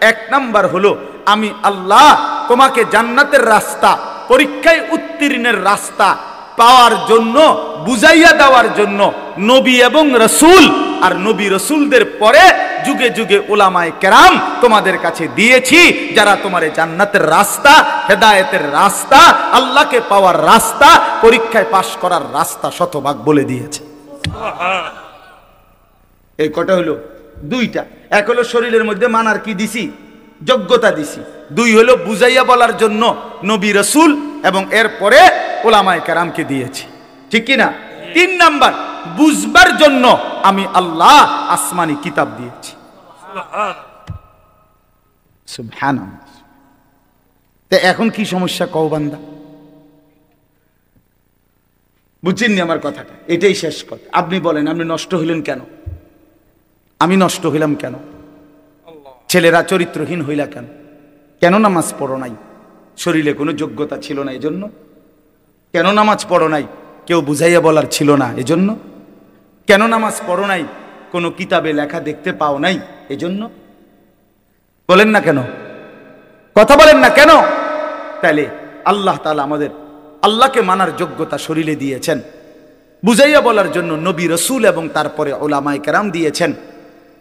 1 নাম্বার হলো আমি আল্লাহ তোমাকে জান্নাতের রাস্তা, পরীক্ষায় উত্তীর্ণের রাস্তা পাওয়ার জন্য, বুঝাইয়া দেওয়ার জন্য নবী এবং রাসূল আর নবী রাসূলদের পরে যুগে যুগে উলামায়ে কেরাম তোমাদের কাছে দিয়েছি, যারা তোমারে জান্নাতের রাস্তা, হেদায়েতের রাস্তা, আল্লাহকে পাওয়ার রাস্তা, পরীক্ষায় পাশ করার রাস্তা শতভাগ বলে দিয়েছে। এই কটা হলো 2টা। 1 হলো শরীরের মধ্যে মানার কি দিছি, যোগ্যতা দিছি। 2 হলো বুঝাইয়া বলার জন্য নবী রাসূল এবং এরপরে উলামায়ে কেরামকে দিয়েছি, ঠিক কি না? 3 নাম্বার বুঝবার জন্য আমি আল্লাহ আসমানি কিতাব দিয়েছি। সুবহানাল্লাহ। তে এখন কি সমস্যা কও বান্দা? বুঝছেননি আমার কথাটা? এটাই শেষ কথা। আপনি বলেন আপনি নষ্ট হইলেন কেন? আমি নষ্ট হইলাম কেন? ছেলেরা চরিত্রহীন হইলা কেন? কেন নামাজ পড়ো নাই? শরীরে কোনো যোগ্যতা ছিল না এজন্য? কেন নামাজ পড়ো নাই? কেউ বুঝাইয়া বলার ছিল না এজন্য? কেন নামাজ পড়ো নাই? কোনো কিতাবে লেখা দেখতে পাও নাই এজন্য? বলেন না কেন? কথা বলেন না কেন? তাইলে আল্লাহ তাআলা আমাদের আল্লাহকে মানার যোগ্যতা শরীরে দিয়েছেন, বুঝাইয়া বলার জন্য নবী রাসূল এবং তারপরে উলামায়ে কেরাম দিয়েছেন,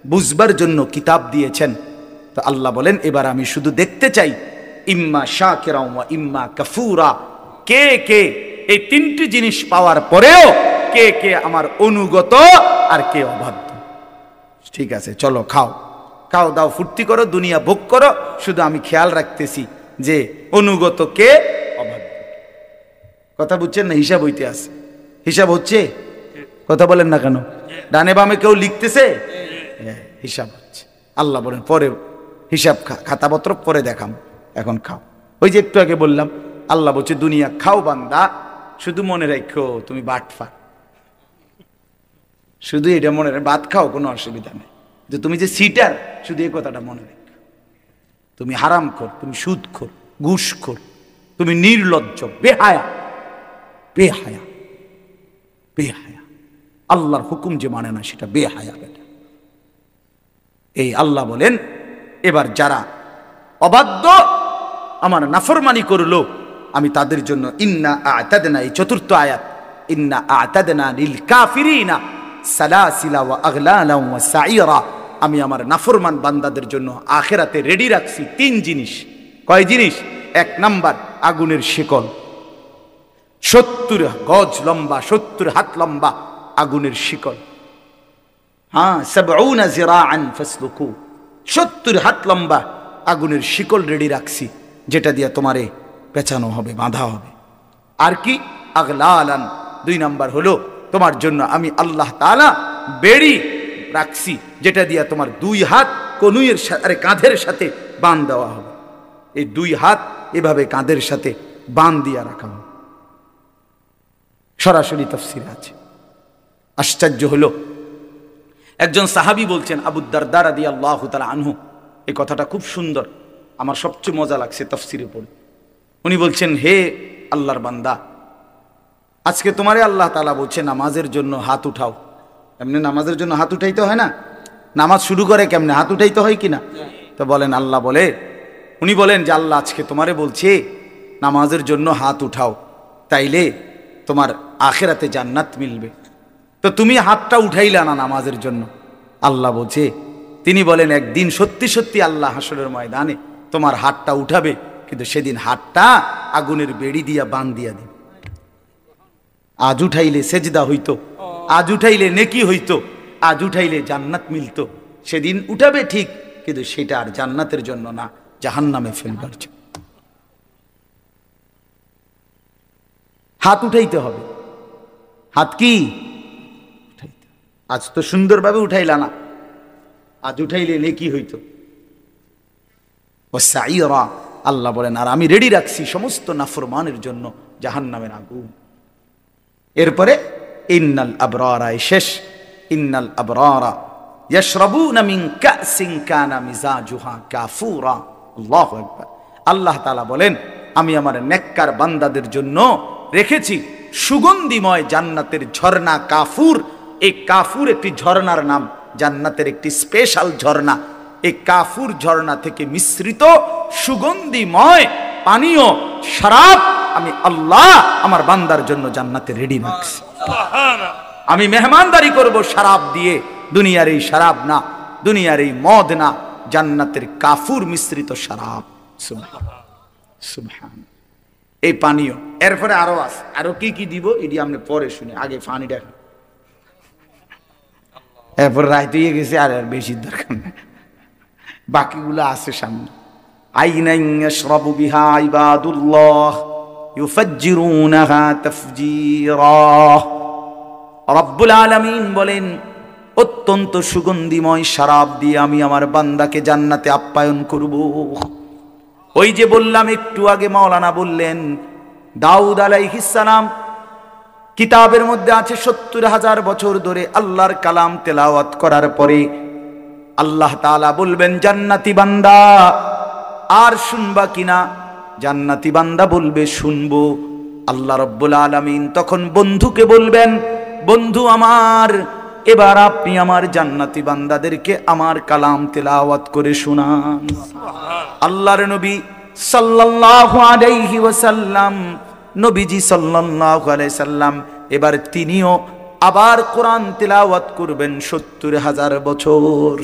বুঝবার জন্য কিতাব দিয়েছেন। তো আল্লাহ বলেন এবার আমি শুধু দেখতে চাই ইম্মা শাকিরা ওয়া ইম্মা কাফুরা, কে কে এই 3টি জিনিস পাওয়ার পরেও কে কে আমার অনুগত আর কে অবাধ্য। ঠিক আছে, চলো খাও, খাও দাও, ফুর্তি করো, দুনিয়া ভোগ করো, শুধু আমি খেয়াল রাখতেছি যে অনুগত কে, অবাধ্য। কথা বুঝছেন না? হিসাব হইতে আছে, হিসাব হচ্ছে। কথা বলেন না কেন? ডানে বামে কেউ লিখতেছে, হিসাব হচ্ছে। আল্লাহ বলেন পরে হিসাব খাতাপত্র পরে দেখাম, এখন খাও। ওই যে একটু আগে বললাম, আল্লাহ বলছে দুনিয়া খাও বান্দা, শুধু মনে রাখো তুমি বাটফা, শুধু এটা মনে রাখো, ভাত খাও কোনো অসুবিধা নেই, যে তুমি যে সিটার, শুধু এই কথাটা মনে রাখো। তুমি হারামখোর, তুমি সুদখোর, ঘুষখোর, তুমি নির্লজ্জ, বেহায়া, বেহায়া, বেহায়া। আল্লাহর হুকুম যে মানে না সেটা বেহায়া বেটা। এই আল্লাহ বলেন এবার যারা অবাধ্য, আমার নাফরমানি করলো, আমি তাদের জন্য ইন্না আ'তাদনা, এই 4র্থ আয়াত, ইন্না আ'তাদনা লিল কাফিরিনা সালাসিলা ওয়া আগলালা ওয়া সাইরা, আমি আমার নাফরমান বান্দাদের জন্য আখিরাতে রেডি রাখছি 3 জিনিস। কয় জিনিস? 1 নাম্বার আগুনের শিকল, 70 গজ লম্বা, 70 হাত লম্বা আগুনের শিকল। হ্যাঁ, 70 জিরাআন ফাসলুকু, 70 হাত লম্বা আগুনের শিকল রেডি রাখছি, যেটা দিয়ে তোমারে পেঁচানো হবে, বাঁধা হবে। আর কি? আগলালান, 2 নাম্বার হলো তোমার জন্য আমি আল্লাহ তাআলা বেড়ি রাখছি, যেটা দিয়ে তোমার 2 হাত কনুইয়ের সাথে, কাঁধের সাথে বাঁধ দেওয়া হবে। এই 2 হাত এভাবে কাঁধের সাথে বাঁধ দিয়া রাখা হবে। সরাসরি তাফসীরে আছে। আশ্চর্য হলো, একজন সাহাবী বলছেন, আবু দারদা রাদিয়াল্লাহু তাআলা আনহু, এই কথাটা খুব সুন্দর, আমার সবচেয়ে মজা লাগছে তাফসীরে পড়ে। উনি বলছেন, হে আল্লাহর বান্দা, আজকে তোমারে আল্লাহ তাআলা বলছে নামাজের জন্য হাত উঠাও। এমনি নামাজের জন্য হাত উঠাইতে হয় না? নামাজ শুরু করে কেমনে? হাত উঠাইতে হয় কিনা? তো বলেন আল্লাহ বলে, উনি বলেন যে আল্লাহ আজকে তোমারে বলছে নামাজের জন্য হাত উঠাও, তাইলে তোমার আখিরাতে জান্নাত মিলবে। তো তুমি হাতটা উঠাইলা না নামাজের জন্য। আল্লাহ বলছে, তিনি বলেন একদিন সত্যি সত্যি আল্লাহ হাসরের ময়দানে তোমার হাতটা উঠাবে, কিন্তু সেদিন হাতটা আগুনের বেড়ি দিয়া বান দিয়া দিবে। আজ উঠাইলে সেজদা হইতো, আজ উঠাইলে নেকি হইতো, আজ উঠাইলে জান্নাত মিলতো। সেদিন উঠাবে ঠিক, কিন্তু সেটা আর জান্নাতের জন্য না, জাহান্নামে ফেলবার জন্য। হাত উঠাইতে হবে। হাত কি উঠাইতে, আজ তো সুন্দরভাবে উঠাইলা না, আজ উঠাইলে নেকি হইতো। ওয়াসাইরা, আল্লাহ বলেন আর আমি রেডি রাখছি সমস্ত নাফরমানের জন্য জাহান্নামের আগুন। এরপরে ইন্নাল আবরারা, শেষ, ইন্নাল আবরারা ইয়াশরাবুনা মিন কাসিন কানা মিজাজুহা কাফুরা। আল্লাহু আকবার। আল্লাহ তাআলা বলেন আমি আমার নেককার বান্দাদের জন্য রেখেছি সুগন্ধিময় জান্নাতের ঝর্ণা কাফুর। এই কাফুর একটি ঝর্ণার নাম, জান্নাতের একটি স্পেশাল ঝর্ণা। এই কাফুর ঝর্ণা থেকে মিশ্রিত সুগন্ধিময় পানীয় শরাব আমি আল্লাহ আমার বান্দার জন্য জান্নাতে রেডি রাখছি। আমি মেহমানদারি করব শরাব দিয়ে, দুনিয়ার এই শরাব না, দুনিয়ার এই মদ না, জান্নাতের কাফুর মিশ্রিত শরাব। সুবহান। এই পানীয় এরপরে আরো আছে, আরো কি কি দিব এটি আমরা পরে শুনি, আগে পানি দেখা। এরপর রায় দিয়ে গেছে, আর বেশি দরকার নেই, বাকিগুলো আছে সামনে। আইনান ইয়াশরাবু বিহা ইবাদুল্লাহ ইউফাজ্জিরুনাহা তাফজীরা। রব্বুল আলামিন বলেন অত্যন্ত সুগন্ধিময় শরাব দিয়ে আমি আমার বান্দাকে জান্নাতে আপ্যায়ন করব। ওই যে বললাম একটু আগে, মাওলানা বললেন দাউদ আলাইহিস সালাম কিতাবের মধ্যে আছে ৭০,০০০ বছর ধরে আল্লাহর কালাম তেলাওয়াত করার পরে আল্লাহ তাআলা বলবেন জান্নাতি বান্দা আর শুনবা কিনা? জান্নাতি বান্দা বলবে শুনবো। আল্লাহ রব্বুল আলামিন তখন বন্ধুকে বলবেন, বন্ধু আমার, এবার আপনি আমার জান্নাতি বান্দাদেরকে আমার কালাম তেলাওয়াত করে শোনান। আল্লাহর নবী সাল্লাল্লাহু আলাইহি ওয়াসাল্লাম, নবীজি সাল্লাল্লাহু আলাইহি সাল্লাম এবার তিনিও আবার কোরআন তেলাওয়াত করবেন ৭০,০০০ বছর।